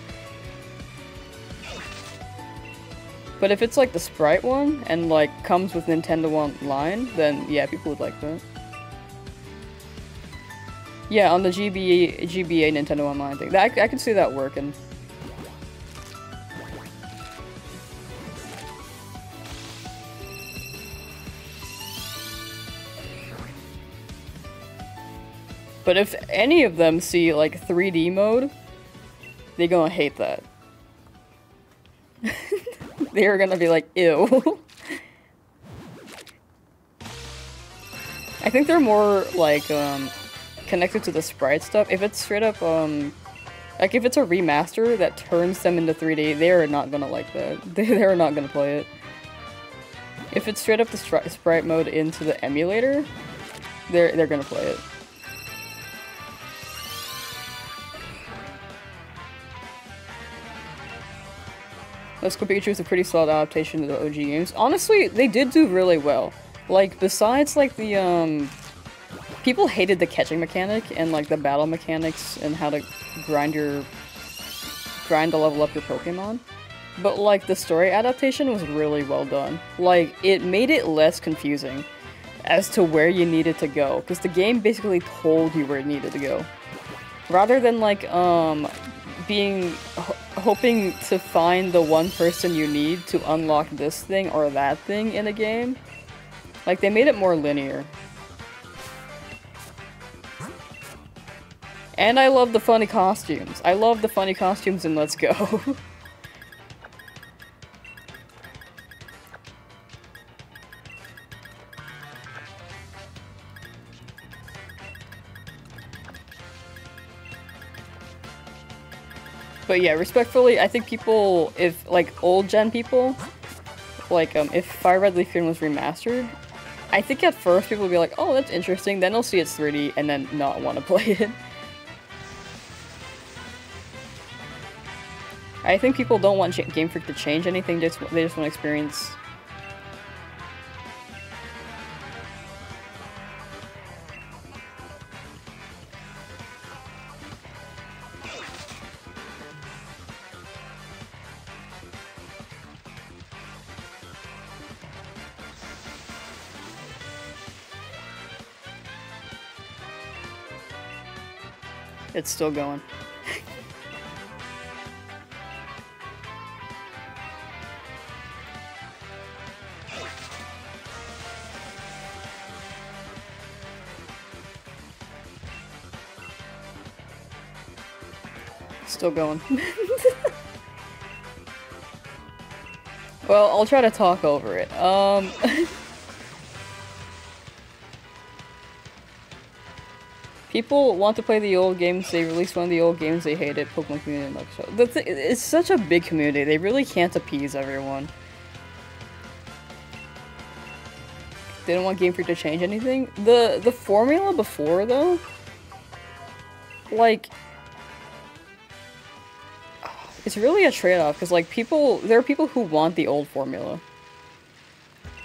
But if it's like the Sprite one, and like comes with Nintendo Online, then yeah, people would like that. Yeah, on the GBA Nintendo Online thing. I could see that working. But if any of them see, like, 3D mode, they're gonna hate that. They're gonna be like, ew. I think they're more, like, connected to the sprite stuff. If it's straight up, like, if it's a remaster that turns them into 3D, they're not gonna like that. They're not gonna play it. If it's straight up the sprite mode into the emulator, they're gonna play it. Let's Go Pikachu is a pretty solid adaptation of the OG games. Honestly, they did do really well. Like, besides, like, the, people hated the catching mechanic and, like, the battle mechanics and how to grind to level up your Pokemon. But, like, the story adaptation was really well done. Like, it made it less confusing as to where you needed to go, because the game basically told you where it needed to go. Rather than, like, hoping to find the one person you need to unlock this thing or that thing in a game. Like, they made it more linear. And I love the funny costumes. I love the funny costumes in Let's Go. But yeah, respectfully, I think people, if, like, old-gen people, like, if Fire Red Leaf Green was remastered, I think at first people will be like, oh, that's interesting, then they'll see it's 3D, and then not want to play it. I think people don't want Game Freak to change anything, they just want to experience... It's still going. Still going. Well, I'll try to talk over it. People want to play the old games, they released one of the old games, they hate it, Pokemon community and Lamsauce. It's such a big community, they really can't appease everyone. They don't want Game Freak to change anything. The formula before, though, like, it's really a trade-off, because, like, there are people who want the old formula.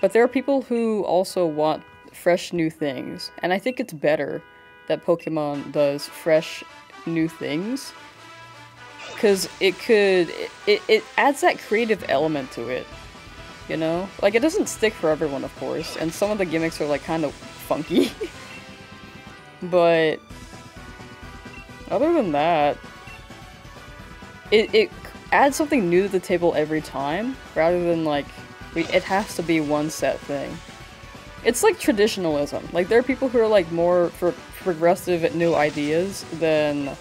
But there are people who also want fresh new things, and I think it's better that Pokemon does fresh new things, because it adds that creative element to it. you know? Like, it doesn't stick for everyone, of course, and some of the gimmicks are, like, kind of funky. But other than that, it adds something new to the table every time, rather than, like, it has to be one set thing. It's like traditionalism. Like, there are people who are, like, more progressive at new ideas than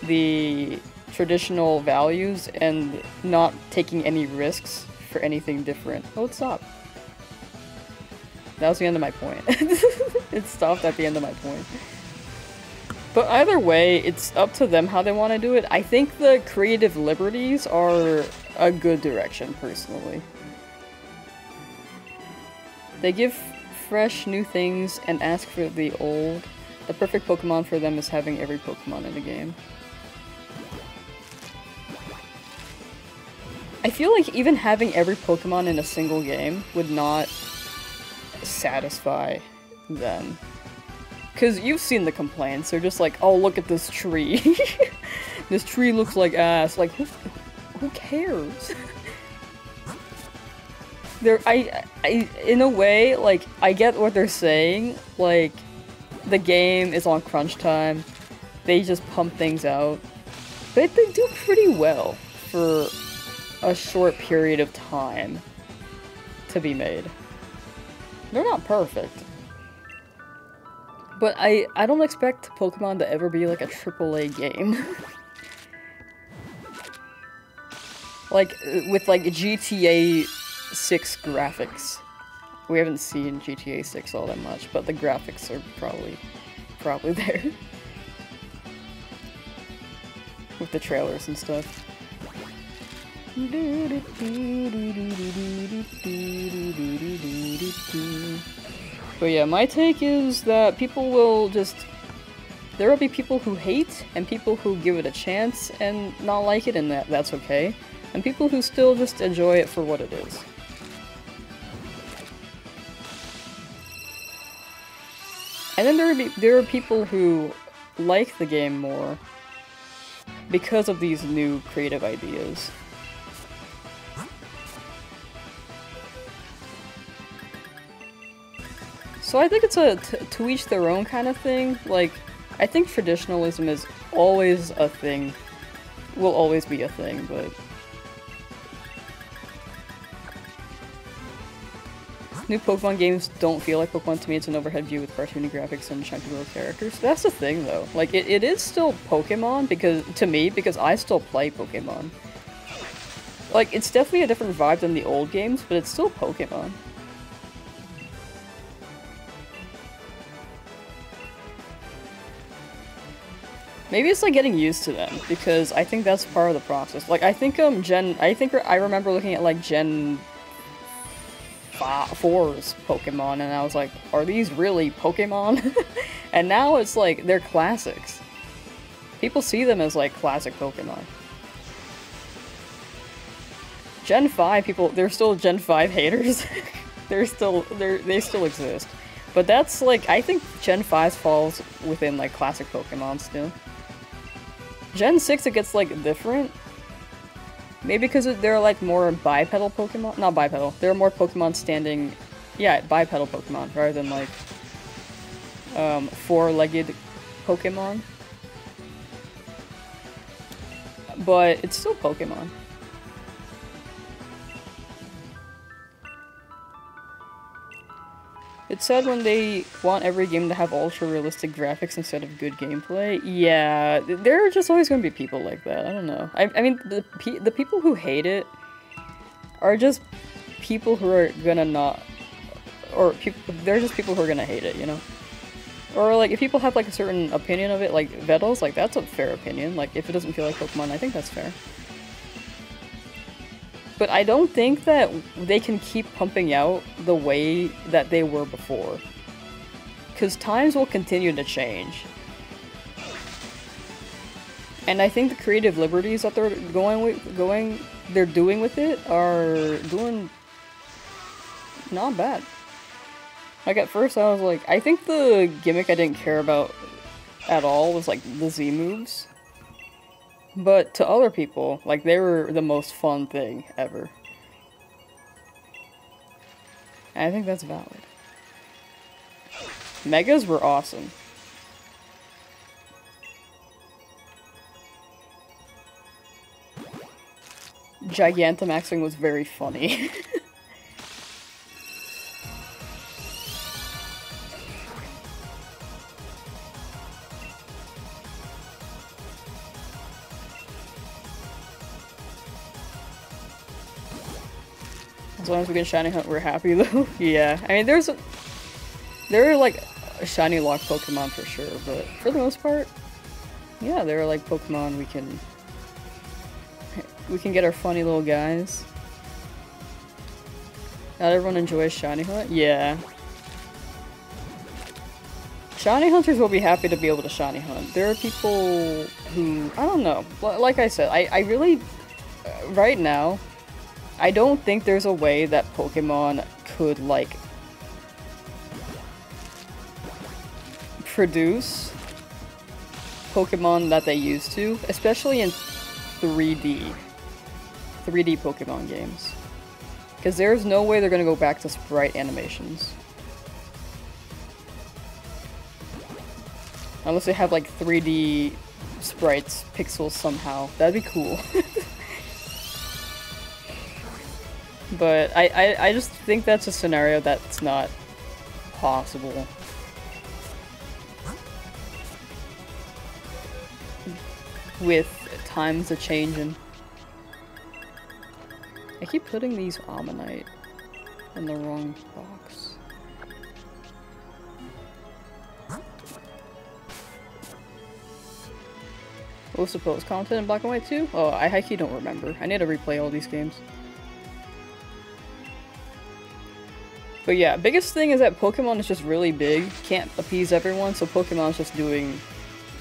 the traditional values and not taking any risks for anything different. Oh, it stopped. That was the end of my point. It stopped at the end of my point. But either way, it's up to them how they want to do it. I think the creative liberties are a good direction, personally. They give fresh new things and ask for the old. The perfect Pokemon for them is having every Pokemon in the game. I feel like even having every Pokemon in a single game would not satisfy them. Because you've seen the complaints, they're just like, oh, look at this tree. This tree looks like ass. Like, who cares? In a way, like, I get what they're saying. Like, the game is on crunch time. They just pump things out. But they do pretty well for a short period of time to be made. They're not perfect. But I don't expect Pokemon to ever be like a AAA game. Like, with like GTA 6 graphics. We haven't seen GTA 6 all that much, but the graphics are probably there. With the trailers and stuff. But yeah, my take is that people will just... There will be people who hate, and people who give it a chance and not like it, and that's okay. And people who still just enjoy it for what it is. And then there are people who like the game more because of these new creative ideas. So I think it's a to each their own kind of thing. Like, I think traditionalism is always a thing. Will always be a thing, but... New Pokemon games don't feel like Pokemon to me. It's an overhead view with cartoony graphics and chunky little characters. That's the thing, though. Like, it is still Pokemon, to me, because I still play Pokemon. Like, it's definitely a different vibe than the old games, but it's still Pokemon. Maybe it's like getting used to them, because I think that's part of the process. Like, I think I remember looking at like Gen 4's Pokemon, and I was like, are these really Pokemon? And now it's like, they're classics. People see them as like classic Pokemon. Gen 5 people, they're still Gen 5 haters. They still exist. But that's like, I think Gen 5 falls within like classic Pokemon still. Gen 6 it gets like different. Maybe because they're like more bipedal Pokemon? Not bipedal. There are more Pokemon standing... Yeah, bipedal Pokemon rather than like four-legged Pokemon. But it's still Pokemon. It's sad when they want every game to have ultra-realistic graphics instead of good gameplay. Yeah, there are just always going to be people like that. I don't know. I mean, the people who hate it are just people who are gonna not... Or they're just people who are gonna hate it, you know? Or, like, if people have, like, a certain opinion of it, like Vedal's, like, that's a fair opinion. Like, if it doesn't feel like Pokemon, I think that's fair. But I don't think that they can keep pumping out the way that they were before. Because times will continue to change. And I think the creative liberties that they're doing with it are doing not bad. Like, at first I was like, I think the gimmick I didn't care about at all was like the Z moves. But to other people, like, they were the most fun thing ever. I think that's valid. Megas were awesome. Gigantamaxing was very funny. As long as we get shiny hunt, we're happy though. Yeah, I mean there are like shiny lock Pokemon for sure, but for the most part, yeah, there are like Pokemon we can get our funny little guys. Not everyone enjoys shiny hunt? Yeah. Shiny hunters will be happy to be able to shiny hunt. There are people who, I don't know, like I said, I really, right now, I don't think there's a way that Pokemon could, like, produce Pokemon that they used to, especially in 3D Pokemon games. Because there's no way they're gonna go back to sprite animations. Unless they have, like, 3D sprites, pixels somehow. That'd be cool. But I just think that's a scenario that's not possible. With times a-changing. I keep putting these Omanyte in the wrong box. What was the post content in Black and White 2? Oh, I hikey don't remember. I need to replay all these games. But yeah, biggest thing is that Pokemon is just really big, can't appease everyone, so Pokemon's just doing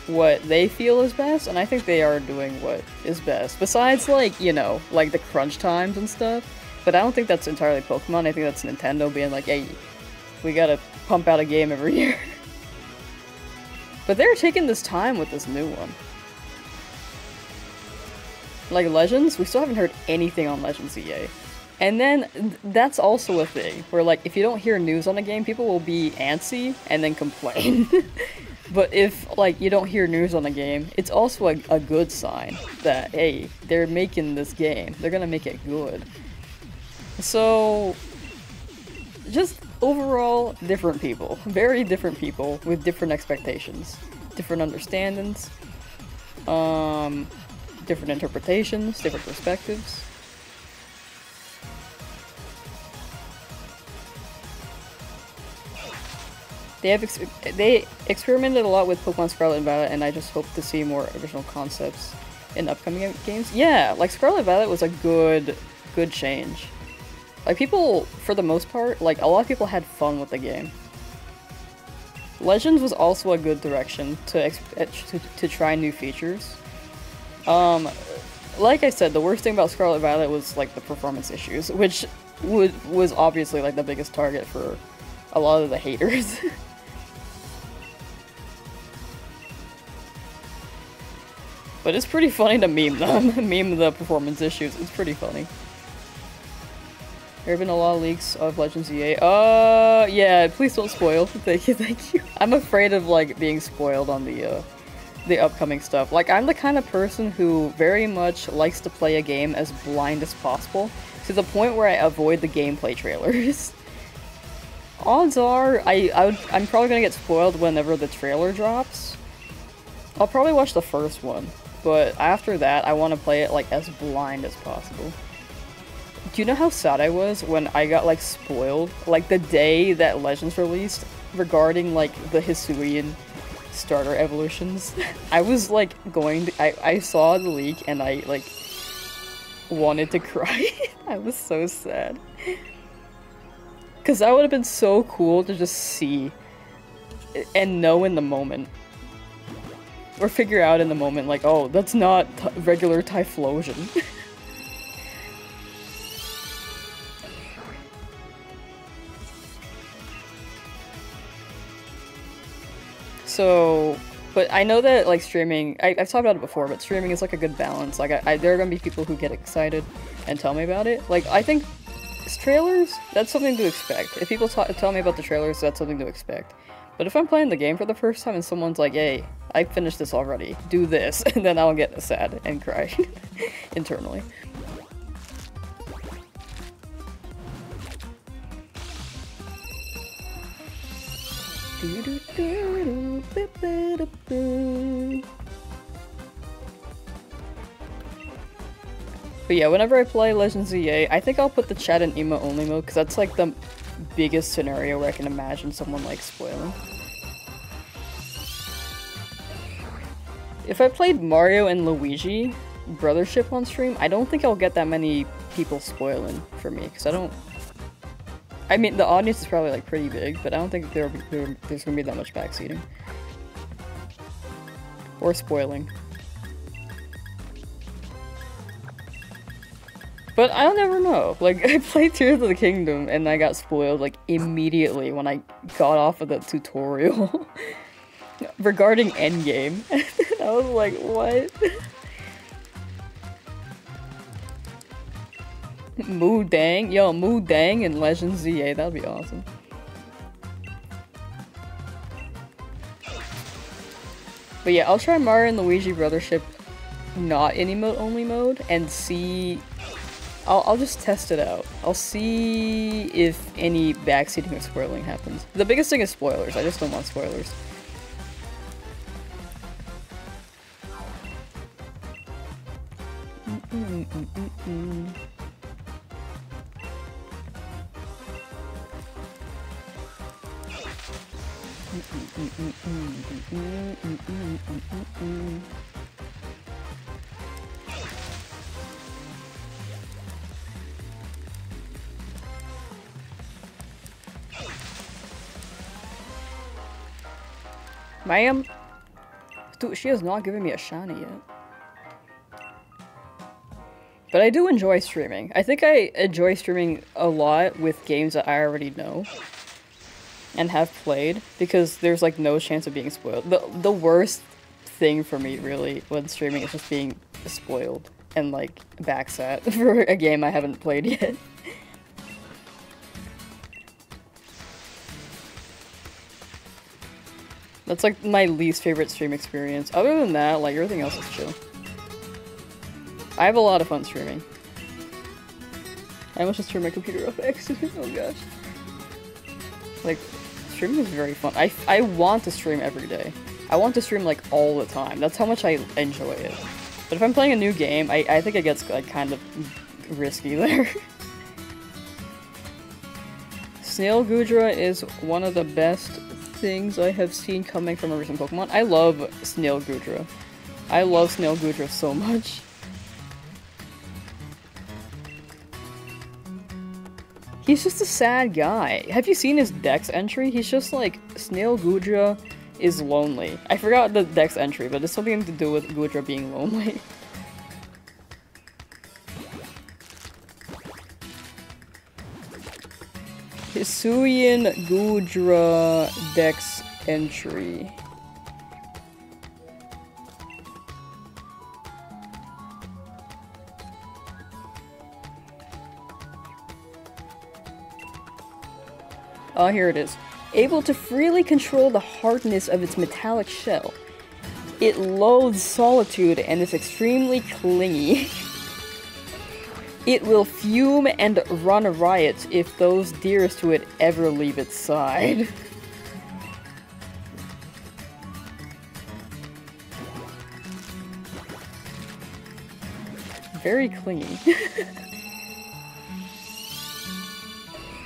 what they feel is best, and I think they are doing what is best. Besides, like, you know, like the crunch times and stuff. But I don't think that's entirely Pokemon, I think that's Nintendo being like, hey, we gotta pump out a game every year. But they're taking this time with this new one. Like Legends, we still haven't heard anything on Legends EA. And then, that's also a thing, where like, if you don't hear news on a game, people will be antsy and then complain. But if, like, you don't hear news on a game, it's also a good sign that, hey, they're making this game. They're gonna make it good. So, just overall, different people. Very different people with different expectations. Different understandings. Different interpretations, different perspectives. They experimented a lot with Pokemon Scarlet and Violet, and I just hope to see more original concepts in upcoming games. Yeah, like Scarlet and Violet was a good change. Like people, for the most part, like a lot of people had fun with the game. Legends was also a good direction to try new features. Like I said, the worst thing about Scarlet and Violet was like the performance issues, which was obviously like the biggest target for a lot of the haters. But it's pretty funny to meme them. Meme the performance issues. It's pretty funny. There have been a lot of leaks of Legends EA. Yeah, please don't spoil. Thank you, thank you. I'm afraid of, like, being spoiled on the upcoming stuff. Like, I'm the kind of person who very much likes to play a game as blind as possible, to the point where I avoid the gameplay trailers. Odds are, I'm probably gonna get spoiled whenever the trailer drops. I'll probably watch the first one, but after that, I want to play it, like, as blind as possible. Do you know how sad I was when I got, like, spoiled? Like, the day that Legends released, regarding, like, the Hisuian starter evolutions. I was, like, I saw the leak, and I, like, wanted to cry. I was so sad. Because that would have been so cool to just see and know in the moment. Or figure out in the moment, like, oh, that's not regular Typhlosion. So, but I know that, like, streaming, I've talked about it before, but streaming is, like, a good balance. Like, there are gonna be people who get excited and tell me about it. Like, I think trailers, that's something to expect. If people tell me about the trailers, that's something to expect. But if I'm playing the game for the first time and someone's like, hey, I finished this already, do this, and then I'll get sad and cry internally. But yeah, whenever I play Legends EA, I think I'll put the chat in emote only mode, because that's like the biggest scenario where I can imagine someone like spoiling. If I played Mario and Luigi Brothership on stream, I don't think I'll get that many people spoiling for me, because I mean, the audience is probably like pretty big, but I don't think there's gonna be that much backseating. Or spoiling. But I'll never know. Like, I played Tears of the Kingdom and I got spoiled like immediately when I got off of the tutorial regarding endgame. I was like, what? Moo Dang? Yo, Moo Dang in Legends ZA, that'd be awesome. But yeah, I'll try Mario and Luigi Brothership not in emote only mode and see... I'll just test it out. I'll see if any backseating or spoiling happens. The biggest thing is spoilers, I just don't want spoilers. Ma'am? Dude, she has not given me a shiny yet. But I do enjoy streaming. I think I enjoy streaming a lot with games that I already know and have played, because there's like no chance of being spoiled. The worst thing for me really when streaming is just being spoiled and like backsat for a game I haven't played yet. That's like my least favorite stream experience. Other than that, like everything else is chill. I have a lot of fun streaming. I almost just turned my computer off accident. Oh gosh. Like, streaming is very fun. I want to stream every day. I want to stream like all the time. That's how much I enjoy it. But if I'm playing a new game, I think it gets like kind of risky there. Snail Gudra is one of the best things I have seen coming from a recent Pokemon. I love Snail Gudra. I love Snail Gudra so much. He's just a sad guy. Have you seen his Dex entry? He's just like, Snail Gudra is lonely. I forgot the Dex entry, but it's something to do with Gudra being lonely. Hisuian Gudra Dex entry. Oh, here it is. Able to freely control the hardness of its metallic shell. It loathes solitude and is extremely clingy. It will fume and run riot if those dearest to it ever leave its side. Very clingy.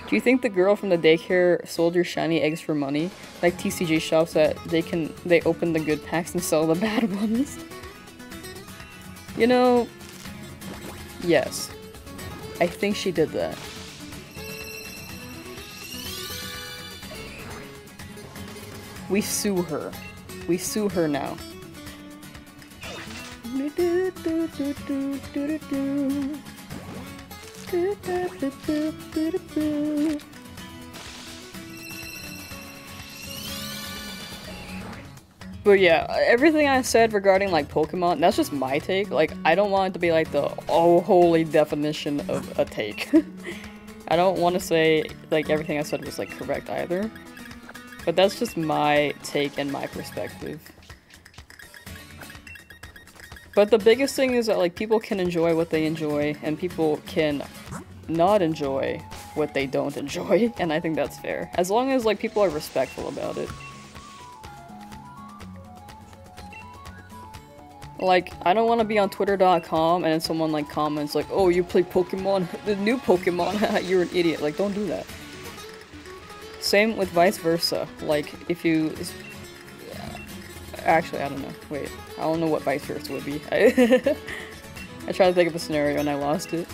Do you think the girl from the daycare sold your shiny eggs for money? Like TCG shops that they open the good packs and sell the bad ones? You know, yes. I think she did that. We sue her. We sue her now. But yeah, everything I said regarding like Pokemon, that's just my take. Like, I don't want it to be like the oh holy definition of a take. I don't want to say, like, everything I said was, like, correct either. But that's just my take and my perspective. But the biggest thing is that, like, people can enjoy what they enjoy, and people can not enjoy what they don't enjoy, and I think that's fair. As long as, like, people are respectful about it. Like, I don't want to be on Twitter.com and then someone, like, comments, like, oh, you play Pokemon, the new Pokemon, you're an idiot. Like, don't do that. Same with vice versa. Like, if you... Actually, I don't know. Wait. I don't know what vice versa would be. I tried to think of a scenario and I lost it.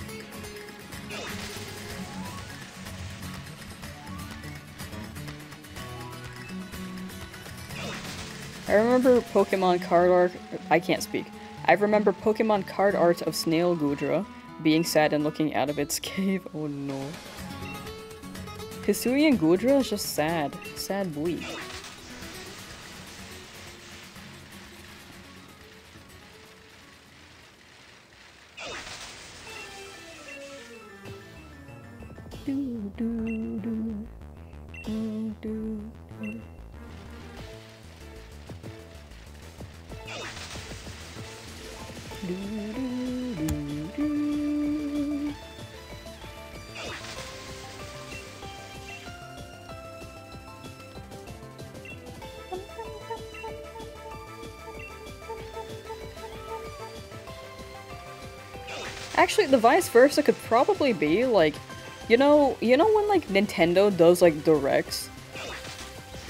I remember Pokemon card art- I can't speak. I remember Pokemon card art of Snail Gudra being sad and looking out of its cave. Oh no. Hisuian Gudra is just sad. Sad bleak. Do, do, do. Do, do, do. Do, do, do, do. Actually, the vice versa could probably be, like, you know when, like, Nintendo does, like, directs?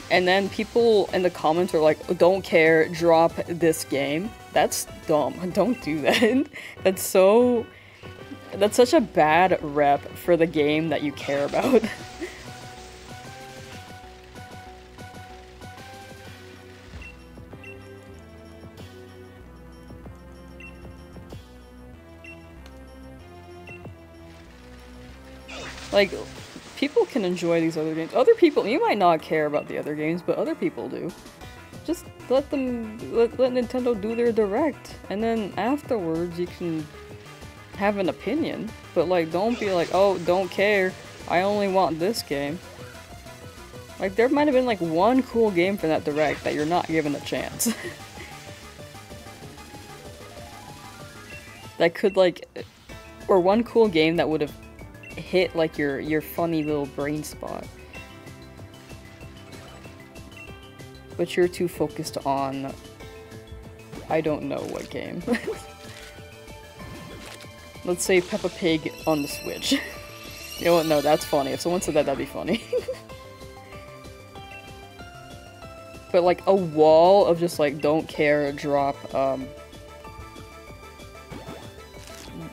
And then people in the comments are like, don't care, drop this game. That's dumb. Don't do that. That's such a bad rep for the game that you care about. Like, people can enjoy these other games. Other people, you might not care about the other games, but other people do. Just let them, let Nintendo do their direct, and then afterwards you can have an opinion. But, like, don't be like, oh, don't care, I only want this game. Like, there might have been, like, one cool game for that direct that you're not given a chance. That could, like, or one cool game that would have hit, like, your funny little brain spot. But you're too focused on... I don't know what game. Let's say Peppa Pig on the Switch. You know what? No, that's funny. If someone said that, that'd be funny. But, like, a wall of just, like, don't care, drop,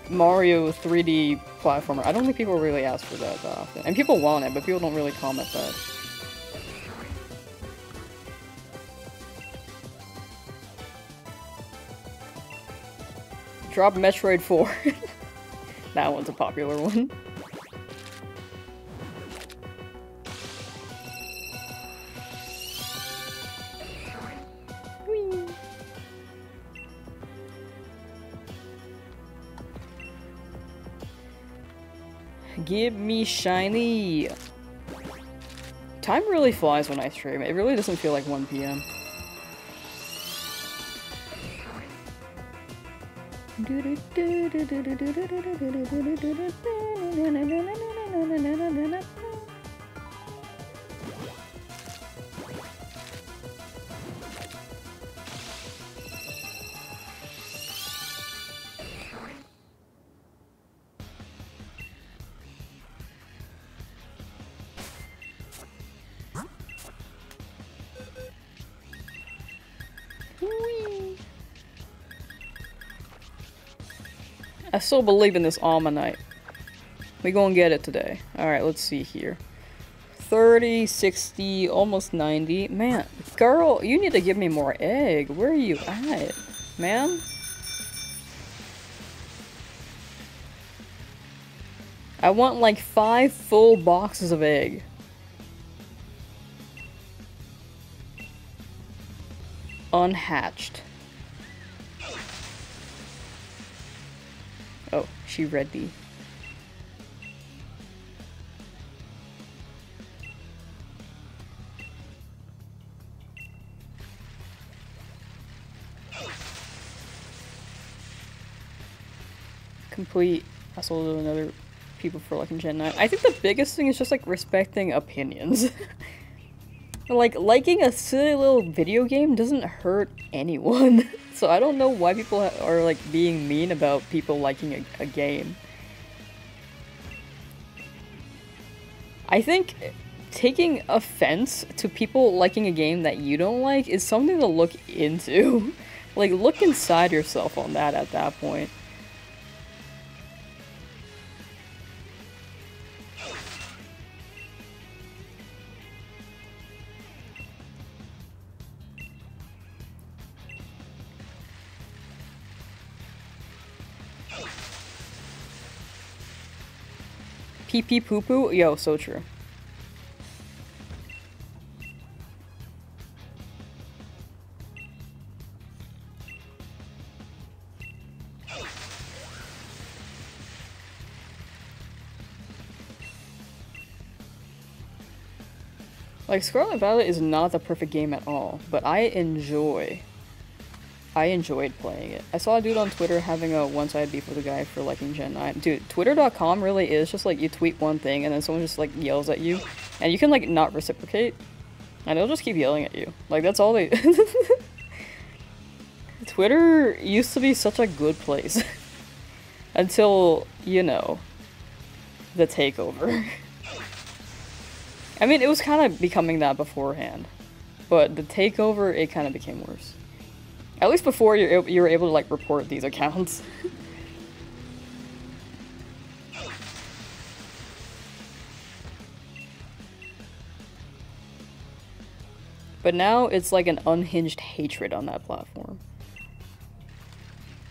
Mario 3D platformer. I don't think people really ask for that often. And people want it, but people don't really comment that. Drop Metroid 4. That one's a popular one. Whee. Give me shiny. Time really flies when I stream. It really doesn't feel like 1 PM. I still believe in this Omanyte. We gonna get it today. Alright, let's see here. 30, 60, almost 90. Man, girl, you need to give me more egg. Where are you at, man? I want like 5 full boxes of egg. Unhatched. Oh, she ready. complete asshole to another people for liking Gen 9. I think the biggest thing is just like respecting opinions. Like, liking a silly little video game doesn't hurt anyone. So I don't know why people are like being mean about people liking a game. I think taking offense to people liking a game that you don't like is something to look into. Like, look inside yourself on that at that point. Pee pee poo poo? Yo, so true. Like, Scarlet Violet is not the perfect game at all, but I enjoyed playing it. I saw a dude on Twitter having a one-sided beef with a guy for liking Gen 9. Dude, Twitter.com really is just like you tweet one thing and then someone just like yells at you, and you can like not reciprocate, and they'll just keep yelling at you. Like, that's all they... Twitter used to be such a good place. Until, you know, the takeover. I mean, it was kind of becoming that beforehand, but the takeover, it kind of became worse. At least before you were able to like report these accounts. But now it's like an unhinged hatred on that platform.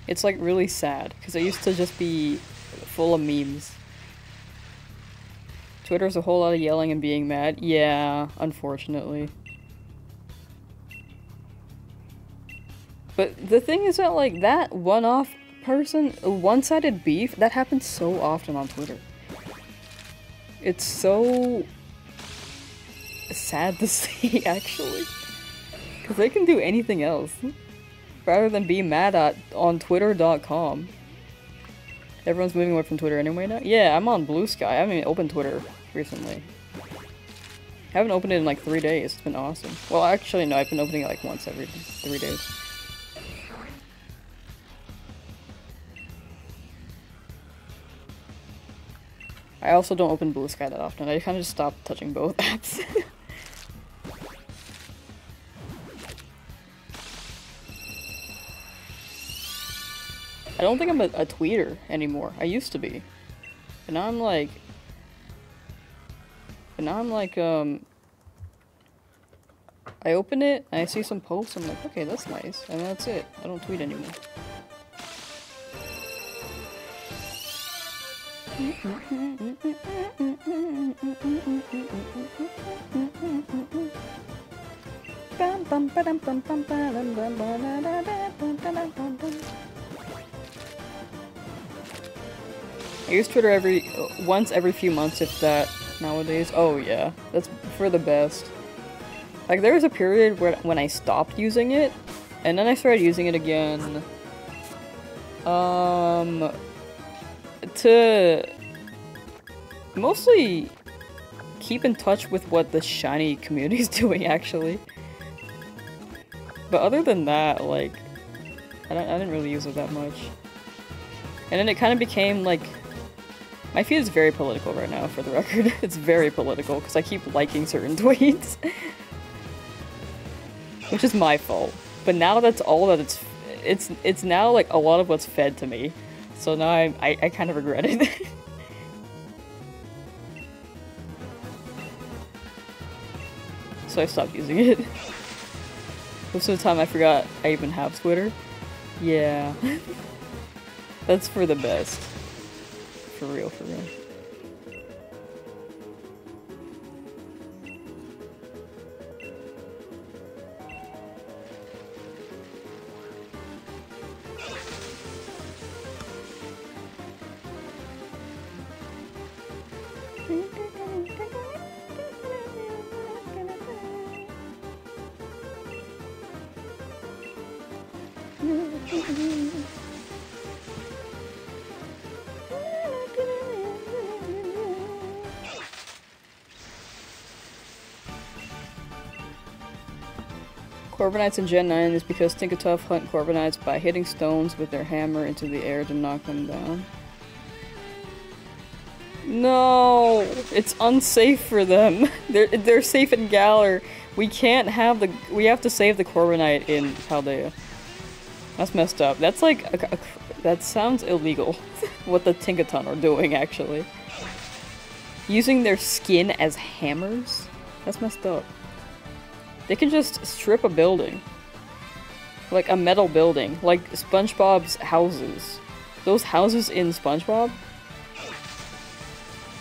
It's like really sad, because it used to just be full of memes. Twitter's a whole lot of yelling and being mad. Yeah, unfortunately. But the thing is that, like, that one-off person, a one-sided beef, that happens so often on Twitter. It's so sad to see, actually. Because they can do anything else. Rather than be mad at on Twitter.com. Everyone's moving away from Twitter anyway now? Yeah, I'm on Blue Sky. I haven't even opened Twitter recently. I haven't opened it in like 3 days. It's been awesome. Well, actually, no, I've been opening it like once every 3 days. I also don't open Blue Sky that often. I kind of just stopped touching both apps. I don't think I'm a tweeter anymore. I used to be. But now I'm like... I open it, and I see some posts, I'm like, okay, that's nice. And that's it. I don't tweet anymore. I use Twitter once every few months, if that, nowadays. Oh yeah, that's for the best. Like, there was a period when I stopped using it, and then I started using it again. To mostly keep in touch with what the shiny community is doing, actually. But other than that, like, I didn't really use it that much. And then it kind of became like, my feed is very political right now, for the record. It's very political because I keep liking certain tweets. Which is my fault. But now that's all that it's now like a lot of what's fed to me. So now I kind of regret it. So I stopped using it. Most of the time I forgot I even have Twitter. Yeah. That's for the best. For real, for real. Corbinites in Gen 9 is because Tinkertuff hunt Corbinites by hitting stones with their hammer into the air to knock them down. No! It's unsafe for them. They're safe in Galar. We can't have the- we have to save the Corbinite in Chaldea. That's messed up. That's like that sounds illegal. What the Tinkaton are doing, actually. Using their skin as hammers? That's messed up. They can just strip a building. Like a metal building. Like SpongeBob's houses. Those houses in SpongeBob?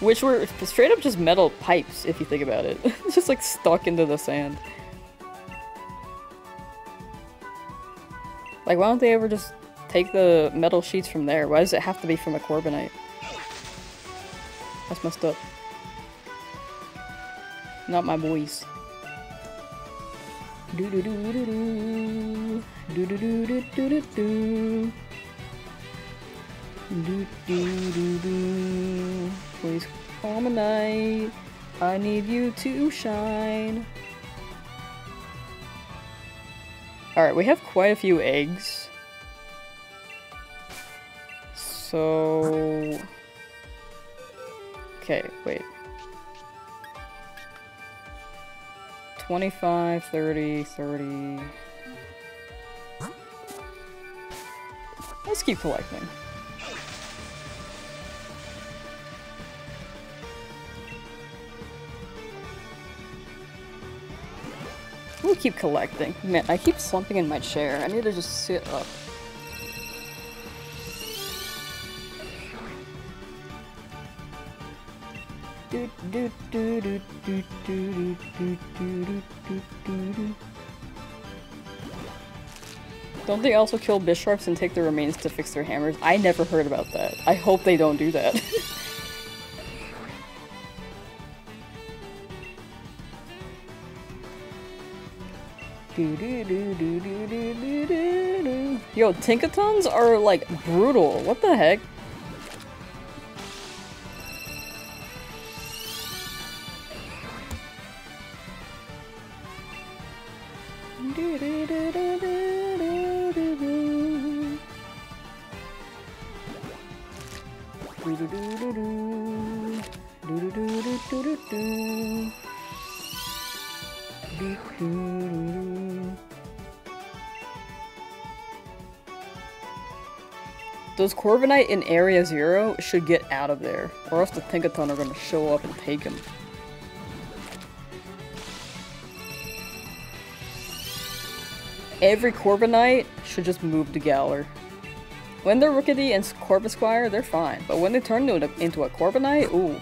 Which were straight up just metal pipes, if you think about it. Just like stuck into the sand. Like, why don't they ever just take the metal sheets from there? Why does it have to be from a Corbinite? That's messed up. Not my boys. Do do do do do. Do do do do do do do. Do do do do. Please Omanyte. I need you to shine. Alright, we have quite a few eggs. So... okay, wait. 25, 30, 30... Let's keep collecting. We'll keep collecting. Man, I keep slumping in my chair. I need to just sit up. Don't they also kill Bisharps and take their remains to fix their hammers? I never heard about that. I hope they don't do that. Yo, Tinkatons are like brutal. What the heck? Those Corviknight in Area 0 should get out of there, or else the Tinkaton are gonna show up and take him. Every Corviknight should just move to Galar. When they're Rookity and Corvisquire, they're fine, but when they turn into a Corviknight, ooh.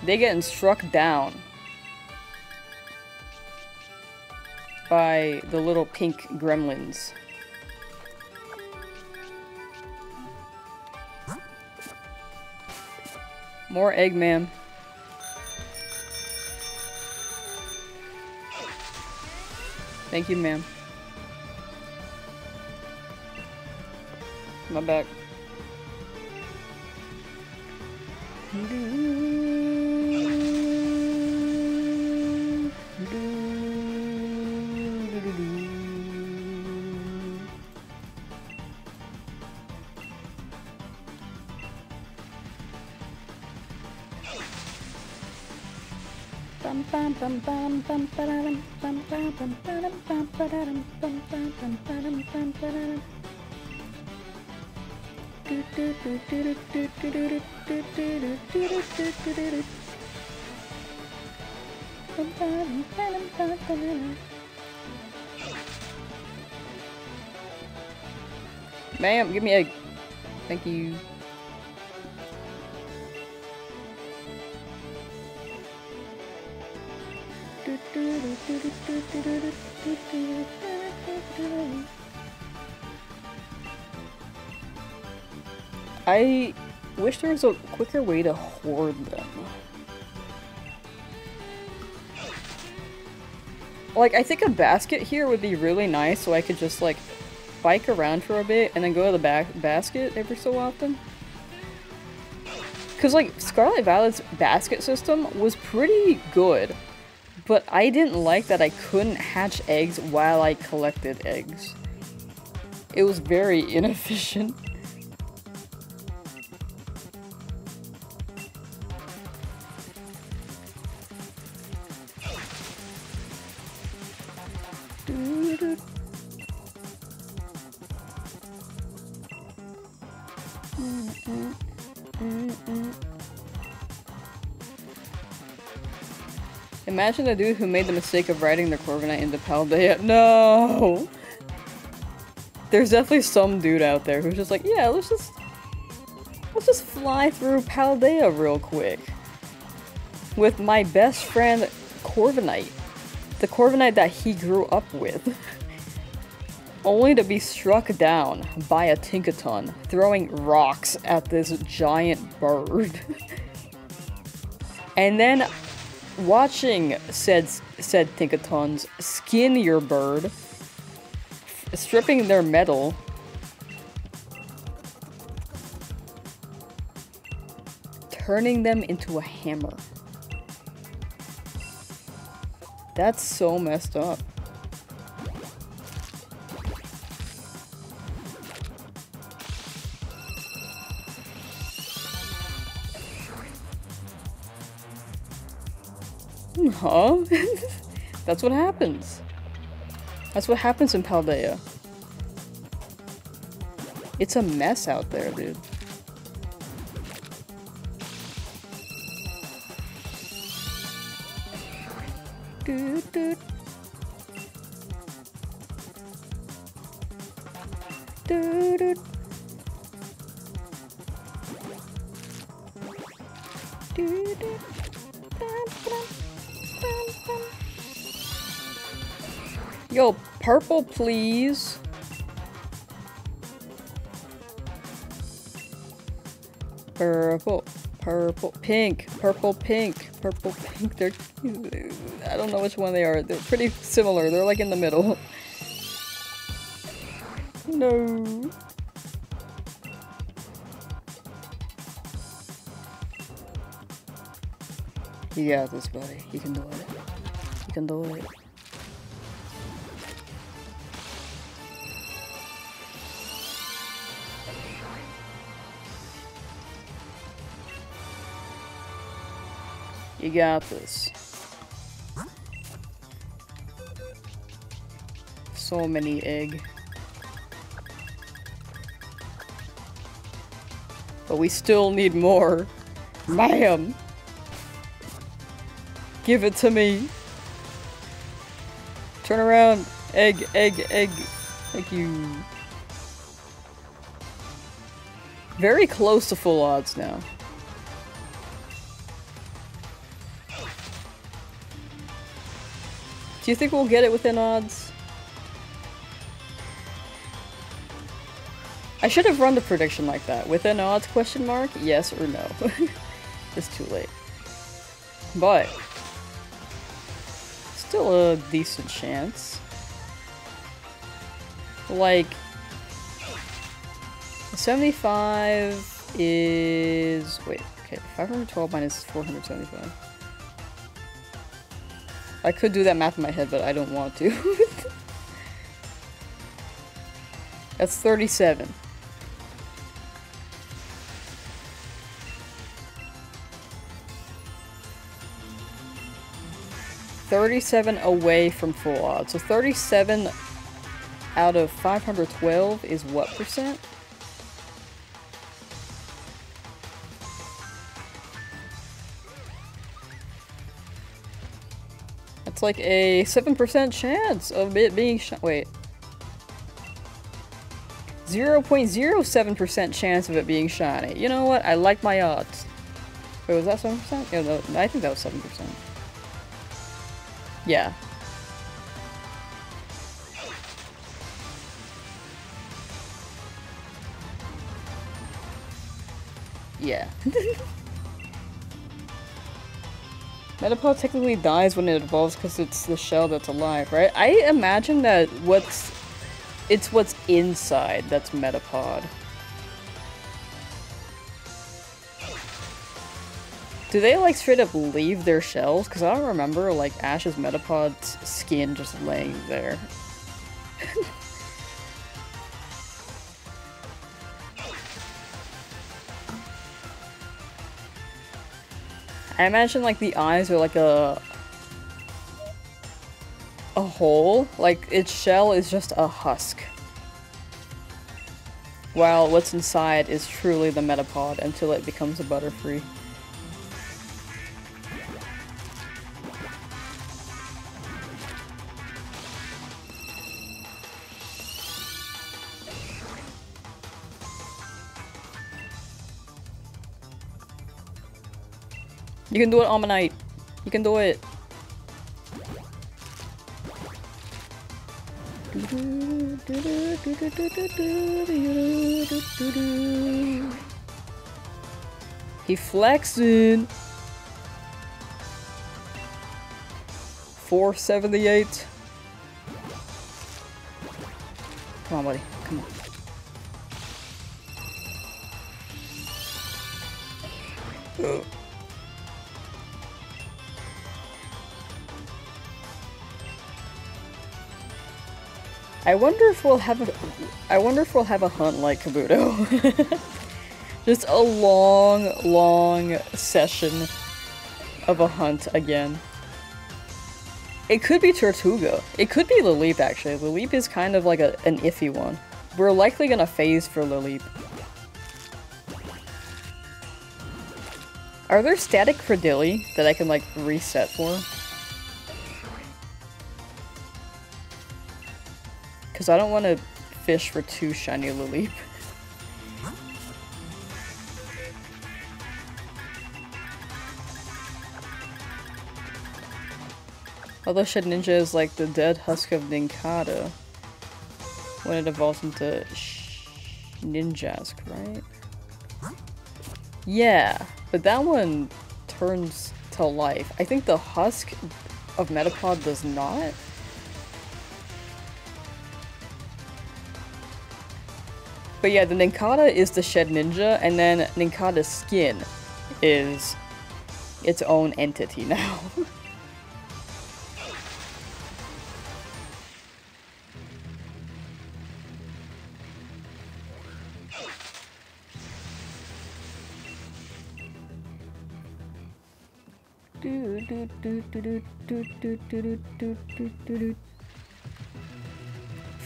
They getting struck down by the little pink gremlins. More Eggman. Thank you, ma'am. My back. Ma'am, give me egg. Thank you. I wish there was a quicker way to hoard them. Like, I think a basket here would be really nice, so I could just, like, bike around for a bit and then go to the basket every so often. Because, like, Scarlet Violet's basket system was pretty good, But I didn't like that I couldn't hatch eggs while I collected eggs. It was very inefficient. Imagine the dude who made the mistake of riding the Corviknight into Paldea. No! There's definitely some dude out there who's just like, yeah, let's just fly through Paldea real quick. With my best friend, Corviknight. The Corviknight that he grew up with. Only to be struck down by a Tinkaton throwing rocks at this giant bird. And then watching said Tinkatons skin your bird, stripping their metal, turning them into a hammer. That's so messed up. Huh? That's what happens. That's what happens in Paldea. It's a mess out there, dude. Doot, doot. Doot, doot. Doot, doot. Yo, purple, please. Purple, purple, pink, purple, pink, purple, pink. They're, I don't know which one they are. They're pretty similar. They're like in the middle. No. You got this, buddy. You can do it. You can do it. You got this. So many egg. But we still need more. Ma'am! Give it to me. Turn around. Egg, egg, egg. Thank you. Very close to full odds now. Do you think we'll get it within odds? I should have run the prediction like that. Within odds, question mark? Yes or no. It's too late. But still a decent chance. Like 75 is, wait, okay, 512 minus 475. I could do that math in my head, but I don't want to. That's 37. $37 away from full odds. So 37 out of 512 is what percent? It's like a 7% chance of it being wait. 0.07% chance of it being shiny. You know what? I like my odds. Wait, was that 7%? Yeah, no, I think that was 7%. Yeah. Yeah. Metapod technically dies when it evolves because it's the shell that's alive, right? I imagine that it's what's inside that's Metapod. Do they like straight up leave their shells? Because I don't remember like Ash's Metapod's skin just laying there. I imagine like the eyes are like a hole, like its shell is just a husk. While what's inside is truly the Metapod until it becomes a Butterfree. You can do it, Omanyte. You can do it. He flexing. 478. Come on, buddy. Come on. Ugh. I wonder if we'll have a hunt like Kabuto. Just a long, long session of a hunt again. It could be Tortuga. It could be Lileep, actually. Lileep is kind of like an iffy one. We're likely gonna phase for Lileep. Are there static Credilli that I can, like, reset for? Because I don't want to fish for 2 shiny Lileep. Although Shedinja is like the dead husk of Nincada when it evolves into Ninjask, right? Yeah, but that one turns to life. I think the husk of Metapod does not. But yeah, the Nincada is the Shedinja, and then Nincada's skin is its own entity now.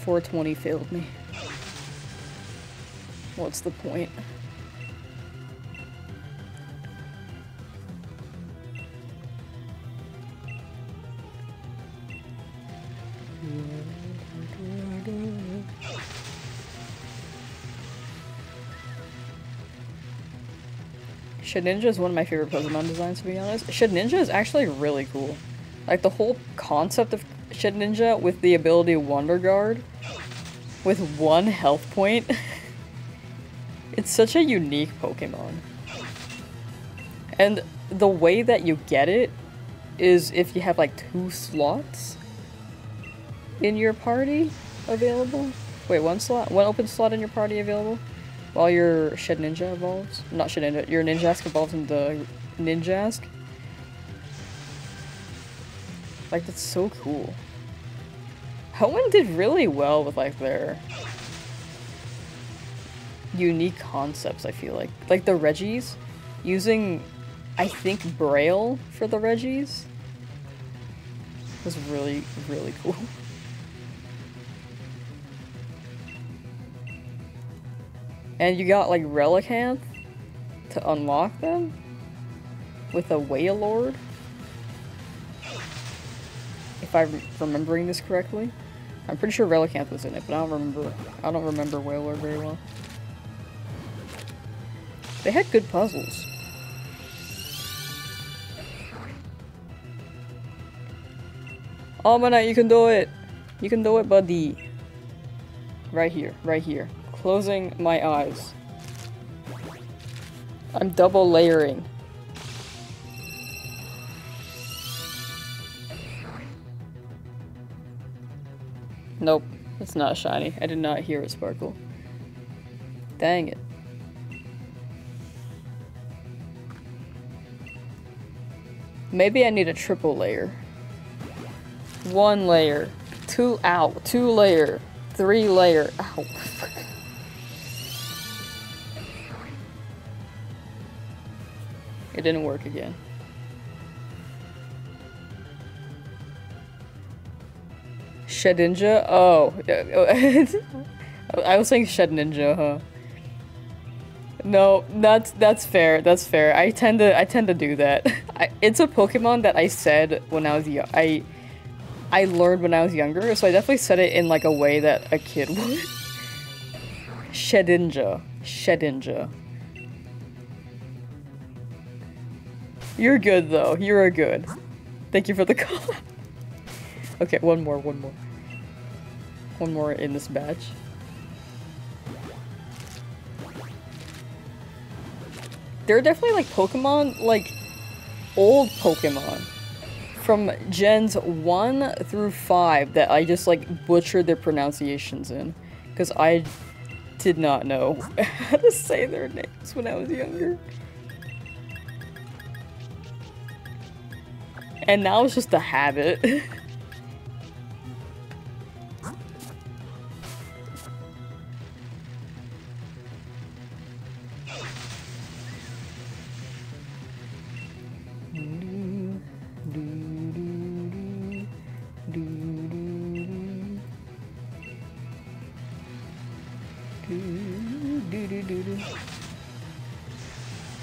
$420 failed me. What's the point? Shedinja is one of my favorite Pokemon designs, to be honest. Shedinja is actually really cool. Like, the whole concept of Shedinja with the ability Wonder Guard with 1 health point. It's such a unique Pokemon. And the way that you get it is if you have like 2 slots in your party available. Wait, 1 slot? 1 open slot in your party available? While your Shedinja evolves? Not Shedinja, your Ninjask evolves into Ninjask. Like, that's so cool. Hoenn did really well with like their unique concepts, I feel like. Like the Regis, using, I think, Braille for the Regis was really, really cool. And you got like Relicanth to unlock them with a Wailord. If I'm remembering this correctly. I'm pretty sure Relicanth was in it, but I don't remember Wailord very well. They had good puzzles. Omanyte, you can do it! You can do it, buddy. Right here, right here. Closing my eyes. I'm double layering. Nope, it's not shiny. I did not hear it sparkle. Dang it. Maybe I need a triple layer. 1 layer. 2 out. 2 layer. 3 layer. Ow. It didn't work again. Shedinja? Oh. I was saying Shed Ninja, huh? No, that's fair. That's fair. I tend to do that. It's a Pokemon that I said when I was young. I learned when I was younger, so I definitely said it in like a way that a kid would. Shedinja. Shedinja. You're good though. You're good. Thank you for the call. Okay, one more. One more in this batch. There are definitely like Pokemon, like old Pokemon from gens 1 through 5 that I just like butchered their pronunciations in because I did not know how to say their names when I was younger. And now it's just a habit.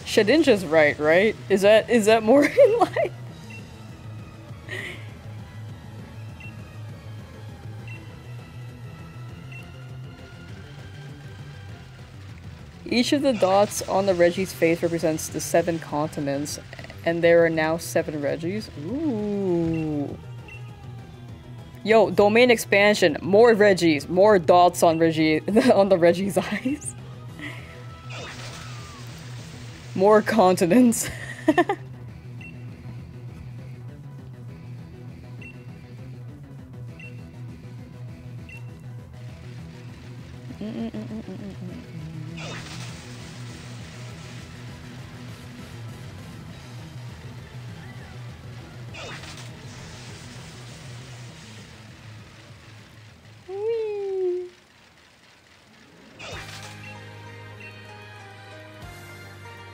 Shedinja's right? Is that more in line? Each of the dots on the Reggie's face represents the 7 continents, and there are now 7 Reggies. Ooh. Yo, domain expansion, more Reggies, more dots on Reggie on the Reggie's eyes. More continents.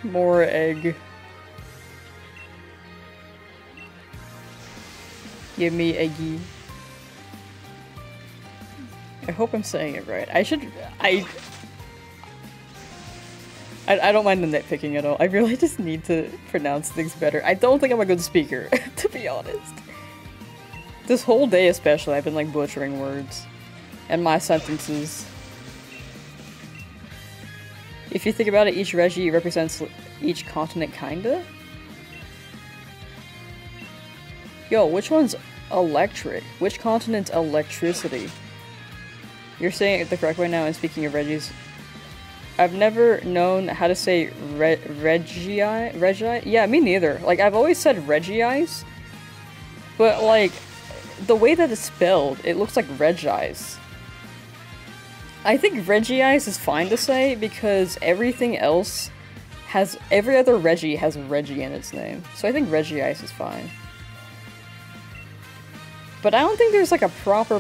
More egg. Give me eggy. I hope I'm saying it right. I don't mind the nitpicking at all. I really just need to pronounce things better. I don't think I'm a good speaker, to be honest. This whole day especially, I've been like butchering words. And my sentences. If you think about it, each Reggie represents each continent, kinda? Yo, which one's electric? Which continent's electricity? You're saying it the correct way now, and speaking of Reggies, I've never known how to say Regii? Yeah, me neither. Like, I've always said Regiis, but like, the way that it's spelled, it looks like Regi's. I think Regiis is fine to say because everything else has, every other Reggie has Reggie in its name. So I think Regiis is fine. But I don't think there's like a proper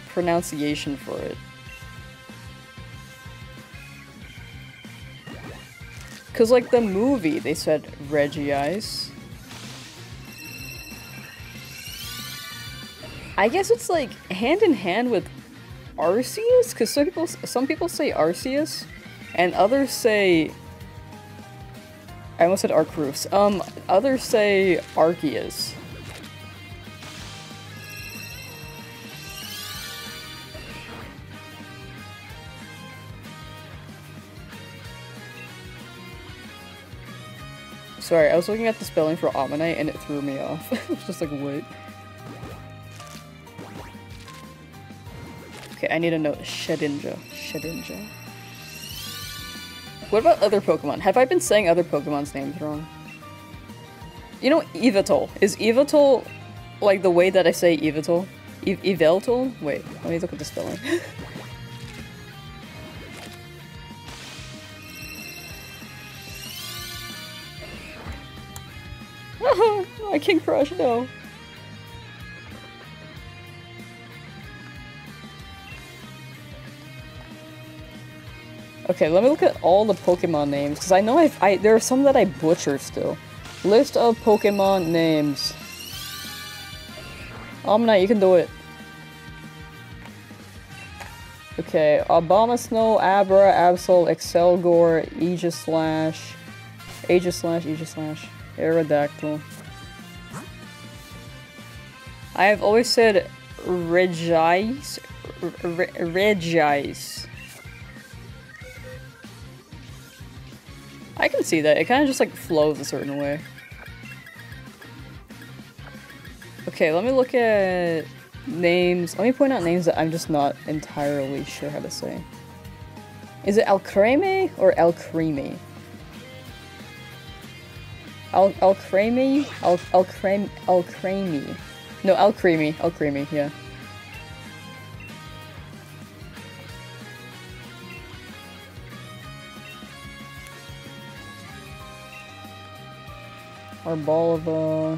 pronunciation for it. Cause like the movie, they said Regiis. I guess it's like hand in hand with Arceus? Because some people say Arceus, and others say... I almost said Arceus. Others say Arceus. Sorry, I was looking at the spelling for Omanyte and it threw me off. I was just like, what? Okay, I need to know Shedinja. Shedinja. What about other Pokemon? Have I been saying other Pokemon's names wrong? You know, Yveltal. Is Yveltal like the way that I say Yveltal? Yveltal? Wait, let me look at the spelling. No, I can't crush, no. Okay, let me look at all the Pokemon names, because I know there are some that I butcher still. List of Pokemon names. Omanyte, you can do it. Okay, Abomasnow, Abra, Absol, Excelgor, Aegislash, Aerodactyl. I have always said Regice. Regice. I can see that. It kind of just like flows a certain way. Okay, let me look at names. Let me point out names that I'm just not entirely sure how to say. Is it Alcreme or Alcreme? Alcreme? Alcreme. No, Alcreme, yeah. Arboliva.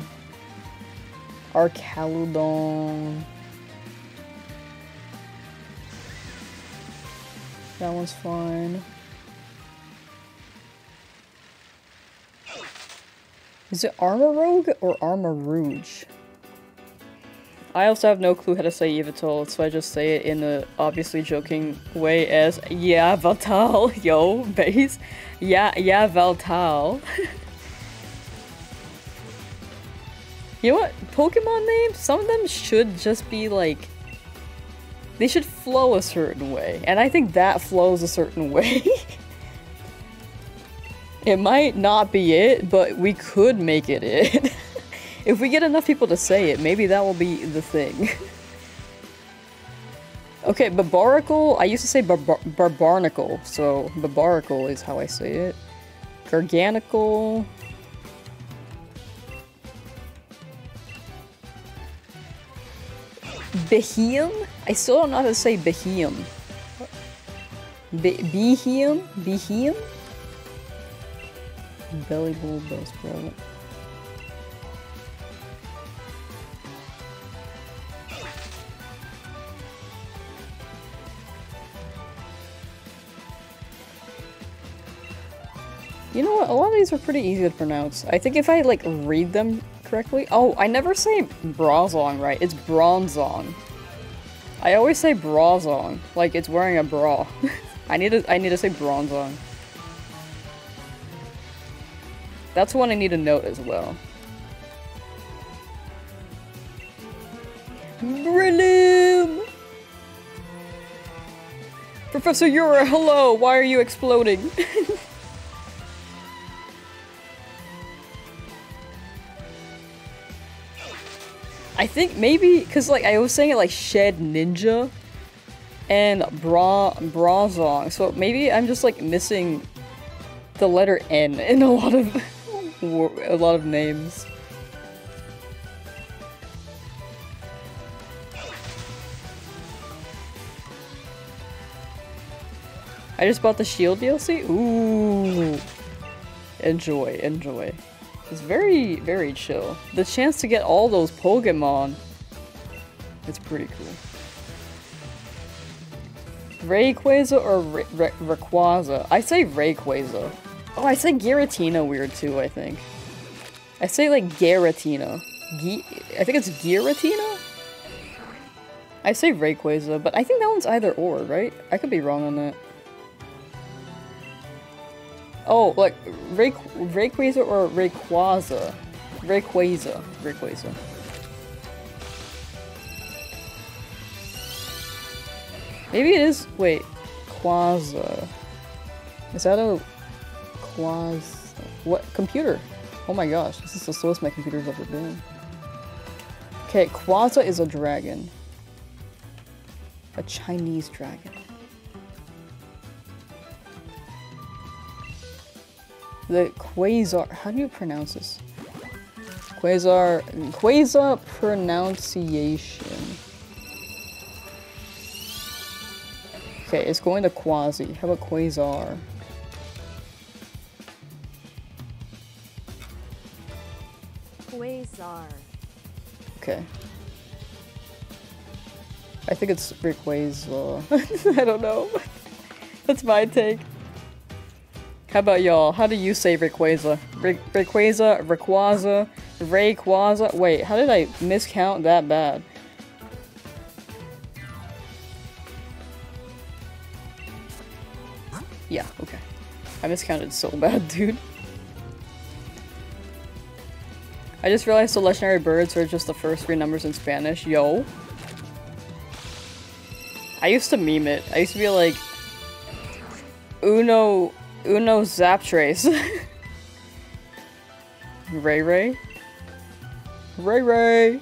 Arcaludon. That one's fine. Is it Armorogue or Armarouge? I also have no clue how to say Yveltal, so I just say it in a obviously joking way as Yveltal. Yo, base. Yveltal. You know what? Pokemon names? Some of them should just be like... They should flow a certain way, and I think that flows a certain way. It might not be it, but we could make it it. If we get enough people to say it, maybe that will be the thing. Okay, Barbaracle, I used to say Barbarnacle, so Barbaracle is how I say it. Garganical... Beheum? I still don't know how to say Beheum. Beheum? Beheum? Belly Bull, Bellsprout. You know what? A lot of these are pretty easy to pronounce. I think if I, like, read them correctly... Oh, I never say Brazong right. It's Bronzong. I always say Brazong, like it's wearing a bra. I need to say Bronzong. That's one I need to note as well. Breloom! Professor Yura, hello! Why are you exploding? I think maybe, because like I was saying it like Shed Ninja and Brazong, so maybe I'm just like missing the letter N in a lot of names. I just bought the Shield DLC? Ooh. Enjoy, enjoy. It's very, very chill. The chance to get all those Pokemon, it's pretty cool. Rayquaza or Rayquaza? I say Rayquaza. Oh, I say Giratina weird too, I think. I say like Giratina. I think it's Giratina? I say Rayquaza, but I think that one's either or, right? I could be wrong on that. Oh, like Rayquaza or Rayquaza? Rayquaza. Maybe it is. Wait, Quaza. Is that a Quaza? What computer? Oh my gosh, this is the slowest my computer's ever been. Okay, Quaza is a dragon. A Chinese dragon. The Quasar, how do you pronounce this? Quasar pronunciation. Okay, it's going to Quasi. How about Quasar? Quasar. bizarre. Okay. I think it's Rayquaza. I don't know. That's my take. How about y'all? How do you say Rayquaza? Rayquaza, Rayquaza, Rayquaza? Wait, how did I miscount that bad? Yeah, okay. I miscounted so bad, dude. I just realized the legendary birds are just the first 3 numbers in Spanish. Yo. I used to meme it. I used to be like, Uno Zaptrace. Ray Ray? Ray Ray!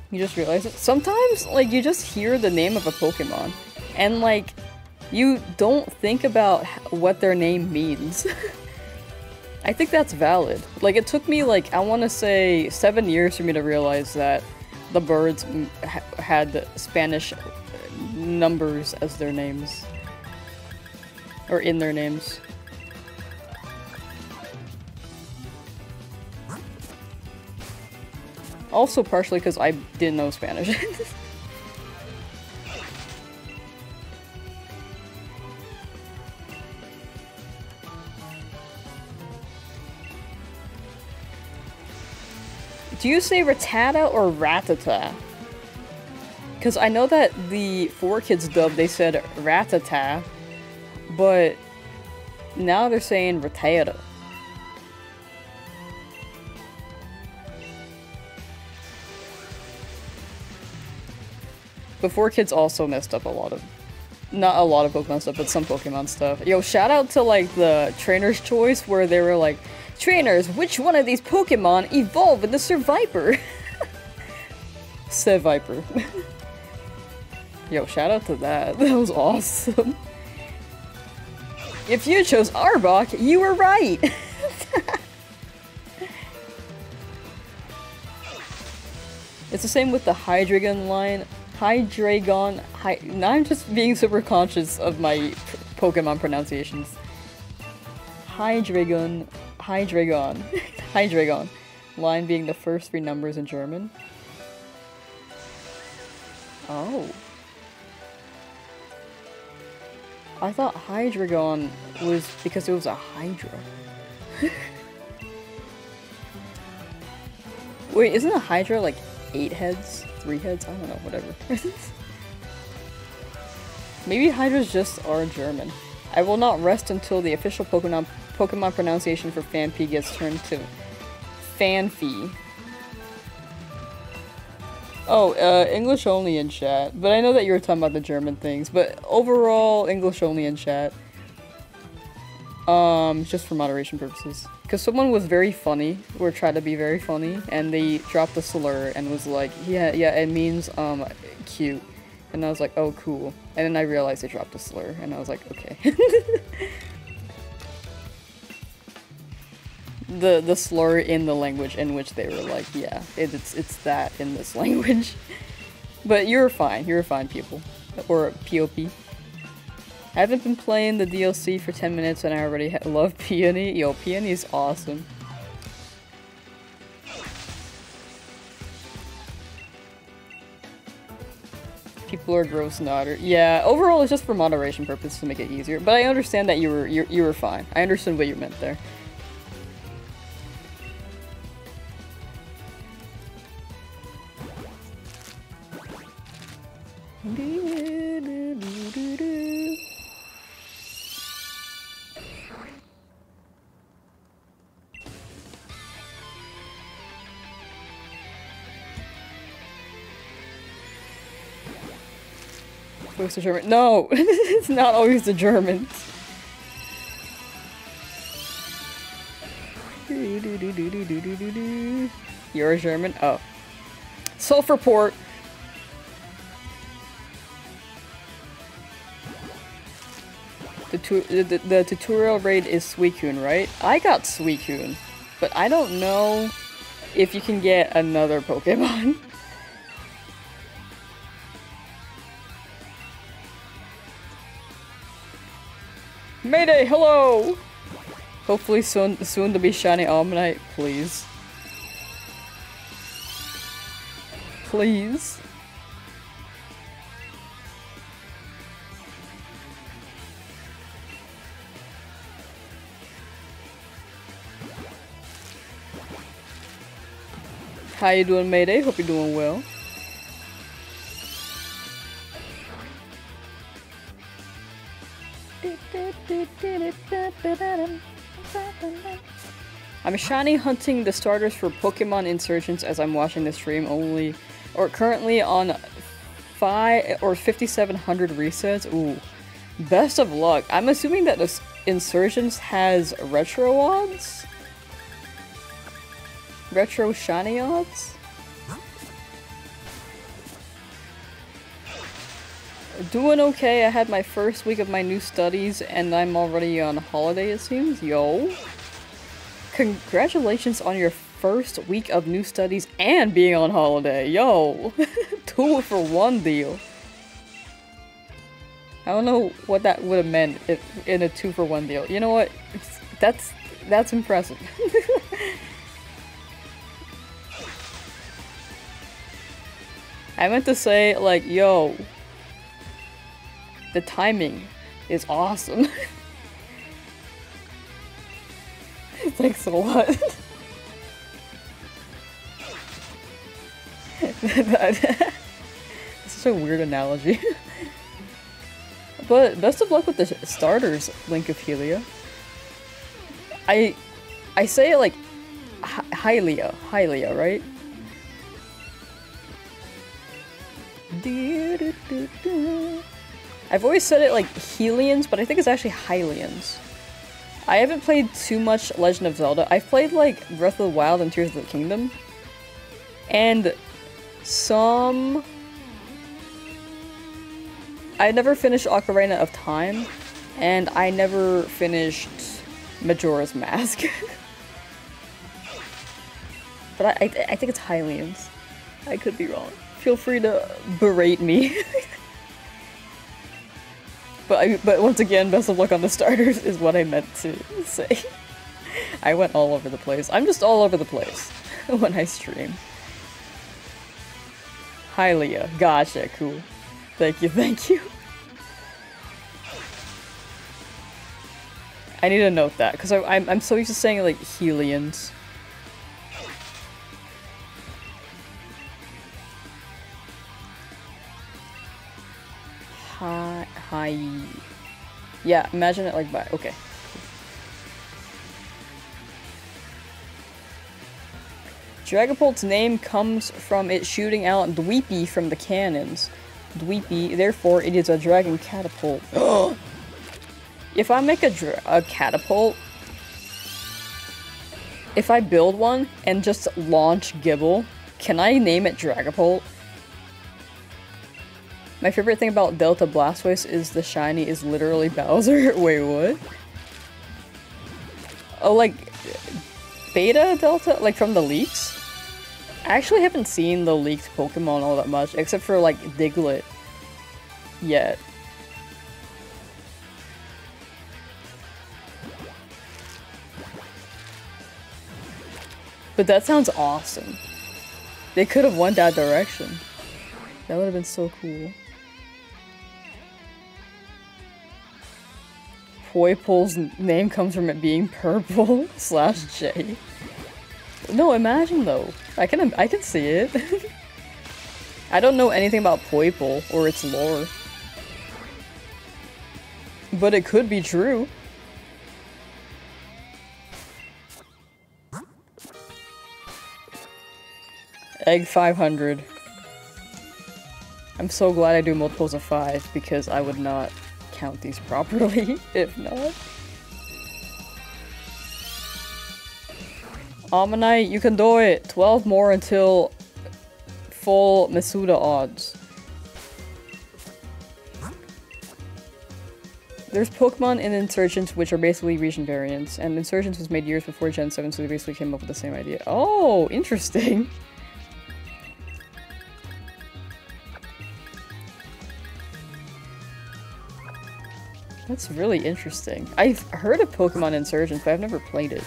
You just realize it? Sometimes, like, you just hear the name of a Pokemon, and, like, you don't think about what their name means. I think that's valid. Like, it took me, like, I want to say 7 years for me to realize that the birds had Spanish numbers as their names. Or in their names. Also partially because I didn't know Spanish. Do you say Rattata or Rattata? Because I know that the 4Kids dub, they said Rattata, but now they're saying Rattata. But 4Kids also messed up a lot of, not a lot of Pokemon stuff, but some Pokemon stuff. Yo, shout out to like the Trainer's Choice where they were like, trainers, which one of these Pokemon evolve in the Survivor? Seviper. Yo, shout out to that. That was awesome. If you chose Arbok, you were right! It's the same with the Hydreigon line. Now I'm just being super conscious of my Pokemon pronunciations. Hydreigon. Hydreigon. Line being the first 3 numbers in German. Oh. I thought Hydreigon was because it was a Hydra. Wait, isn't a Hydra like 8 heads? 3 heads? I don't know, whatever. Maybe Hydras just are German. I will not rest until the official Pokemon pronunciation for Phanpy gets turned to Phanpy. Oh, English only in chat. But I know that you were talking about the German things. But overall, English only in chat. Just for moderation purposes. Because someone was very funny, or tried to be very funny, and they dropped a slur and was like, yeah, it means, cute. And I was like, oh, cool. And then I realized they dropped a slur, and I was like, okay. The slur in the language in which they were like, yeah, it's that in this language. But you're fine, people. Or POP. I haven't been playing the DLC for 10 minutes and I already love Peony. Yo, Peony is awesome. People are gross and otter. Yeah, overall it's just for moderation purposes to make it easier. But I understand that you were fine. I understood what you meant there. Always the German. No, it's not always the Germans. You're a German? Oh. Self-report. The tutorial raid is Suicune, right? I got Suicune, but I don't know if you can get another Pokemon. Mayday, hello! Hopefully soon to be shiny Omanyte, please. Please. How you doing, Mayday? Hope you're doing well. I'm shiny hunting the starters for Pokemon Insurgents as I'm watching the stream currently on 5,700 resets. Ooh, best of luck. I'm assuming that this Insurgents has retro odds? Retro shiny odds? Doing okay. I had my first week of my new studies and I'm already on holiday, it seems. Yo. Congratulations on your first week of new studies and being on holiday. Yo. 2 for 1 deal. I don't know what that would have meant if, in a 2 for 1 deal. You know what? That's impressive. I meant to say, like, yo, the timing is awesome. Thanks a lot. It's such a weird analogy. But best of luck with the starters, Link of Helia. I say it like Hylia, right? I've always said it like Helians, but I think it's actually Hylians. I haven't played too much Legend of Zelda. I've played like Breath of the Wild and Tears of the Kingdom. And some... I never finished Ocarina of Time, and I never finished Majora's Mask. But I think it's Hylians. I could be wrong. Feel free to berate me. But once again, best of luck on the starters is what I meant to say. I went all over the place. I'm just all over the place when I stream. Hylia. Gotcha, cool. Thank you, thank you. I need to note that, because I'm so used to saying like Helians. Hi. Yeah, imagine it like by. Okay. Dragapult's name comes from it shooting out Dweepy from the cannons. Dweepy, therefore it is a dragon catapult. If I make a catapult, if I build one and just launch Gibble, can I name it Dragapult? My favorite thing about Delta Blastoise is the shiny is literally Bowser. Wait, what? Oh, like, Beta Delta? Like, from the leaks? I actually haven't seen the leaked Pokemon all that much, except for, like, Diglett. Yet. But that sounds awesome. They could have went that direction. That would have been so cool. Poipol's name comes from it being purple / J. No, imagine though. I can see it. I don't know anything about Poipol or its lore. But it could be true. Egg 500. I'm so glad I do multiples of 5 because I would not count these properly if not. Omanyte, you can do it! 12 more until full Masuda odds. There's Pokemon in Insurgents which are basically region variants, and Insurgents was made years before Gen 7, so they basically came up with the same idea. Oh, interesting! That's really interesting. I've heard of Pokemon Insurgence, but I've never played it.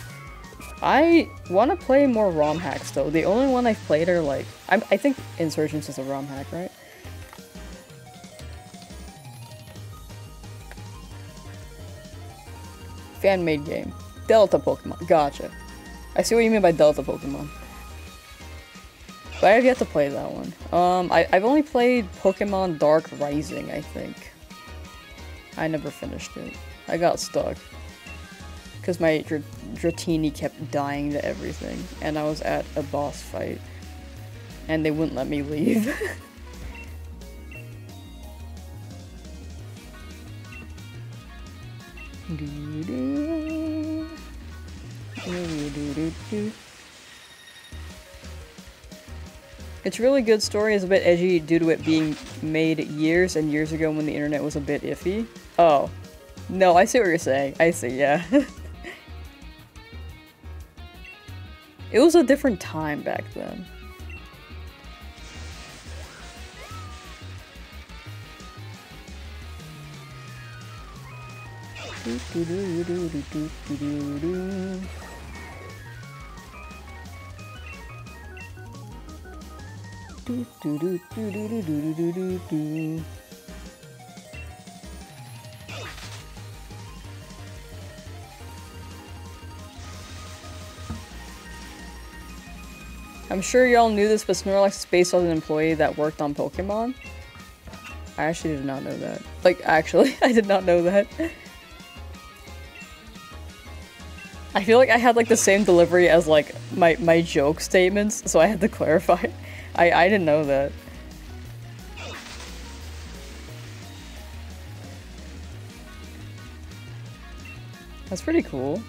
I want to play more ROM hacks, though. The only one I've played are, like... I think Insurgence is a ROM hack, right? Fan-made game. Delta Pokemon. Gotcha. I see what you mean by Delta Pokemon. But I have yet to play that one. I've only played Pokemon Dark Rising, I think. I never finished it. I got stuck. Because my Dratini kept dying to everything. And I was at a boss fight. And they wouldn't let me leave. It's a really good story. It's a bit edgy due to it being made years and years ago when the internet was a bit iffy. Oh. No, I see what you're saying. I see, yeah. It was a different time back then. I'm sure y'all knew this, but Snorlax is based on an employee that worked on Pokemon. I actually did not know that. Like, actually, I did not know that. I feel like I had, like, the same delivery as, like, my joke statements, so I had to clarify. I didn't know that. That's pretty cool.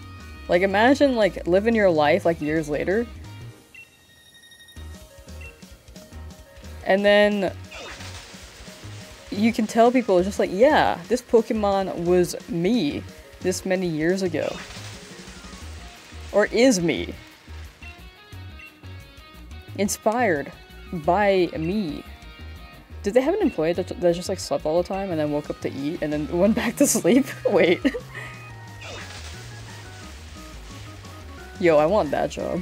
Like, imagine, like, living your life, like, years later. And then you can tell people just like, yeah, this Pokemon was me this many years ago. Or is me. Inspired by me. Did they have an employee that just like slept all the time and then woke up to eat and then went back to sleep? Wait. Yo, I want that job.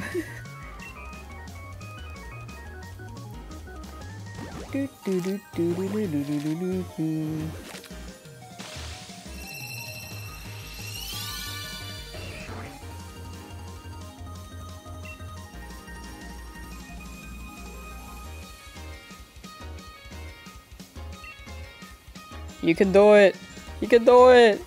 You can do it! You can do it!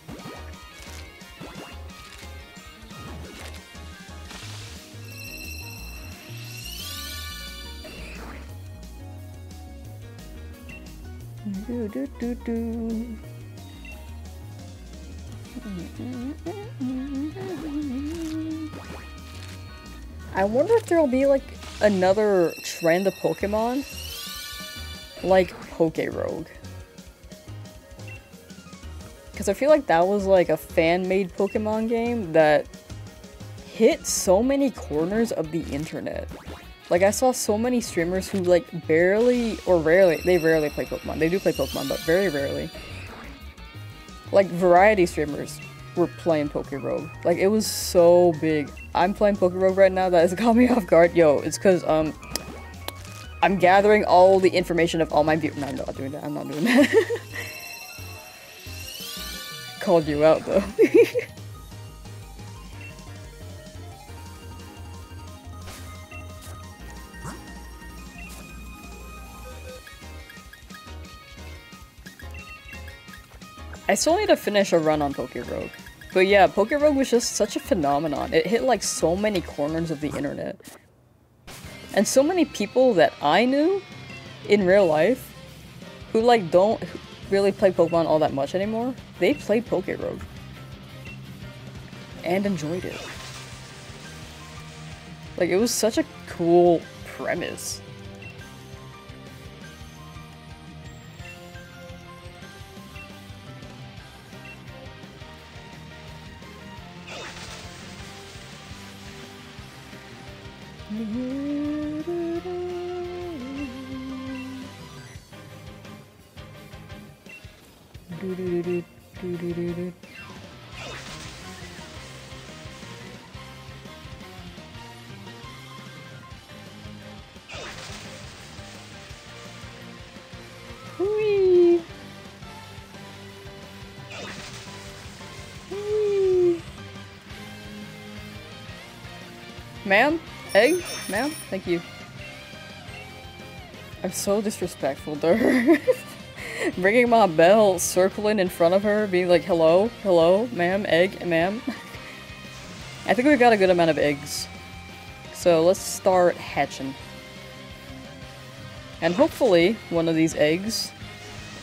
I wonder if there'll be like another trend of Pokemon like Poké-Rogue. Because I feel like that was like a fan-made Pokemon game that hit so many corners of the internet. Like, I saw so many streamers who, like, barely, or rarely, they rarely play Pokemon. They do play Pokemon, but very rarely. Like, variety streamers were playing Poké-Rogue. Like, it was so big. I'm playing Poké-Rogue right now, that has caught me off guard. Yo, it's because, I'm gathering all the information of all my viewers. No, I'm not doing that. I'm not doing that. Called you out, though. I still need to finish a run on Poké-Rogue. But yeah, Poké-Rogue was just such a phenomenon. It hit like so many corners of the internet. And so many people that I knew in real life who like don't really play Pokemon all that much anymore, they played Poké-Rogue. And enjoyed it. Like, it was such a cool premise. Do-do-do-do. Whee! Whee! Ma'am? Egg? Ma'am? Thank you. I'm so disrespectful to her. Ringing my bell, circling in front of her, being like, hello? Hello? Ma'am? Egg? Ma'am? I think we've got a good amount of eggs. So let's start hatching. And hopefully, one of these eggs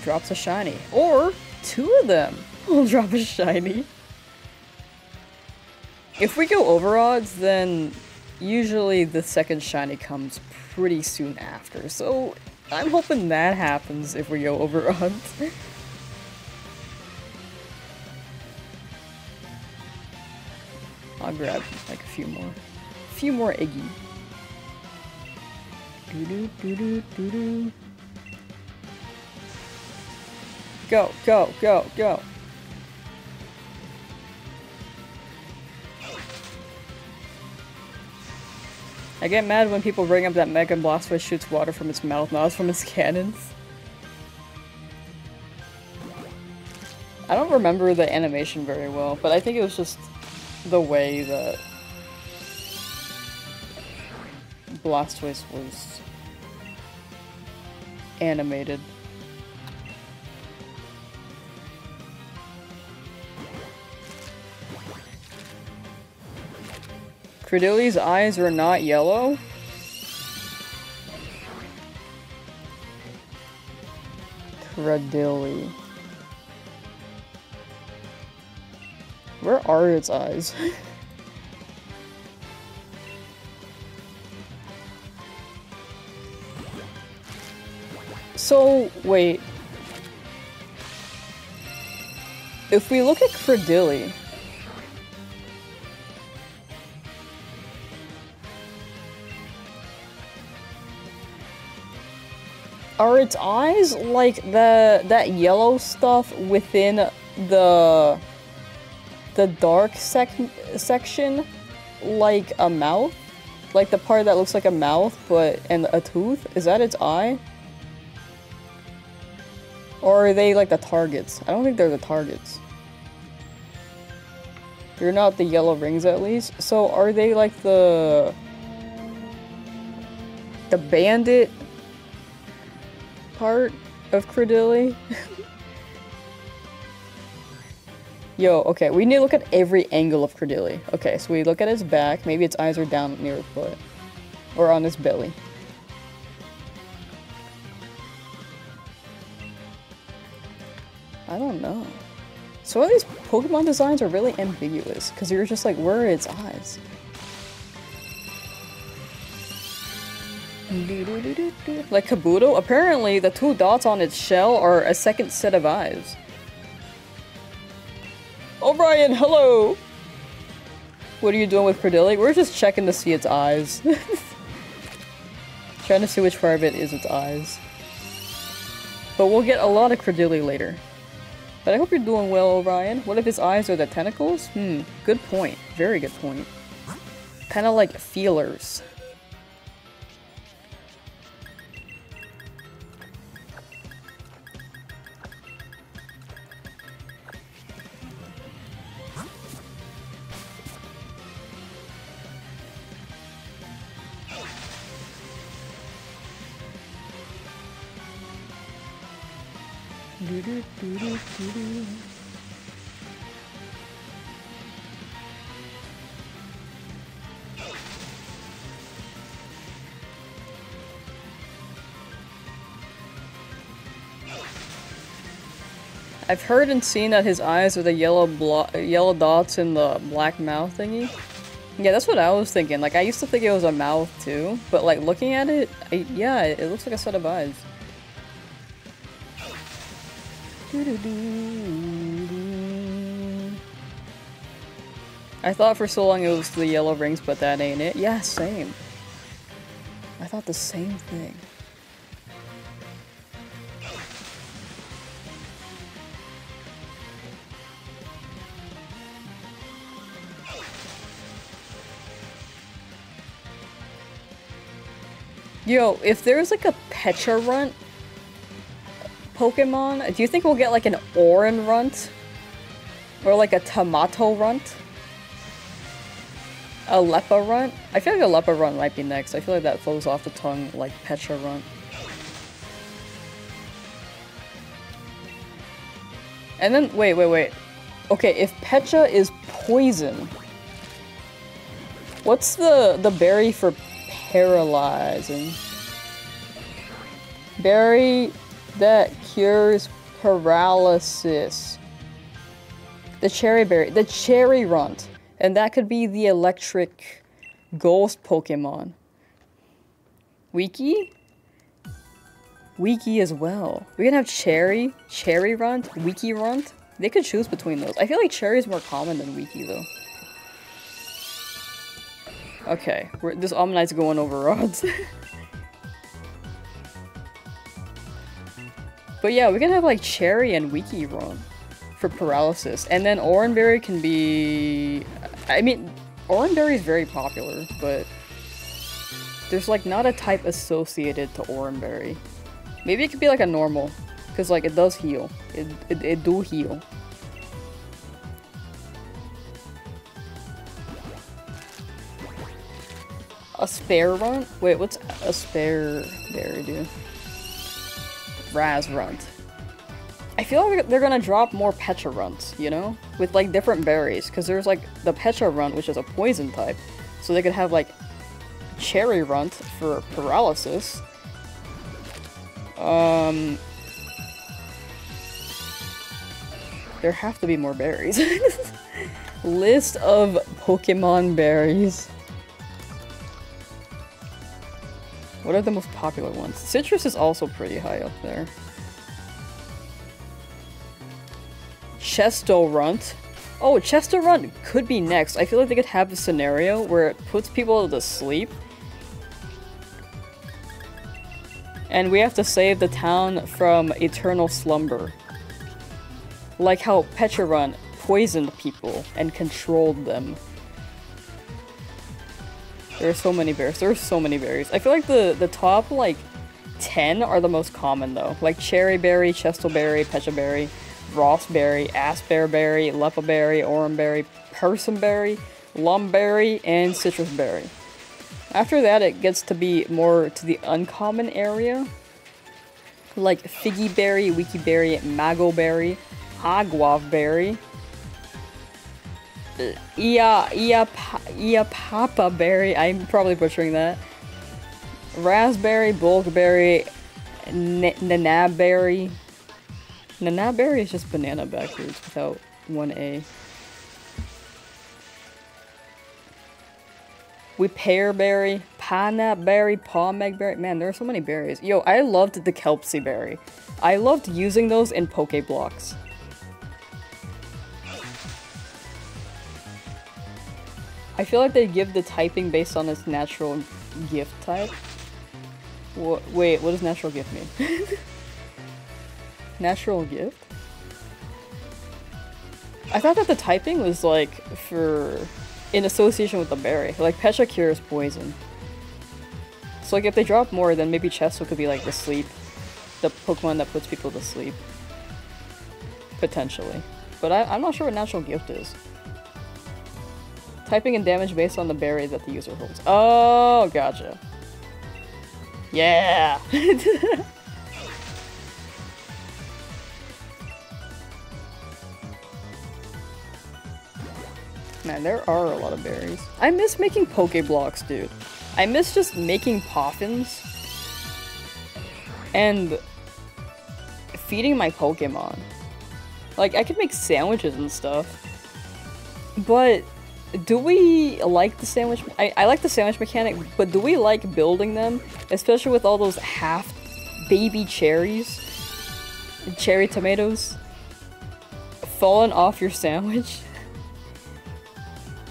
drops a shiny. Or, two of them will drop a shiny. If we go over odds, then usually the second shiny comes pretty soon after. So, I'm hoping that happens if we go over odds. I'll grab like a few more. A few more eggy. Doo-doo-doo-doo-doo-doo. Go, go, go, go. I get mad when people bring up that Mega Blastoise shoots water from its mouth, not from its cannons. I don't remember the animation very well, but I think it was just the way that Blastoise was animated. Credilli's eyes are not yellow? Credilli. Where are its eyes? So, wait. If we look at Credilli, are its eyes like that yellow stuff within the dark section, like a mouth? Like the part that looks like a mouth and a tooth? Is that its eye? Or are they like the targets? I don't think they're the targets. They're not the yellow rings at least. So are they like the bandit part of Credilli? Yo, okay, we need to look at every angle of Credilli. Okay, so we look at its back, maybe its eyes are down near its butt. Or on its belly. I don't know. Some of these Pokemon designs are really ambiguous, because you're just like, where are its eyes? Like Kabuto, apparently the two dots on its shell are a second set of eyes. O'Brien, hello! What are you doing with Credilli? We're just checking to see its eyes. Trying to see which part of it is its eyes. But we'll get a lot of Credilli later. But I hope you're doing well, O'Brien. What if its eyes are the tentacles? Good point. Very good point. Kinda like feelers. I've heard and seen that his eyes are the yellow dots in the black mouth thingy. Yeah, that's what I was thinking. Like, I used to think it was a mouth too, but like looking at it, yeah, it looks like a set of eyes. I thought for so long it was the yellow rings, but that ain't it. Yeah, same. I thought the same thing. Yo, if there's like a Pecharunt Pokemon, do you think we'll get like an Oranrunt? Or like a Tomato Runt? A Leparunt? I feel like a Leparunt might be next. I feel like that flows off the tongue like Pecharunt. And then, wait. Okay, if Pecha is poison, what's the berry for paralyzing? Berry that cures paralysis. The cherry berry. The cherry runt. And that could be the electric ghost Pokemon. Wiki? Wiki as well. We can have Cherry Runt, Wiki Runt. They could choose between those. I feel like Cherry is more common than Wiki though. Okay, this Omanyte's going over rods. But yeah, we can have like Cherry and Wiki Runt for paralysis. And then Oranberry can be... I mean, Oranberry is very popular, but there's like not a type associated to Oranberry. Maybe it could be like a normal, because like it does heal. It do heal. A spare runt? Wait, what's a spare berry do? Raz runt. I feel like they're gonna drop more Pecharunts, you know? With like different berries, because there's like the Pecharunt, which is a poison type. So they could have like Cherry Runt for paralysis. There have to be more berries. List of Pokemon berries. What are the most popular ones? Citrus is also pretty high up there. Chestorunt. Oh, Chestorunt could be next. I feel like they could have a scenario where it puts people to sleep. And we have to save the town from eternal slumber. Like how Pecharunt poisoned people and controlled them. There are so many bears. There are so many berries. I feel like the top, like, 10 are the most common, though. Like Cherry Berry, Chestoberry, Pechaberry, Rossberry, Asperberry, Lepaberry, Oranberry, Personberry, Lumberry, and Citrusberry. After that, it gets to be more to the uncommon area. Like Figgyberry, Wikiberry, Magoberry, Aguaberry, Papa Berry, I'm probably butchering that. Raspberry, Bulkberry, Nanaberry. Nanaberry is just banana backwards without one A. Pearberry, Pineapberry, Pomegberry. Man, there are so many berries. Yo, I loved the Kelpsie berry. I loved using those in Pokeblocks. I feel like they give the typing based on its natural gift type. Wait, what does natural gift mean? Natural gift? I thought that the typing was like for in association with the berry. Like Pecha cures poison. So like if they drop more, then maybe Chesto could be like the sleep. The Pokemon that puts people to sleep. Potentially. But I'm not sure what natural gift is. Typing and damage based on the berry that the user holds. Oh, gotcha. Yeah! Man, there are a lot of berries. I miss making Pokeblocks, dude. I miss just making Poffins and feeding my Pokemon. Like, I could make sandwiches and stuff, but do we like the sandwich? I like the sandwich mechanic, but do we like building them? Especially with all those half baby cherries, cherry tomatoes falling off your sandwich.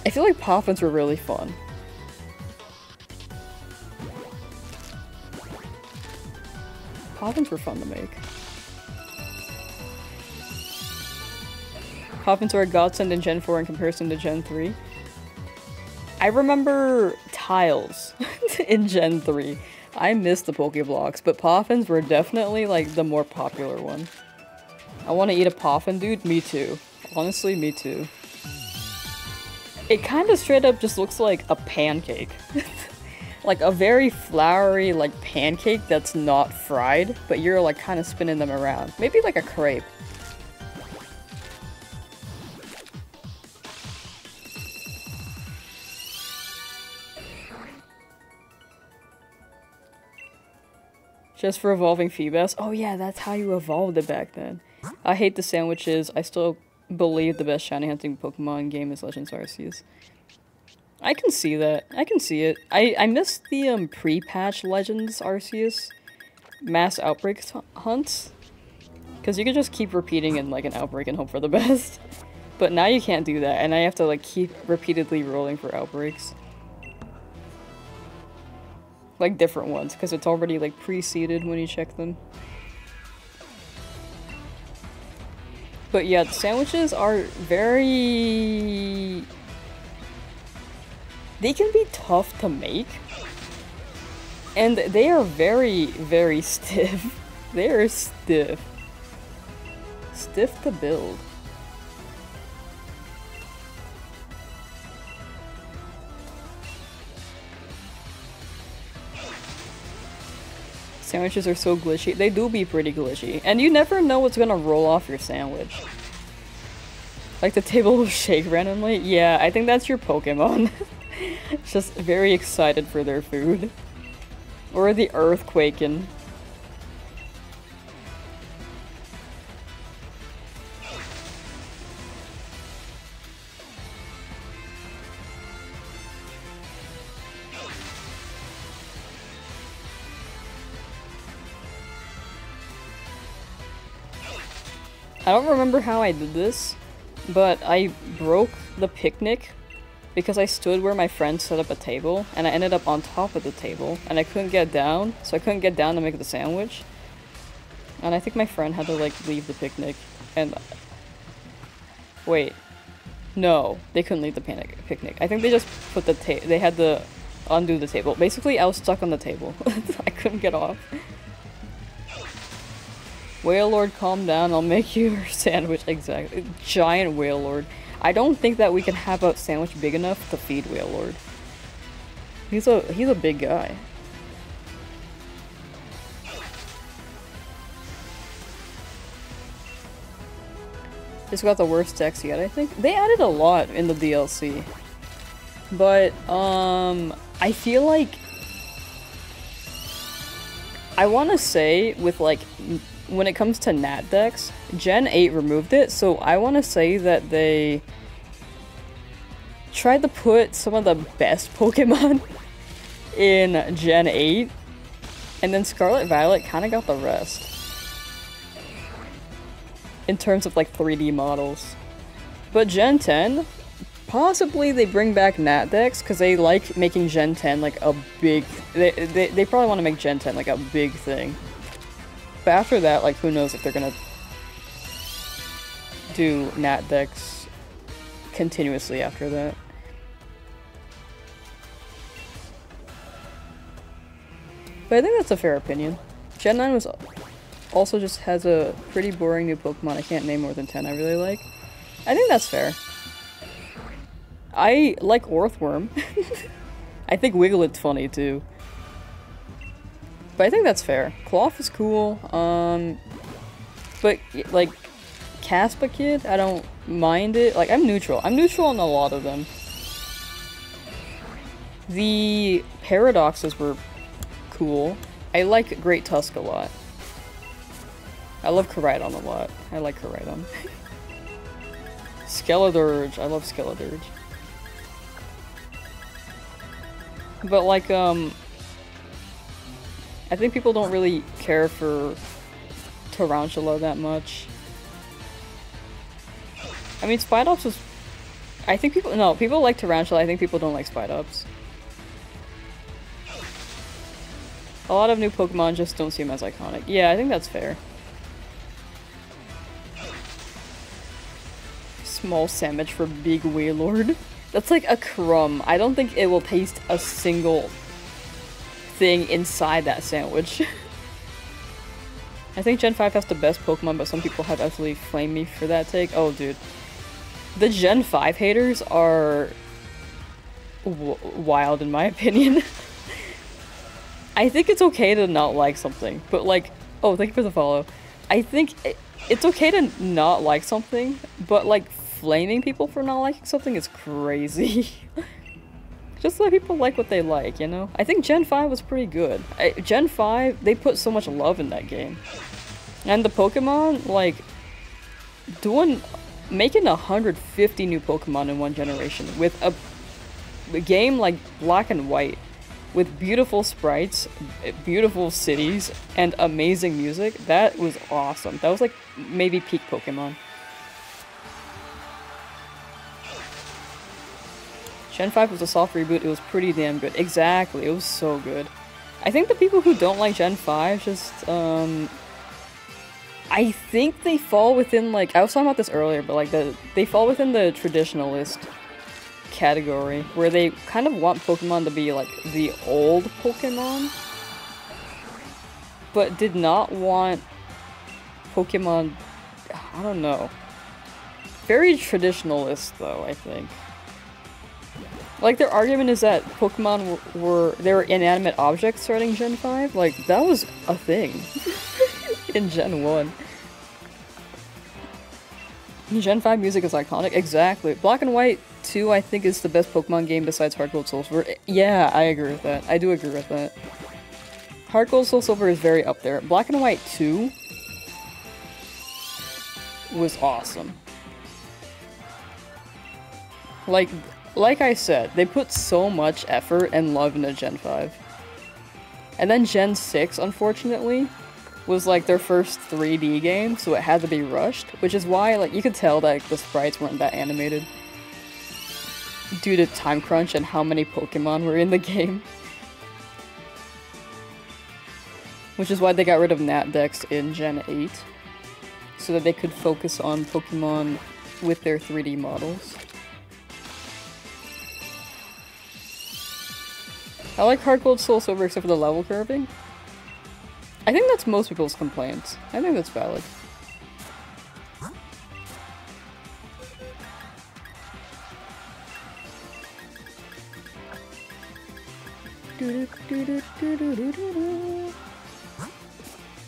I feel like Poffins were really fun. Poffins were fun to make. Poffins were a godsend in Gen 4 in comparison to Gen 3. I remember tiles in Gen 3. I miss the Pokeblocks, but Poffins were definitely like the more popular one. I want to eat a Poffin, dude. Me too. Honestly, me too. It kind of straight up just looks like a pancake. Like a very floury, like, pancake that's not fried, but you're, like, kind of spinning them around. Maybe like a crepe. Just for evolving Feebas? Oh yeah, that's how you evolved it back then. I hate the sandwiches. I still believe the best shiny hunting Pokemon game is Legends Arceus. I can see that. I can see it. I miss the pre-patch Legends Arceus mass outbreak hunts. Because you could just keep repeating in like an outbreak and hope for the best. But now you can't do that, and I have to like keep repeatedly rolling for outbreaks. Like different ones, because it's already like pre-seeded when you check them. But yeah, the sandwiches are very... They can be tough to make. And they are very, very stiff. They are stiff. Stiff to build. Sandwiches are so glitchy. They do be pretty glitchy. And you never know what's gonna roll off your sandwich. Like the table will shake randomly. Yeah, I think that's your Pokemon. Just very excited for their food. Or the earthquaking. I don't remember how I did this, but I broke the picnic because I stood where my friend set up a table, and I ended up on top of the table, and I couldn't get down, so I couldn't get down to make the sandwich. And I think my friend had to, like, leave the picnic, and... Wait. No, they couldn't leave the picnic. I think they just put the they had to undo the table. Basically, I was stuck on the table. I couldn't get off. Whale Lord, calm down, I'll make you your sandwich. Exactly. Giant Whale Lord. I don't think that we can have a sandwich big enough to feed Whale Lord. He's a big guy. Just got the worst decks yet, I think. They added a lot in the DLC. But, I feel like... I want to say, with, like... When it comes to Nat decks, Gen 8 removed it, so I want to say that they tried to put some of the best Pokemon in Gen 8, and then Scarlet Violet kind of got the rest. In terms of, like, 3D models. But Gen 10, possibly they bring back Nat decks, because they like making Gen 10, like, a big... They probably want to make Gen 10, like, a big thing. But after that, like, who knows if they're gonna do Nat decks continuously after that. But I think that's a fair opinion. Gen 9 was also just has a pretty boring new Pokemon. I can't name more than 10 I really like. I think that's fair. I like Orthworm. I think Wiglet's funny too. But I think that's fair. Cloth is cool, but, like, Caspa Kid, I don't mind it. Like, I'm neutral. I'm neutral on a lot of them. The Paradoxes were cool. I like Great Tusk a lot. I love Koraidon a lot. I like Koraidon. Skeledirge. I love Skeledirge. But, like, I think people don't really care for Tarantula that much. I mean, Spidops was... I think people... No, people like Tarantula. I think people don't like Spidops. A lot of new Pokemon just don't seem as iconic. Yeah, I think that's fair. Small sandwich for Big Wailord. That's like a crumb. I don't think it will taste a single thing inside that sandwich. I think Gen 5 has the best Pokemon, but some people have absolutely flamed me for that take. Oh, dude. The Gen 5 haters are wild, in my opinion. I think it's okay to not like something, but like... Oh, thank you for the follow. I think it's okay to not like something, but like flaming people for not liking something is crazy. Just let people like what they like, you know? I think Gen 5 was pretty good. Gen 5, they put so much love in that game. And the Pokemon, like, making 150 new Pokemon in one generation with a game like Black and White, with beautiful sprites, beautiful cities, and amazing music, that was awesome. That was like maybe peak Pokemon. Gen 5 was a soft reboot, it was pretty damn good. Exactly, it was so good. I think the people who don't like Gen 5 just, I think they fall within, like, I was talking about this earlier, but like, they fall within the traditionalist category, where they kind of want Pokemon to be like the old Pokemon, but did not want Pokemon, I don't know. Very traditionalist though, I think. Like, their argument is that Pokemon they were inanimate objects starting Gen 5. Like, that was a thing in Gen 1. Gen 5 music is iconic. Exactly. Black and White 2, I think, is the best Pokemon game besides Heart Gold Soul Silver. Yeah, I agree with that. I do agree with that. Heart Gold Soul Silver is very up there. Black and White 2 was awesome. Like I said, they put so much effort and love into Gen 5. And then Gen 6, unfortunately, was like their first 3D game, so it had to be rushed, which is why, like, you could tell that the sprites weren't that animated due to time crunch and how many Pokemon were in the game. Which is why they got rid of Nat Dex in Gen 8, so that they could focus on Pokemon with their 3D models. I like Heart Gold Soul Silver except for the level curving. I think that's most people's complaints. I think that's valid.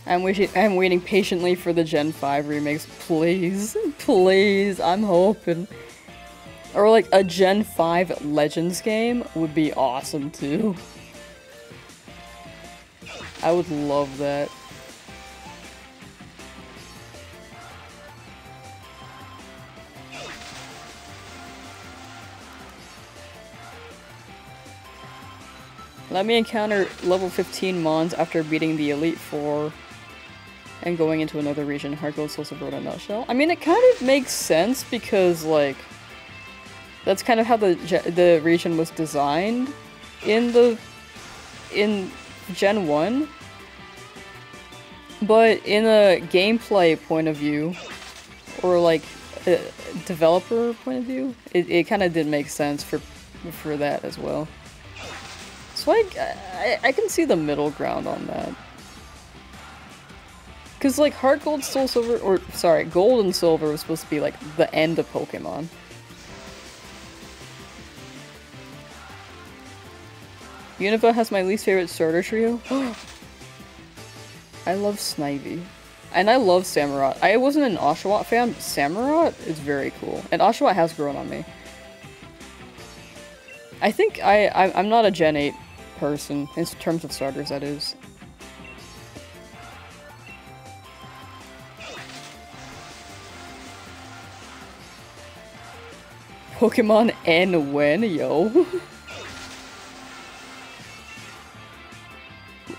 I'm waiting patiently for the Gen 5 remakes. Please, please, I'm hoping. Or like a Gen 5 Legends game would be awesome too. I would love that. Let me encounter level 15 Mons after beating the Elite Four and going into another region. Heart Gold Soul Silver in a nutshell. I mean, it kind of makes sense because, like, that's kind of how the region was designed in Gen 1. But in a gameplay point of view, or like a developer point of view, it kind of didn't make sense for that as well. So I can see the middle ground on that. Cause like Heart Gold, Soul Silver, or sorry, Gold and Silver was supposed to be like the end of Pokemon. Unova has my least favorite starter trio. I love Snivy. And I love Samurott. I wasn't an Oshawott fan, but Samurott is very cool. And Oshawott has grown on me. I think I'm not a Gen 8 person, in terms of starters, that is. Pokemon N when, yo.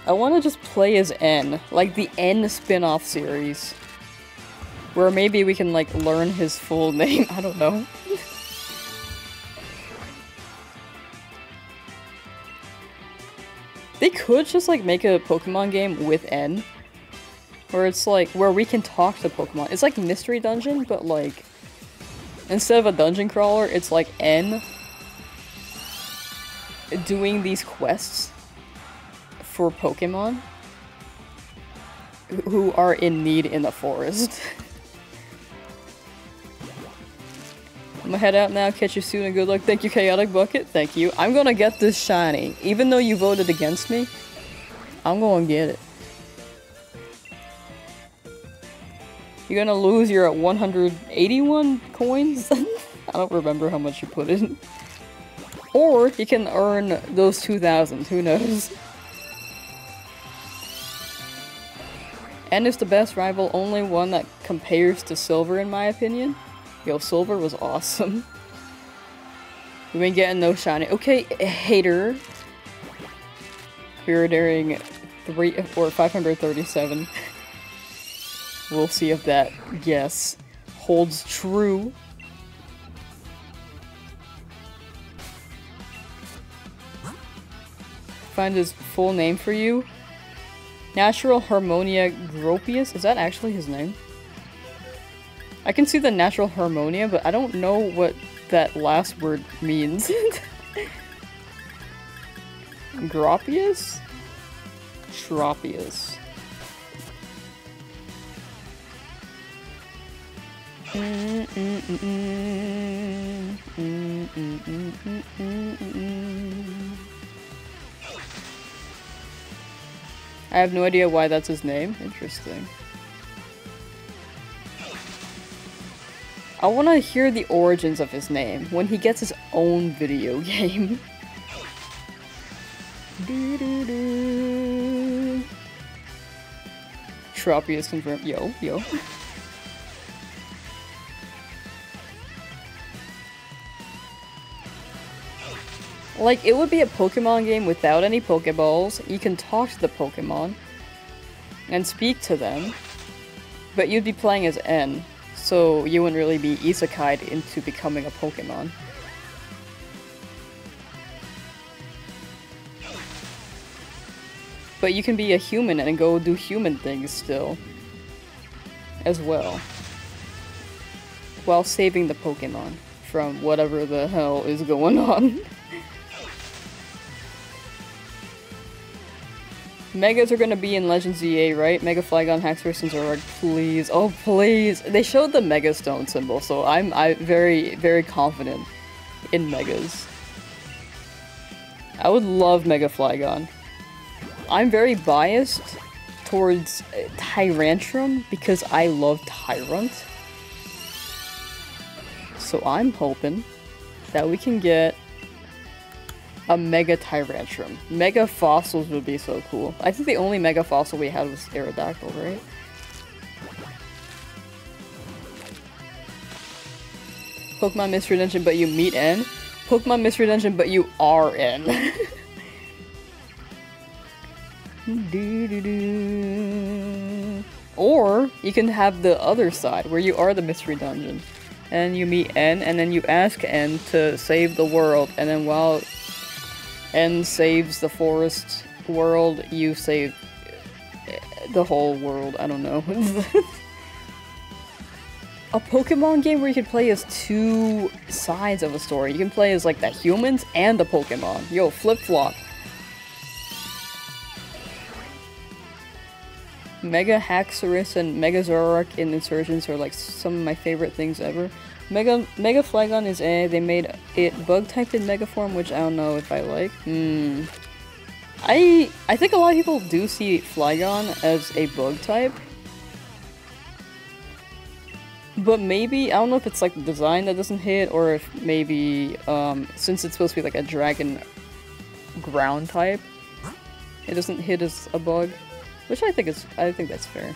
I want to just play as N, like the N spin-off series. Where maybe we can, like, learn his full name, I don't know. They could just, like, make a Pokemon game with N. Where it's, like, where we can talk to Pokemon. It's like Mystery Dungeon, but, like, instead of a dungeon crawler, it's, like, N doing these quests for Pokemon who are in need in the forest. I'm gonna head out now, catch you soon, and good luck. Thank you, Chaotic Bucket. Thank you. I'm gonna get this shiny. Even though you voted against me, I'm gonna get it. You're gonna lose your 181 coins? I don't remember how much you put in. Or you can earn those 2,000, who knows? And it's the best rival, only one that compares to Silver in my opinion. Yo, Silver was awesome. We've been getting no shiny. Okay, hater. We're daring 537. We'll see if that guess holds true. Find his full name for you. Natural Harmonia Gropius? Is that actually his name? I can see the Natural Harmonia, but I don't know what that last word means. Gropius? Tropius. I have no idea why that's his name. Interesting. I want to hear the origins of his name when he gets his own video game. Tropius confirmed. Yo, yo. Like, it would be a Pokemon game without any Pokeballs. You can talk to the Pokemon and speak to them, but you'd be playing as N, so you wouldn't really be isekai'd into becoming a Pokemon. But you can be a human and go do human things still, as well, while saving the Pokemon from whatever the hell is going on. Megas are gonna be in Legends EA, right? Mega Flygon, Haxorus, and Zoroark, please. Oh, please. They showed the Mega Stone symbol, so I'm very, very confident in Megas. I would love Mega Flygon. I'm very biased towards Tyrantrum because I love Tyrant. So I'm hoping that we can get a Mega Tyrantrum. Mega Fossils would be so cool. I think the only Mega Fossil we had was Aerodactyl, right? Pokemon Mystery Dungeon, but you meet N? Pokemon Mystery Dungeon, but you are N. Or you can have the other side, where you are the Mystery Dungeon. And you meet N, and then you ask N to save the world, and then while N saves the forest world, you save the whole world. I don't know. A Pokemon game where you can play as two sides of a story. You can play as like the humans and the Pokemon. Yo, flip-flop. Mega Haxorus and Mega Zoroark in Insurgents are like some of my favorite things ever. Mega Flygon is A. They made it bug-typed in Mega form, which I don't know if I like. I think a lot of people do see Flygon as a bug type. But maybe, I don't know if it's like the design that doesn't hit, or if maybe, since it's supposed to be like a dragon ground type, it doesn't hit as a bug. Which I think that's fair.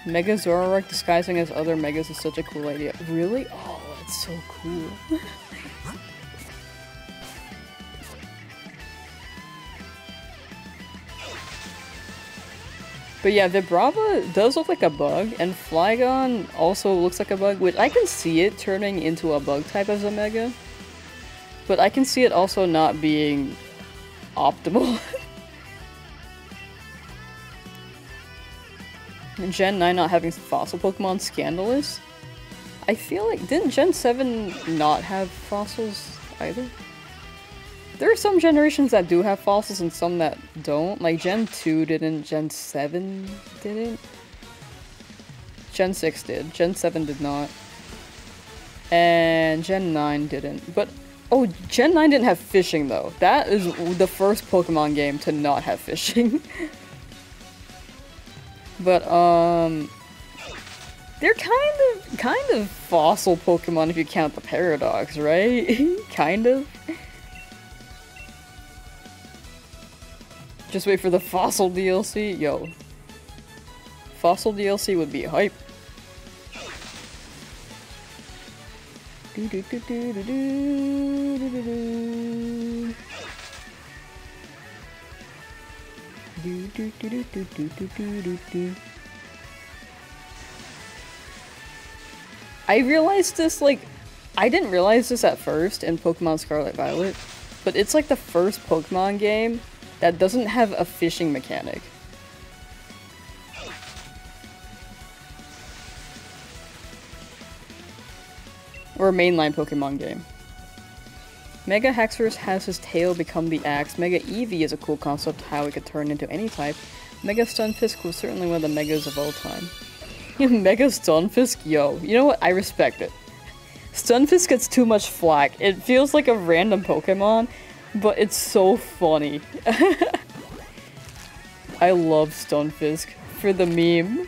Mega Zoroark disguising as other Megas is such a cool idea. Really? Oh, that's so cool. But yeah, Vibrava does look like a bug, and Flygon also looks like a bug, which I can see it turning into a bug type as a Mega. But I can see it also not being optimal. And Gen 9 not having fossil Pokemon, scandalous? I feel like, didn't Gen 7 not have fossils either? There are some generations that do have fossils and some that don't. Like Gen 2 didn't, Gen 7 didn't. Gen 6 did, Gen 7 did not. And Gen 9 didn't. But, oh, Gen 9 didn't have fishing though. That is the first Pokemon game to not have fishing. But, they're kind of fossil Pokemon if you count the Paradox, right? Kind of. Just wait for the Fossil DLC. Yo. Fossil DLC would be hype. I realized this, like, I didn't realize this at first in Pokemon Scarlet Violet, but it's like the first Pokemon game that doesn't have a fishing mechanic. Or a mainline Pokemon game. Mega Haxorus has his tail become the axe. Mega Eevee is a cool concept how it could turn into any type. Mega Stunfisk was certainly one of the megas of all time. Mega Stunfisk? Yo, you know what? I respect it. Stunfisk gets too much flack. It feels like a random Pokemon, but it's so funny. I love Stunfisk for the meme.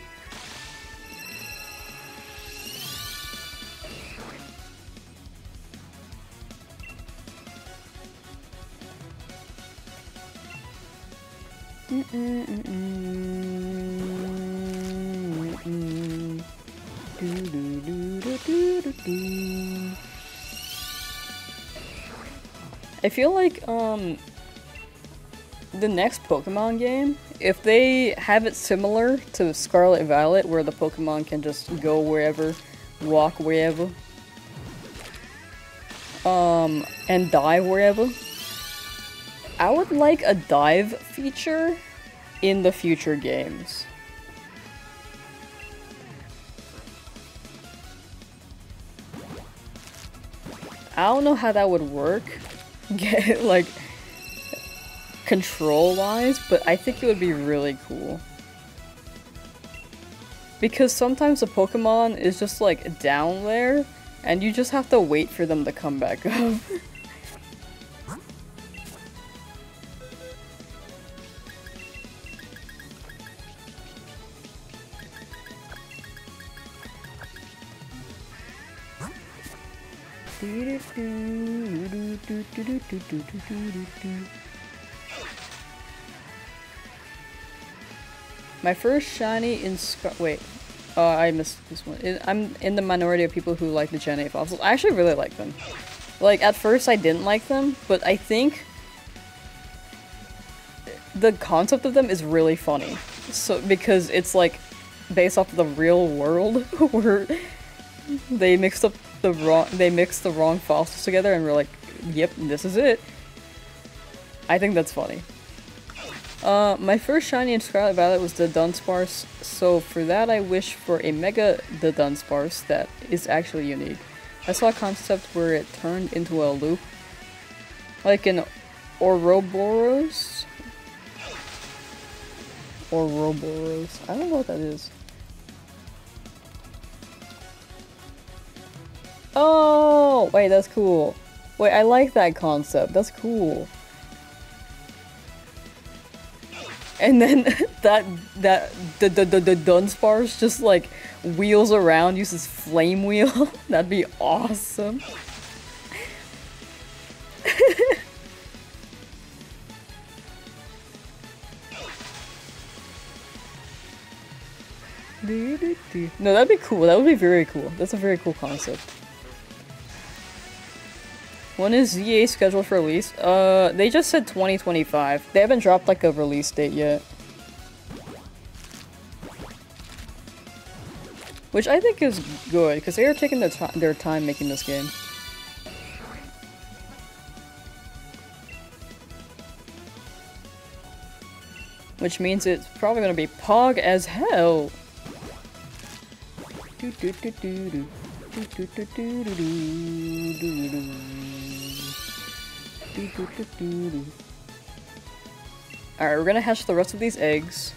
I feel like, the next Pokemon game, if they have it similar to Scarlet Violet, where the Pokemon can just go wherever, walk wherever, and dive wherever, I would like a dive feature in the future games. I don't know how that would work, like, control-wise, but I think it would be really cool. Because sometimes a Pokemon is just, like, down there, and you just have to wait for them to come back up. My first shiny in wait, I missed this one. I'm in the minority of people who like the Gen 8 fossils. I actually really like them. Like, at first I didn't like them, but I think the concept of them is really funny. So, because it's like based off of the real world where they mixed the wrong fossils together and we're like, yep, this is it. I think that's funny. My first shiny in Scarlet Violet was the Dunsparce, so for that I wish for a Mega the Dunsparce that is actually unique. I saw a concept where it turned into a loop, like an Ouroboros? Ouroboros. I don't know what that is. Oh, wait, that's cool. Wait, I like that concept. That's cool. And then the Dunsparce just like wheels around, uses flame wheel. That'd be awesome. No, that'd be cool. That would be very cool. That's a very cool concept. When is ZA scheduled for release? They just said 2025. They haven't dropped like a release date yet. Which I think is good, because they are taking their time making this game. Which means it's probably gonna be pog as hell. Alright, we're gonna hatch the rest of these eggs.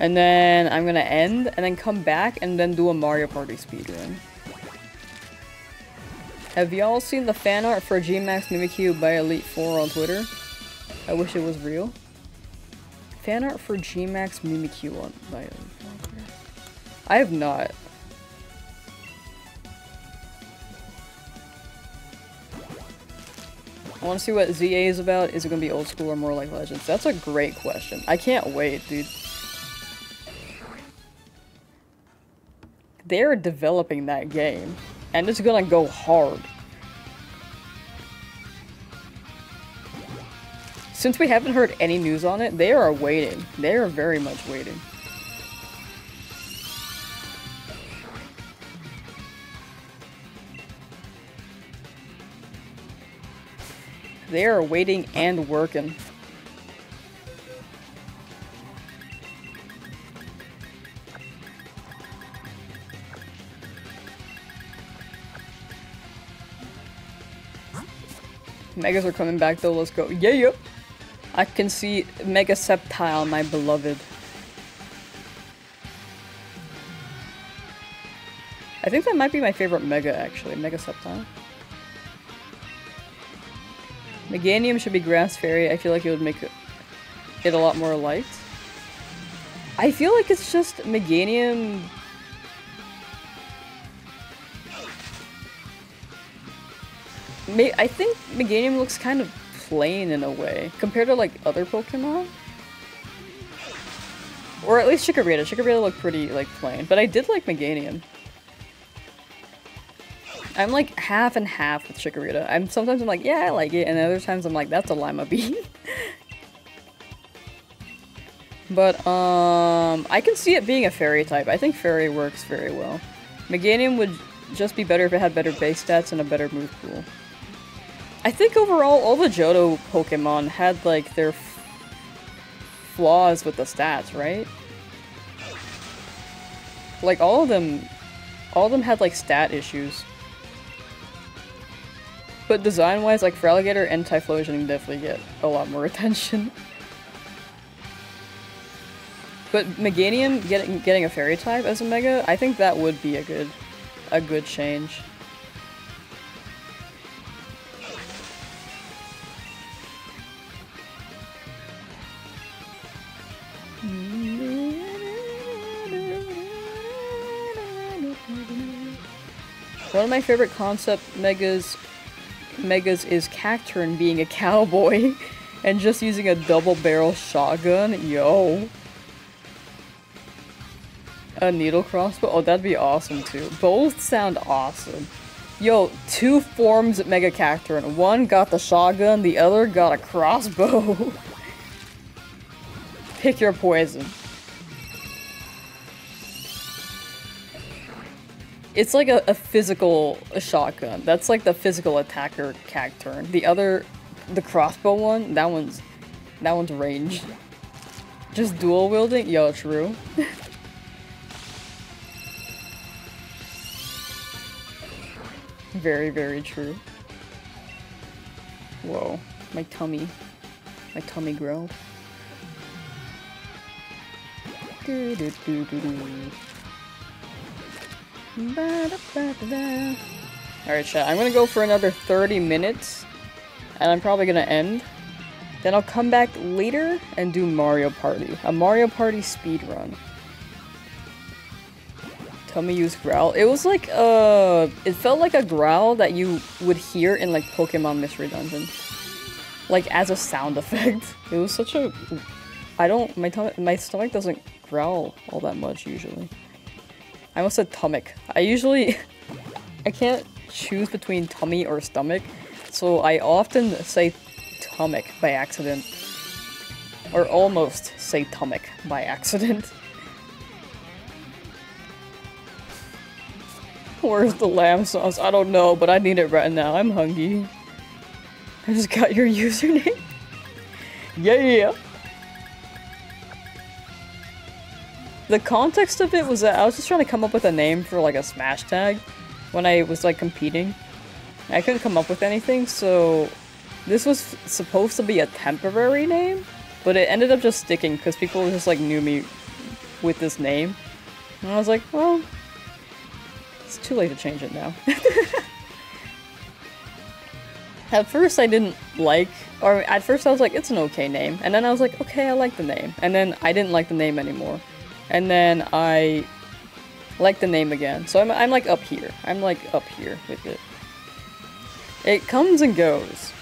And then I'm gonna end, and then come back, and then do a Mario Party speedrun. Have y'all seen the fan art for G-Max Mimikyu by Elite 4 on Twitter? I wish it was real. Fan art for G-Max Mimikyu by Elite 4 on Twitter. I have not. I want to see what ZA is about. Is it going to be old school or more like Legends? That's a great question. I can't wait, dude. They're developing that game, and it's gonna go hard. Since we haven't heard any news on it, they are waiting. They are very much waiting. They are waiting and working. Megas are coming back though, let's go. Yeah, yeah. I can see Mega Sceptile, my beloved. I think that might be my favorite Mega, actually. Mega Sceptile. Meganium should be Grass Fairy. I feel like it would make it a lot more liked. I feel like it's just Meganium... I think Meganium looks kind of plain in a way, compared to like other Pokemon. Or at least Chikorita. Chikorita looked pretty like plain, but I did like Meganium. I'm like half and half with Chikorita. Sometimes I'm like, yeah, I like it, and other times I'm like, that's a Lima Bean. But I can see it being a Fairy type. I think Fairy works very well. Meganium would just be better if it had better base stats and a better move pool. I think overall, all the Johto Pokemon had, like, their flaws with the stats, right? Like, all of them had, like, stat issues. But design-wise, like, Feraligatr and Typhlosion definitely get a lot more attention. But Meganium getting a Fairy type as a Mega, I think that would be a good change. One of my favorite concept megas is Cacturn being a cowboy and just using a double barrel shotgun. Yo. A needle crossbow? Oh, that'd be awesome too. Both sound awesome. Yo, two forms of Mega Cacturn. One got the shotgun, the other got a crossbow. Pick your poison. It's like a physical shotgun. That's like the physical attacker Cacturn. The crossbow one, that one's ranged. Just dual wielding? Yo, true. Very, very true. Whoa, my tummy growled. Alright, chat, I'm gonna go for another 30 minutes, and I'm probably gonna end. Then I'll come back later and do Mario Party. A Mario Party speedrun. Tell me use growl. It was like, it felt like a growl that you would hear in like Pokemon Mystery Dungeon. Like as a sound effect. It was such a... my stomach doesn't growl all that much usually. I almost said tummic. I can't choose between tummy or stomach, so I often say tummic by accident. Or almost say tummic by accident. Where's the Lamsauce? I don't know, but I need it right now. I'm hungry. I just got your username. Yeah. The context of it was that I was just trying to come up with a name for like a Smash tag when I was like competing. I couldn't come up with anything, so this was supposed to be a temporary name, but it ended up just sticking because people just like knew me with this name. And I was like, well, it's too late to change it now. At first I didn't like, or at first I was like, it's an okay name. And then I was like, okay, I like the name. And then I didn't like the name anymore. And then I like the name again. So I'm like up here. I'm like up here with it. It comes and goes.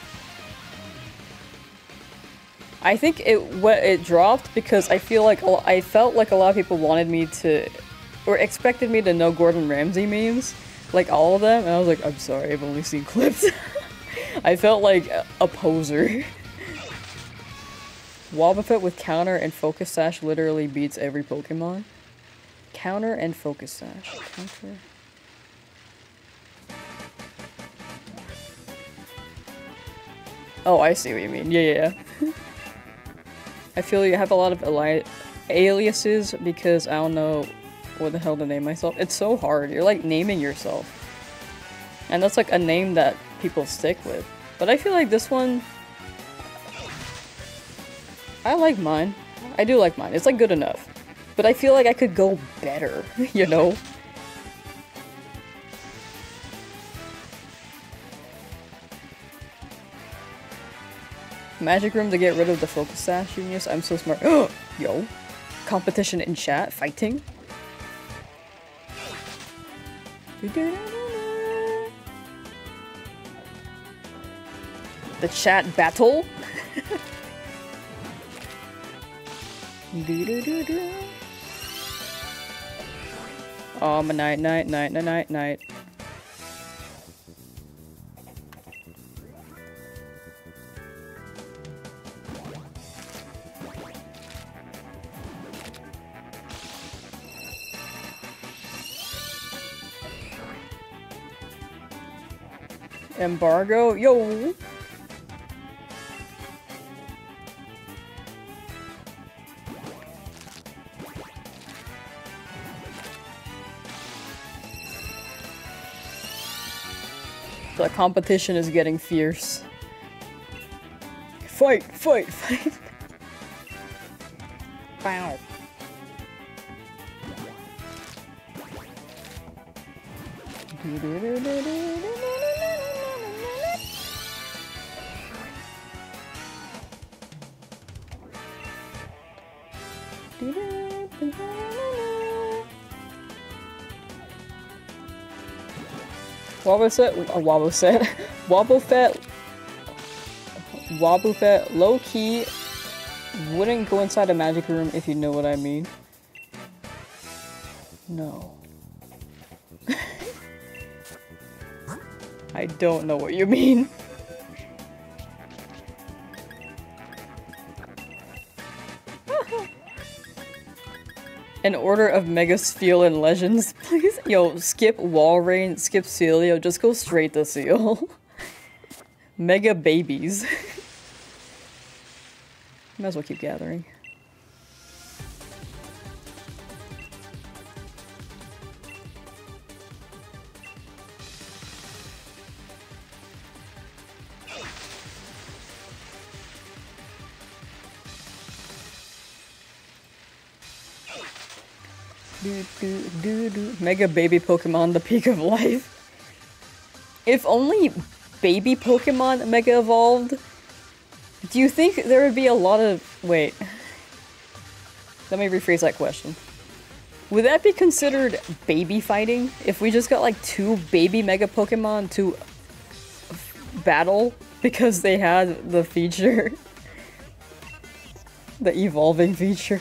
I think it dropped because I feel like I felt like a lot of people wanted me to, or expected me to know Gordon Ramsay memes, like all of them, and I was like, I'm sorry, I've only seen clips. I felt like a poser. Wobbuffet with counter and focus sash literally beats every Pokemon. Counter and focus sash. Counter. Oh, I see what you mean. Yeah. I feel you have a lot of aliases because I don't know what the hell to name myself. It's so hard. You're like naming yourself. And that's like a name that people stick with. But I feel like this one, I like mine. I do like mine. It's like good enough. But I feel like I could go better, you know? Magic room to get rid of the focus sash, genius. I'm so smart. Yo. Competition in chat. Fighting. The chat battle. Omanyte, night. Embargo, yo. The competition is getting fierce. Fight! Bow. Wobbuffet low-key wouldn't go inside a magic room if you know what I mean. No. I don't know what you mean. An order of Mega Seal and Legends, please? Yo, skip Walrein, skip Celio, just go straight to Seal. Mega babies. Might as well keep gathering. Mega baby Pokemon, the peak of life. If only baby Pokemon Mega evolved, do you think there would be a lot of... Wait. Let me rephrase that question. Would that be considered baby fighting? If we just got like 2 baby Mega Pokemon to battle because they had the feature? The evolving feature.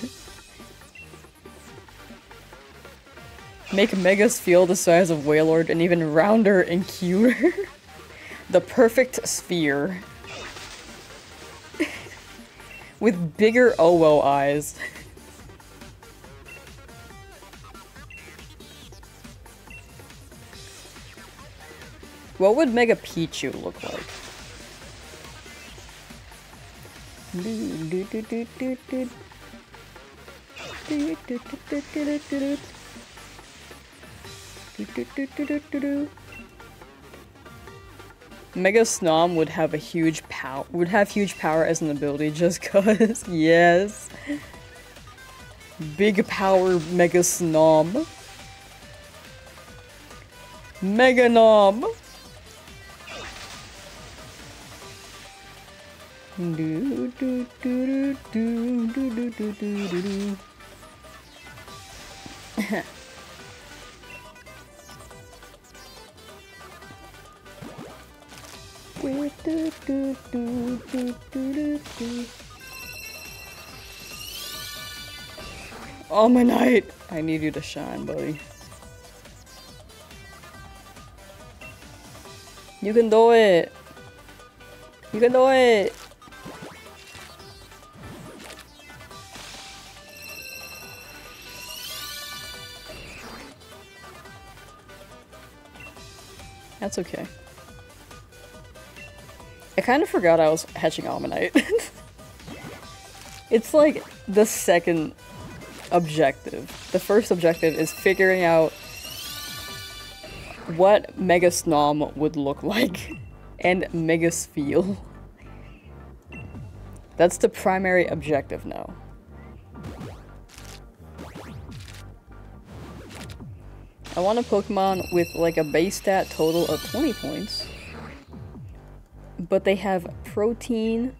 Make Megas feel the size of Wailord and even rounder and cuter. The perfect sphere. With bigger OO eyes. What would Mega Pichu look like? Mega Snom would have a huge power as an ability just cause. Yes. Big power Mega Snom. Mega Nom. Omanyte, I need you to shine, buddy. You can do it. You can do it. That's okay. I kind of forgot I was hatching Omanyte. It's like the second objective. The first objective is figuring out what Mega Snom would look like and Mega Spheal. That's the primary objective now. I want a Pokemon with like a base stat total of 20 points. But they have Protein,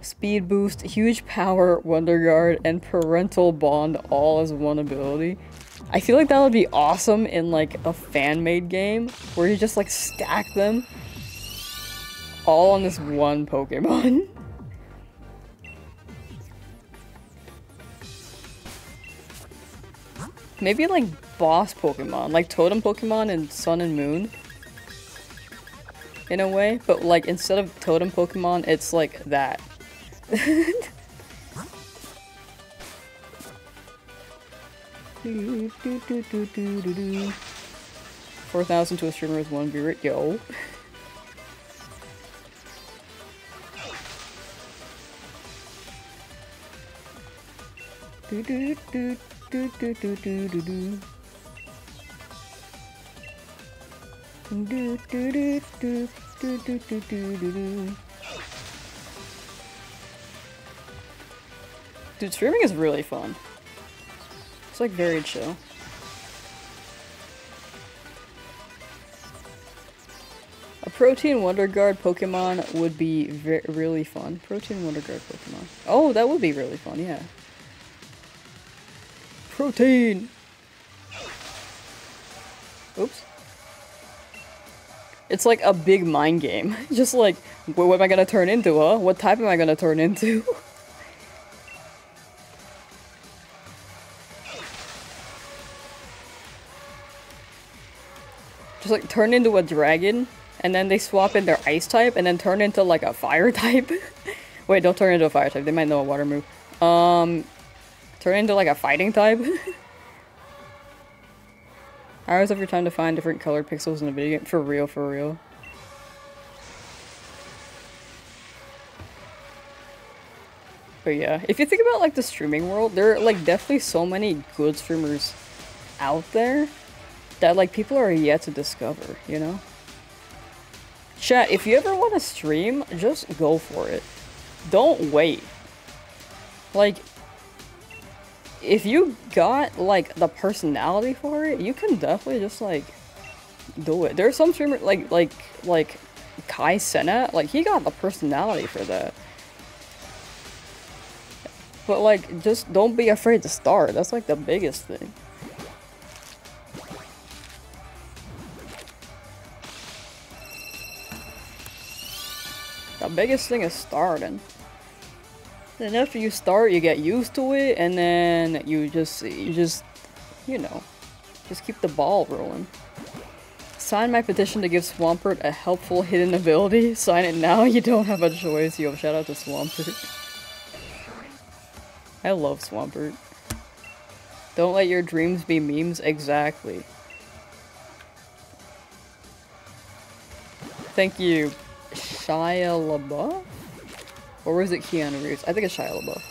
Speed Boost, Huge Power, Wonder Guard, and Parental Bond all as one ability. I feel like that would be awesome in like a fan-made game where you just like stack them all on this one Pokemon. Maybe like boss Pokemon, like Totem Pokemon in Sun and Moon. In a way, but like instead of Totem Pokemon, it's like that. 4,000 to a streamer with 1 viewer, yo. Dude, streaming is really fun. It's like very chill. A Protein Wonder Guard Pokemon would be really fun. Protein Wonder Guard Pokemon. Oh, that would be really fun, yeah. Protein! Oops. It's like a big mind game. Just like, what am I gonna turn into, huh? What type am I gonna turn into? Just like turn into a dragon, and then they swap in their ice type, and then turn into like a fire type. Wait, don't turn into a fire type. They might know a water move. Turn into like a fighting type. Hours of your time to find different colored pixels in a video game. For real, for real. But yeah, if you think about like the streaming world, there are like definitely so many good streamers out there that like people are yet to discover, you know? Chat, if you ever want to stream, just go for it. Don't wait. Like, if you got, like, the personality for it, you can definitely just, like, do it. There's some streamers, like Kai Cenat, like, he got the personality for that. But, like, just don't be afraid to start. That's, like, the biggest thing. The biggest thing is starting. And after you start, you get used to it, and then you just, you know, just keep the ball rolling. Sign my petition to give Swampert a helpful hidden ability. Sign it now, you don't have a choice. Yo, shout out to Swampert. I love Swampert. Don't let your dreams be memes. Exactly. Thank you, Shia LaBeouf? Or was it Keanu Reeves? I think it's Shia LaBeouf.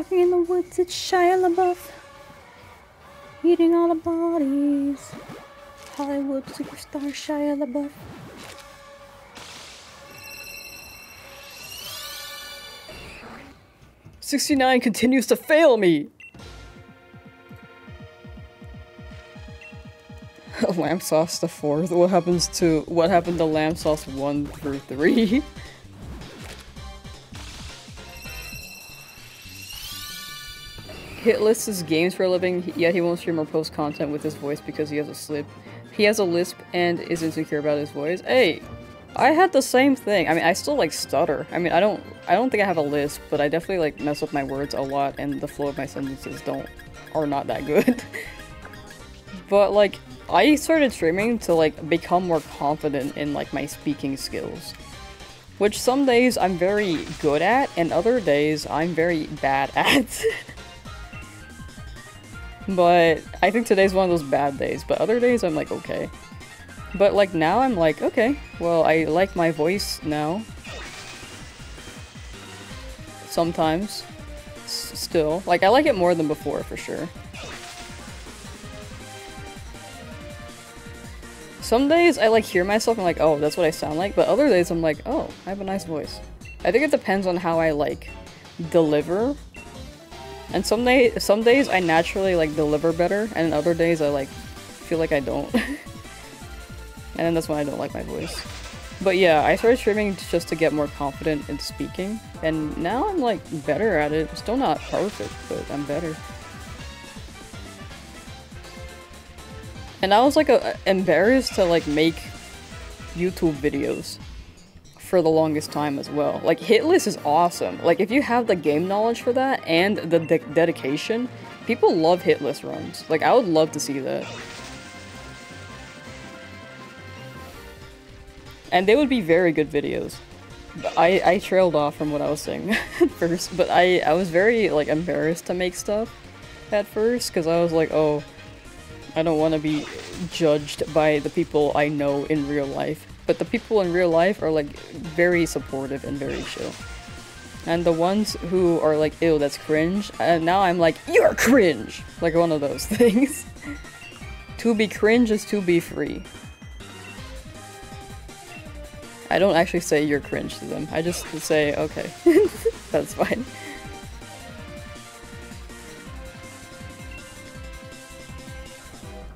Walking in the woods, it's Shia LaBeouf. Eating all the bodies. Hollywood superstar Shia LaBeouf. "69 continues to fail me!" Lamsauce the 4th. What happened to Lamsauce 1 through 3? Hit lists his games for a living, yet he won't stream or post content with his voice because he has a slip. He has a lisp and is insecure about his voice. Hey, I had the same thing. I mean, I still like stutter. I mean, I don't think I have a lisp, but I definitely like mess up my words a lot, and the flow of my sentences are not that good. But like, I started streaming to like become more confident in like my speaking skills. Which some days I'm very good at, and other days I'm very bad at. But I think today's one of those bad days, but other days I'm like, okay. But like now I'm like, okay, well I like my voice now. Sometimes. Still. Like I like it more than before for sure. Some days I like hear myself and like, oh, that's what I sound like, but other days I'm like, oh, I have a nice voice. I think it depends on how I like deliver. And some days I naturally like deliver better, and other days I like feel like I don't. And then that's when I don't like my voice. But yeah, I started streaming just to get more confident in speaking, and now I'm like better at it. Still not perfect, but I'm better. And I was like embarrassed to like make YouTube videos for the longest time as well. Like hitlist is awesome. Like if you have the game knowledge for that and the dedication, people love hitlist runs. Like I would love to see that. And they would be very good videos. I trailed off from what I was saying at first, but I was very like embarrassed to make stuff at first because I was like, oh, I don't want to be judged by the people I know in real life. But the people in real life are like very supportive and very chill. And the ones who are like, ew, that's cringe, now I'm like, you're cringe! Like one of those things. To be cringe is to be free. I don't actually say you're cringe to them. I just say, okay, that's fine.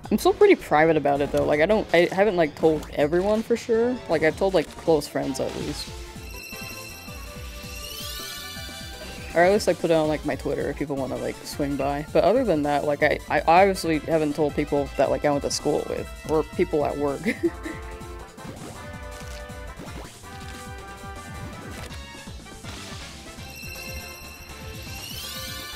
I'm still pretty private about it though. Like I haven't like told everyone for sure. Like I've told like close friends at least. Or at least I put it on like my Twitter if people want to like swing by. But other than that, like I obviously haven't told people that like I went to school with or people at work.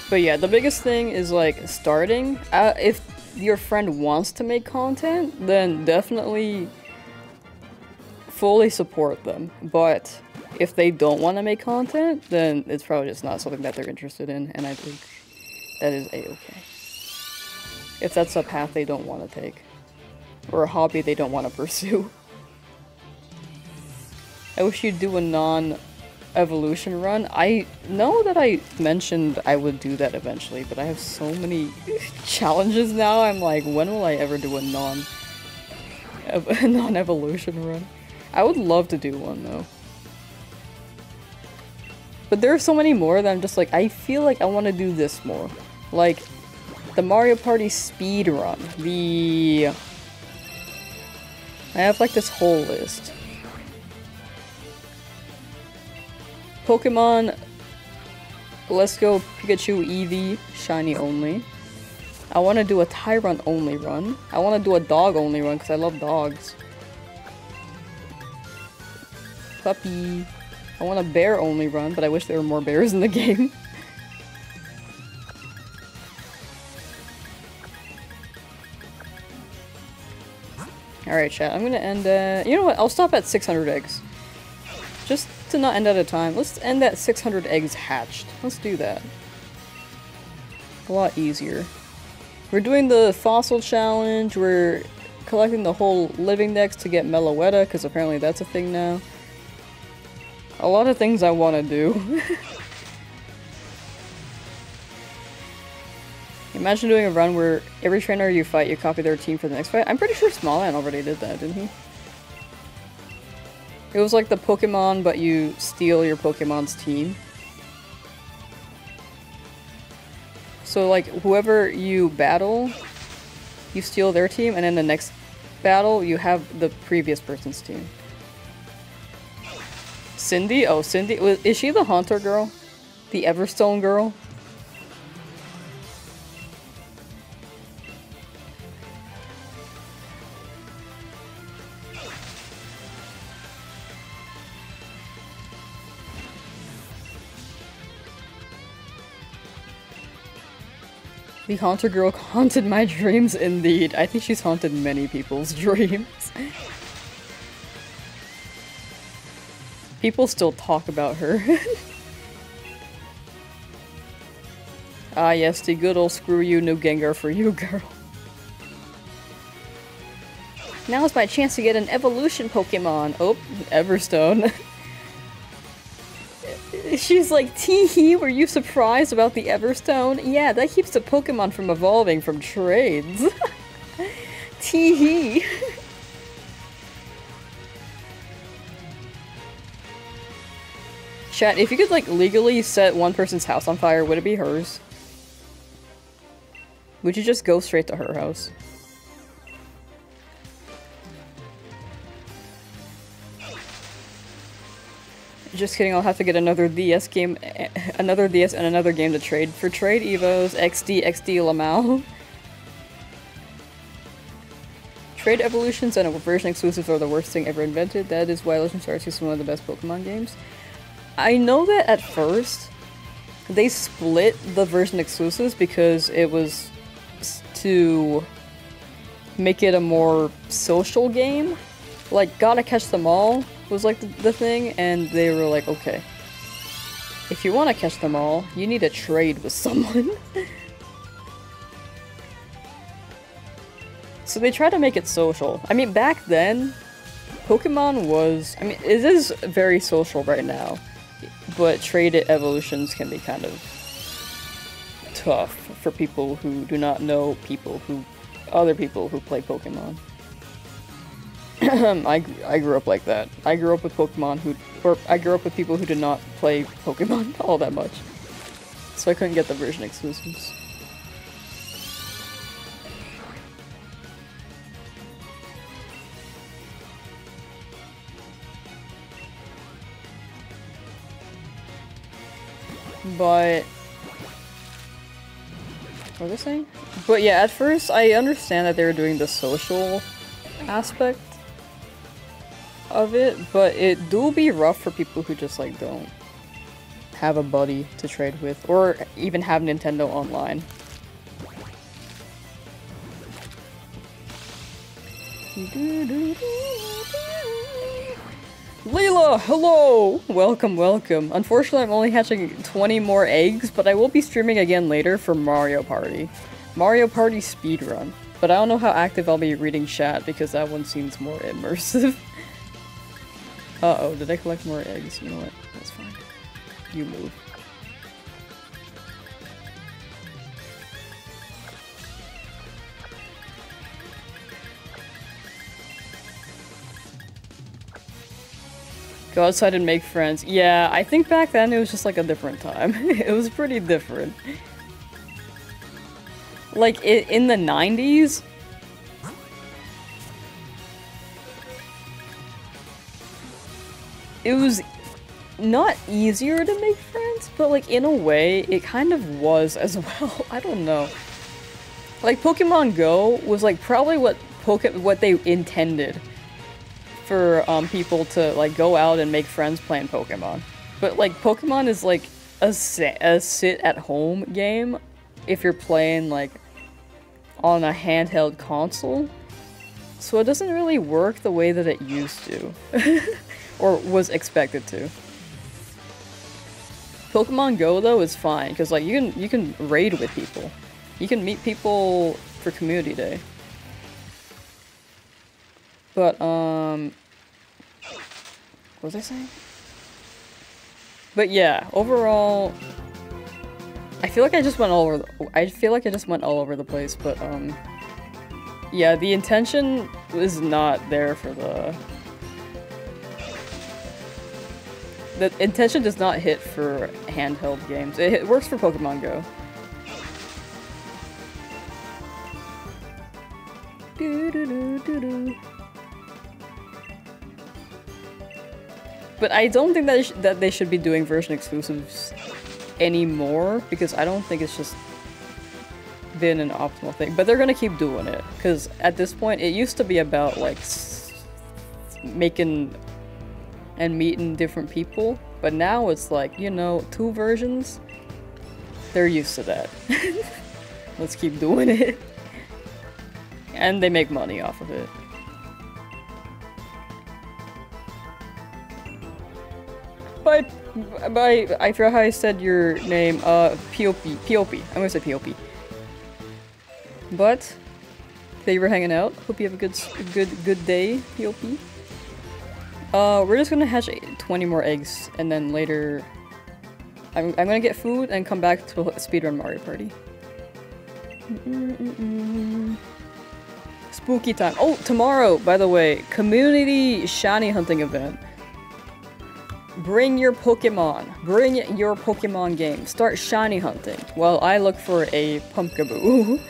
But yeah, the biggest thing is like starting. If your friend wants to make content, then definitely fully support them. But if they don't want to make content, then it's probably just not something that they're interested in, and I think that is a-okay. If that's a path they don't want to take, or a hobby they don't want to pursue. I wish you'd do a non-evolution run. I know that I mentioned I would do that eventually, but I have so many challenges now. I'm like, when will I ever do a non-evolution run? I would love to do one though. But there are so many more that I'm just like, I feel like I want to do this more. Like, the Mario Party speed run. I have like this whole list. Pokemon Let's Go Pikachu Eevee Shiny only. I want to do a Tyrunt only run. I want to do a dog only run because I love dogs. Puppy. I want a bear only run, but I wish there were more bears in the game. Alright chat, I'm gonna end you know what, I'll stop at 600 eggs. Just to not end at a time, let's end at 600 eggs hatched. Let's do that. A lot easier. We're doing the fossil challenge, we're collecting the whole living dex to get Meloetta, because apparently that's a thing now. A lot of things I want to do. Imagine doing a run where every trainer you fight, you copy their team for the next fight. I'm pretty sure Smallman already did that, didn't he? It was like the Pokemon, but you steal your Pokemon's team. So like, whoever you battle, you steal their team, and then the next battle, you have the previous person's team. Cindy? Oh, Cindy. Is she the Haunter girl? The Everstone girl? The Haunter girl haunted my dreams indeed. I think she's haunted many people's dreams. People still talk about her. Ah yes, the good old screw you, new Gengar for you, girl. Now is my chance to get an evolution Pokemon. Oh, Everstone. She's like, tee-hee, were you surprised about the Everstone? Yeah, that keeps the Pokemon from evolving from trades. Tee-hee. Chat, if you could like legally set one person's house on fire, would it be hers? Would you just go straight to her house? Just kidding, I'll have to get another DS game, another DS and another game to trade for trade Evos, XD, Lamau. Trade evolutions and version exclusives are the worst thing ever invented. That is why Legend Stars is one of the best Pokemon games. I know that at first, they split the version exclusives because it was to make it a more social game. Like, gotta catch them all was like the thing, and they were like, okay, if you want to catch them all, you need to trade with someone. So they tried to make it social. I mean, back then, Pokemon was, I mean, it is very social right now, but traded evolutions can be kind of tough for people who do not know other people who play Pokemon. I grew up like that. I grew up with I grew up with people who did not play Pokemon all that much. So I couldn't get the version exclusives. But what was I saying? But yeah, at first I understand that they were doing the social aspect of it, but it do be rough for people who just like don't have a buddy to trade with, or even have Nintendo Online. Layla, hello! Welcome, welcome. Unfortunately, I'm only hatching 20 more eggs, but I will be streaming again later for Mario Party. Mario Party speedrun. But I don't know how active I'll be reading chat, because that one seems more immersive. Uh-oh, did I collect more eggs? You know what? That's fine. You move. Go outside and make friends. Yeah, I think back then it was just like a different time. It was pretty different. Like, in the 90s, it was not easier to make friends, but like in a way, it kind of was as well. I don't know. Like Pokemon Go was like probably what they intended for people to like go out and make friends playing Pokemon. But like Pokemon is like a sit at home game if you're playing like on a handheld console. So it doesn't really work the way that it used to. Or was expected to. Pokemon Go though is fine because like you can raid with people. You can meet people for community day. But what was I saying? But yeah, overall I feel like I just went all over the place, but yeah, the intention was not there for the intention does not hit for handheld games. It works for Pokemon Go. But I don't think that they should be doing version exclusives anymore, because I don't think it's just been an optimal thing. But they're gonna keep doing it, because at this point it used to be about like making and meeting different people, but now it's like, you know, 2 versions. They're used to that. Let's keep doing it. And they make money off of it. I forgot how I said your name, P.O.P. I'm gonna say P.O.P. But, thank you for hanging out. Hope you have a good day, P.O.P. We're just gonna hatch 20 more eggs, and then later I'm gonna get food and come back to speedrun Mario Party. Spooky time. Oh, tomorrow, by the way, community shiny hunting event. Bring your Pokemon. Bring your Pokemon game. Start shiny hunting while I look for a Pumpkaboo.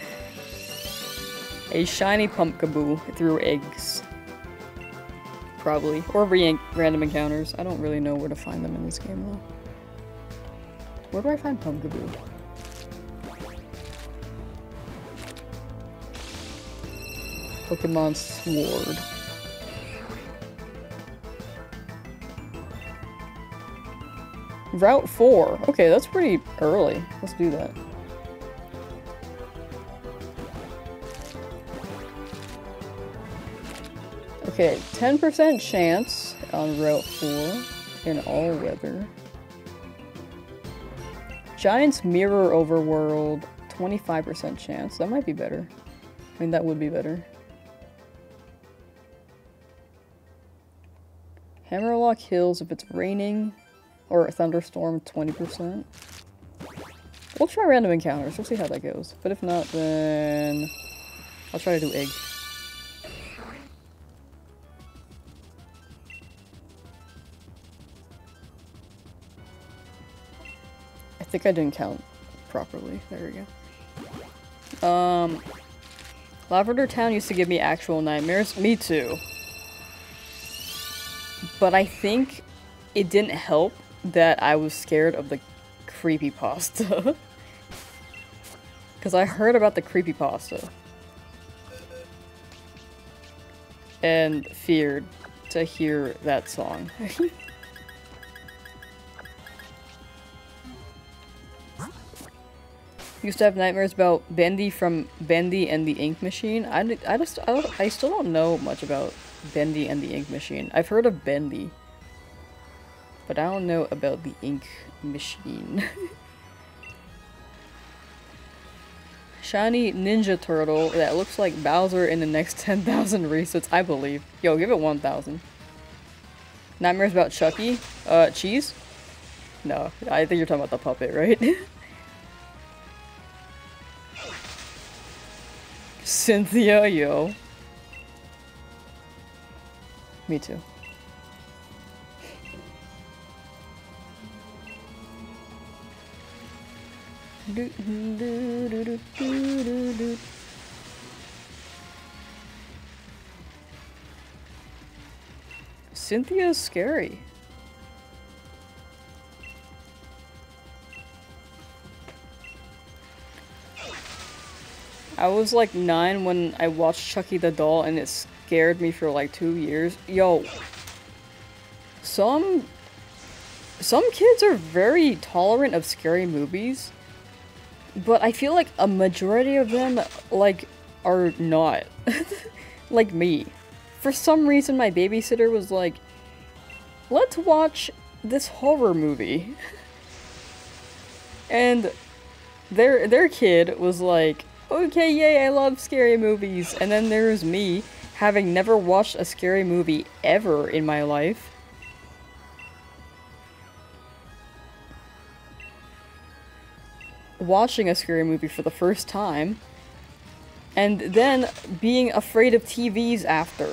A shiny Pumpkaboo through eggs. Probably. Or random encounters. I don't really know where to find them in this game though. Where do I find Pumpkaboo? Pokemon Sword. Route 4. Okay, that's pretty early. Let's do that. Okay, 10% chance on Route 4 in all weather. Giant's Mirror Overworld, 25% chance. That might be better. I mean, that would be better. Hammerlock Hills if it's raining. Or a thunderstorm, 20%. We'll try random encounters. We'll see how that goes. But if not, then I'll try to do egg. I think I didn't count properly. There we go. Lavender Town used to give me actual nightmares. Me too. But I think it didn't help that I was scared of the creepypasta. Because I heard about the creepypasta. And feared to hear that song. Used to have nightmares about Bendy from Bendy and the Ink Machine. I still don't know much about Bendy and the Ink Machine. I've heard of Bendy. But I don't know about the Ink Machine. Shiny Ninja Turtle that looks like Bowser in the next 10,000 resets, I believe. Yo, give it 1,000. Nightmares about Chucky? Cheese? No, I think you're talking about the puppet, right? Cynthia, yo. Me too. Cynthia's scary. I was like 9 when I watched Chucky the Doll and it scared me for like 2 years. Yo, some kids are very tolerant of scary movies. But I feel like a majority of them, like, are not. Like me. For some reason, my babysitter was like, let's watch this horror movie. And their kid was like, okay, yay, I love scary movies. And then there's me, having never watched a scary movie ever in my life. watching a scary movie for the first time, and then being afraid of TVs after.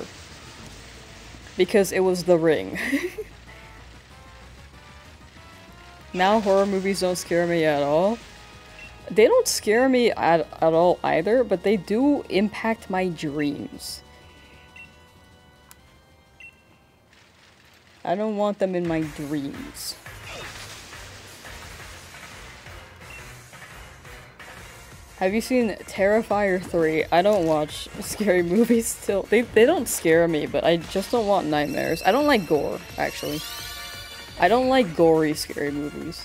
Because it was The Ring. Now horror movies don't scare me at all. They don't scare me at all either, but they do impact my dreams. I don't want them in my dreams. Have you seen Terrifier 3? I don't watch scary movies still. They don't scare me, but I just don't want nightmares. I don't like gore, actually. I don't like gory scary movies.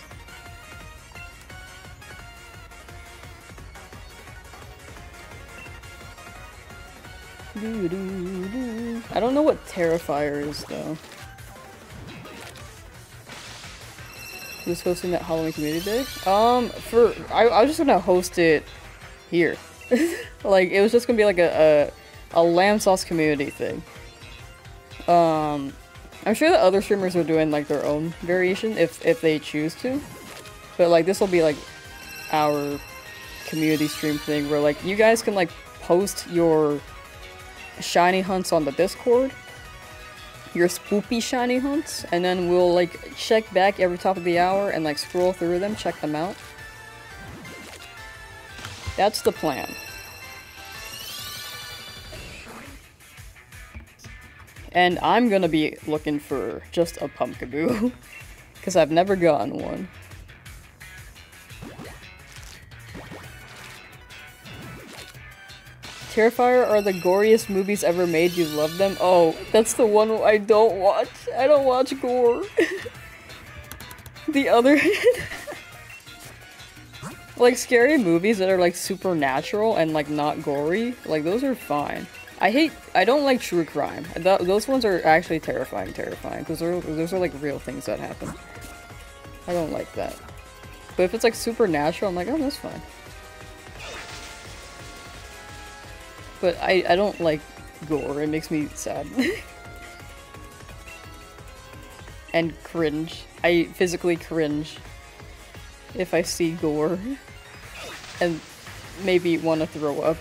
I don't know what Terrifier is, though. Who's hosting that Halloween Community Day? I was just gonna host it here. Like, it was just gonna be like a Lamsauce community thing. I'm sure the other streamers are doing like their own variation if they choose to. But like, this will be like our community stream thing where like you guys can like post your shiny hunts on the Discord. Your spoopy shiny hunts, and then we'll like check back every top of the hour and like scroll through them, check them out. That's the plan. And I'm gonna be looking for just a pumpkaboo, because I've never gotten one. Terrifier are the goriest movies ever made. You love them? Oh, that's the one I don't watch. I don't watch gore. The other like scary movies that are like supernatural and like not gory, like those are fine. I don't like true crime. Those ones are actually terrifying because those are like real things that happen. I don't like that. But if it's like supernatural, I'm like, oh, that's fine. But I don't like gore, it makes me sad. And cringe. I physically cringe if I see gore. And maybe want to throw up.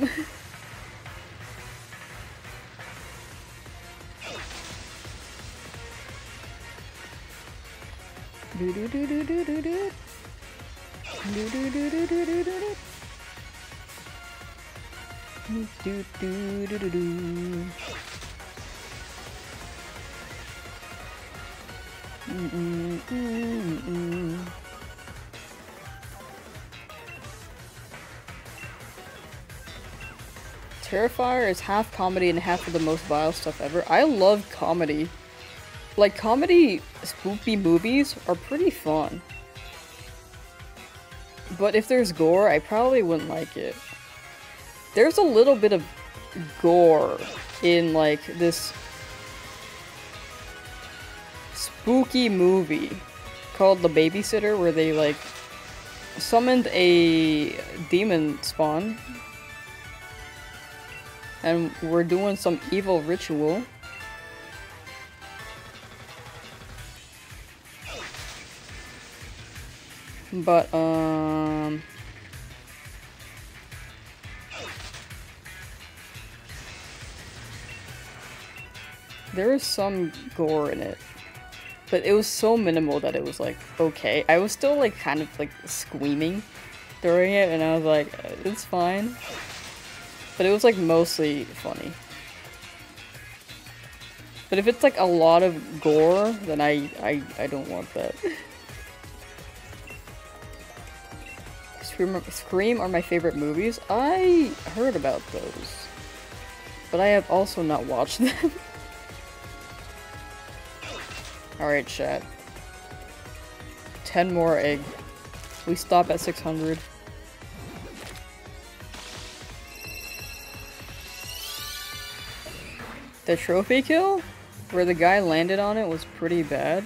Terrifier is half comedy and half of the most vile stuff ever. I love comedy. Like, comedy spoopy movies are pretty fun. But if there's gore, I probably wouldn't like it. There's a little bit of gore in, like, this spooky movie called The Babysitter, where they, like, summoned a demon spawn and were doing some evil ritual. But, there was some gore in it, but it was so minimal that it was like, okay. I was still like kind of like squeaming during it, and I was like, it's fine. But it was like mostly funny. But if it's like a lot of gore, then I don't want that. Scream are my favorite movies. I heard about those, but I have also not watched them. Alright, chat. 10 more egg. We stop at 600. The trophy kill? Where the guy landed on it was pretty bad.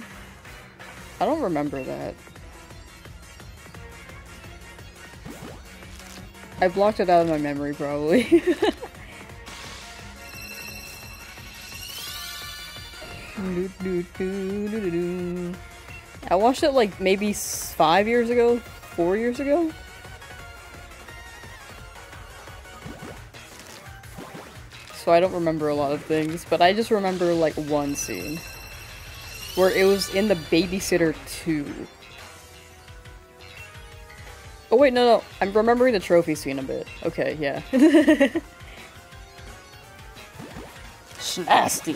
I don't remember that. I blocked it out of my memory, probably. I watched it like maybe 5 years ago, 4 years ago. so I don't remember a lot of things, but I just remember like one scene where it was in the Babysitter 2. Oh wait, no, I'm remembering the trophy scene a bit. Okay, yeah. Nasty.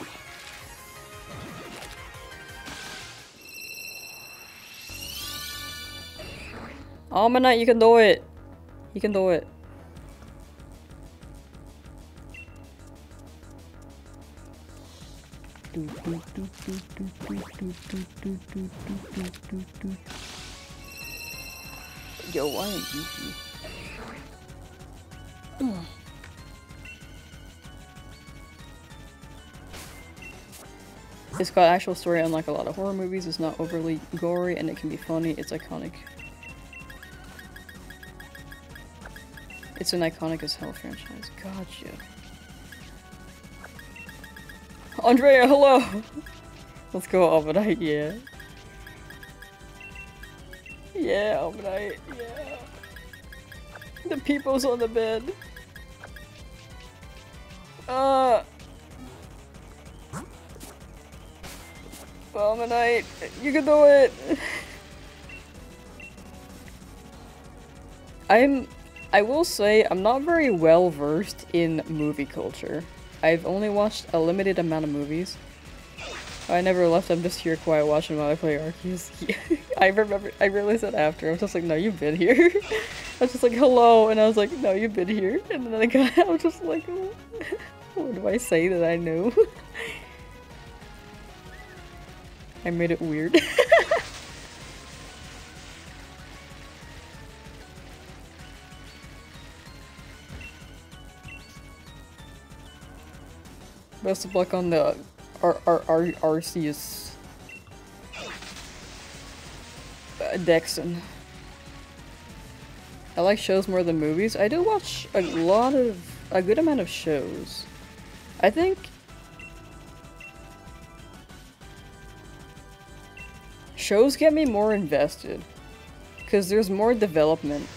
Omanyte, you can do it. You can do it. Yo, why am Goofy? It's got actual story, unlike a lot of horror movies. It's not overly gory and it can be funny. It's iconic. It's an iconic as hell franchise. Gotcha. Andrea, hello! Let's go, Omanyte, yeah. Yeah, Omanyte, yeah. The people's on the bed. Omanyte, you can do it! I will say, I'm not very well versed in movie culture. I've only watched a limited amount of movies. I never left, I'm just here quiet watching while I play Arceus. I realized that after, I was just like, no, you've been here. I was just like, hello, and I was like, no, you've been here. And then I was just like, what do I say that I know? I made it weird. Best of luck on the Arceus Dexon. I like shows more than movies. I do watch a good amount of shows. I think shows get me more invested because there's more development,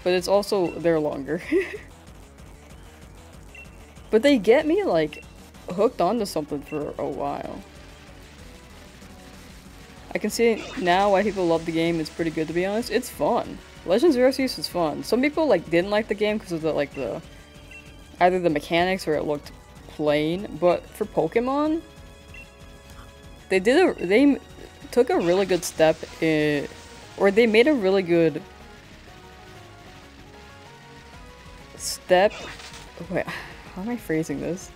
but it's also they're longer. But they get me, like, hooked onto something for a while. I can see now why people love the game. It's pretty good, to be honest. It's fun. Legends of Arceus is fun. Some people, like, didn't like the game because of the, like, either the mechanics or it looked plain. But for Pokemon, they took a really good step in, or they made a really good step. Wait. How am I phrasing this?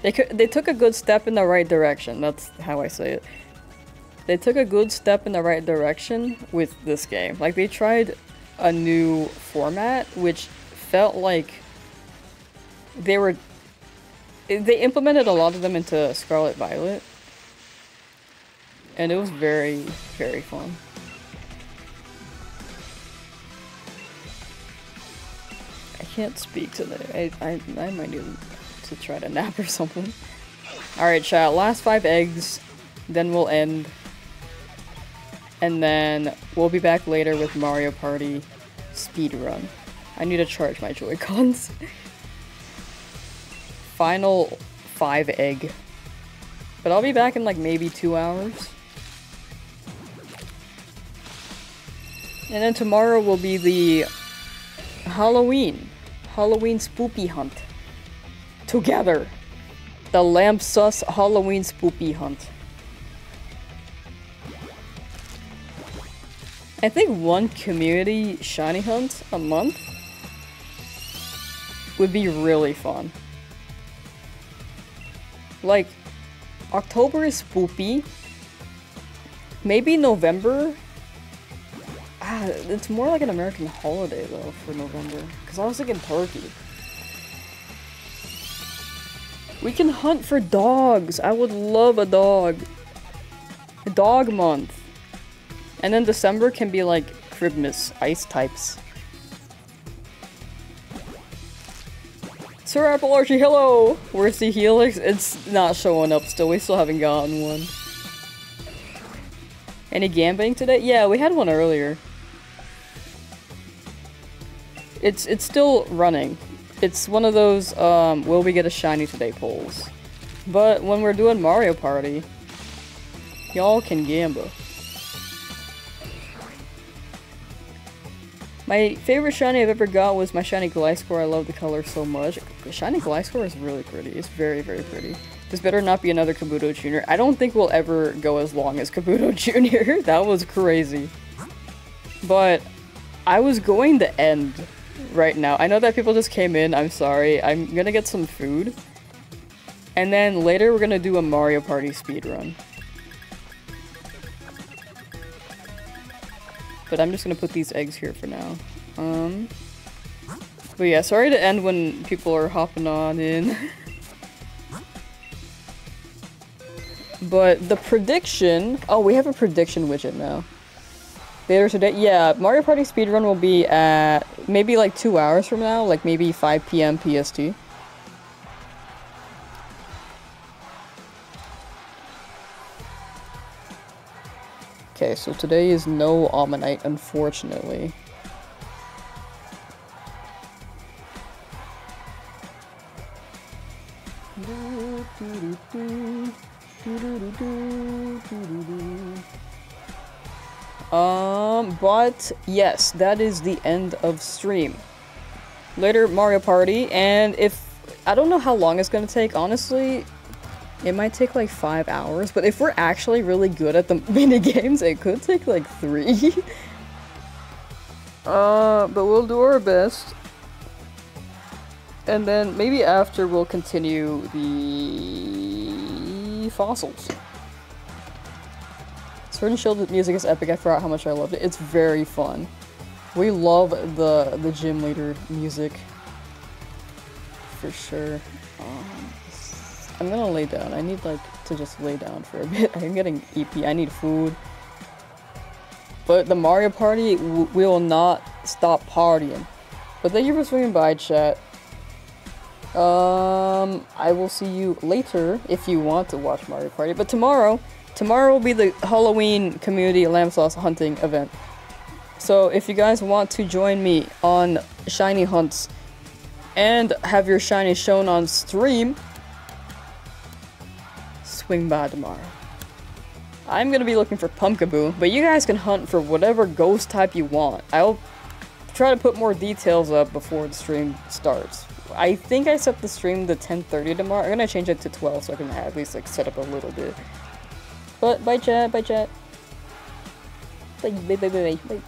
They took a good step in the right direction. That's how I say it. They took a good step in the right direction with this game. Like, they tried a new format, which felt like they implemented a lot of them into Scarlet Violet. And it was very, very fun. I can't speak today. I might need to try to nap or something. Alright, chat. Last 5 eggs. Then we'll end. And then we'll be back later with Mario Party speedrun. I need to charge my Joy-Cons. Final 5 egg. But I'll be back in like maybe 2 hours. And then tomorrow will be the Halloween spoopy hunt. Together. The Lamsauce Halloween spoopy hunt. I think one community shiny hunt a month would be really fun. Like, October is spoopy. Maybe November. It's more like an American holiday though for November. Because I was thinking turkey. We can hunt for dogs. I would love a dog. A dog month. And then December can be like Christmas, ice types. Sir Apple Archie, hello! Where's the Helix? It's not showing up still. We still haven't gotten one. Any gambling today? Yeah, we had one earlier. It's still running. It's one of those, will we get a shiny today polls. But when we're doing Mario Party, y'all can gamble. My favorite shiny I've ever got was my shiny Gliscor. I love the color so much. Shiny Gliscor is really pretty. It's very, very pretty. This better not be another Kabuto Jr. I don't think we'll ever go as long as Kabuto Jr. That was crazy. But I was going to end right now. I know that people just came in. I'm sorry. I'm gonna get some food. And then later we're gonna do a Mario Party speedrun. But I'm just gonna put these eggs here for now. But yeah, sorry to end when people are hopping on in. But the prediction... Oh, we have a prediction widget now. Later today, yeah, Mario Party speedrun will be at maybe like 2 hours from now, like maybe 5 PM PST. Okay, so today is no Omanyte, unfortunately. But yes, that is the end of stream. Later, Mario Party, and I don't know how long it's gonna take, honestly. It might take like 5 hours, but if we're actually really good at the mini games, it could take like 3. But we'll do our best. And then maybe after we'll continue the fossils. Sword and Shield music is epic. I forgot how much I loved it. It's very fun. We love the gym leader music. For sure. I'm gonna lay down. I need like to just lay down for a bit. I'm getting EP. I need food. But the Mario Party, we will not stop partying. But thank you for swinging by, chat. I will see you later if you want to watch Mario Party. But tomorrow will be the Halloween community Lamsauce hunting event. So if you guys want to join me on shiny hunts and have your shiny shown on stream, swing by tomorrow. I'm gonna be looking for Pumpkaboo, but you guys can hunt for whatever ghost type you want. I'll try to put more details up before the stream starts. I think I set the stream to 10:30 tomorrow. I'm gonna change it to 12 so I can at least like set up a little bit. But bye chat, bye chat. Bye.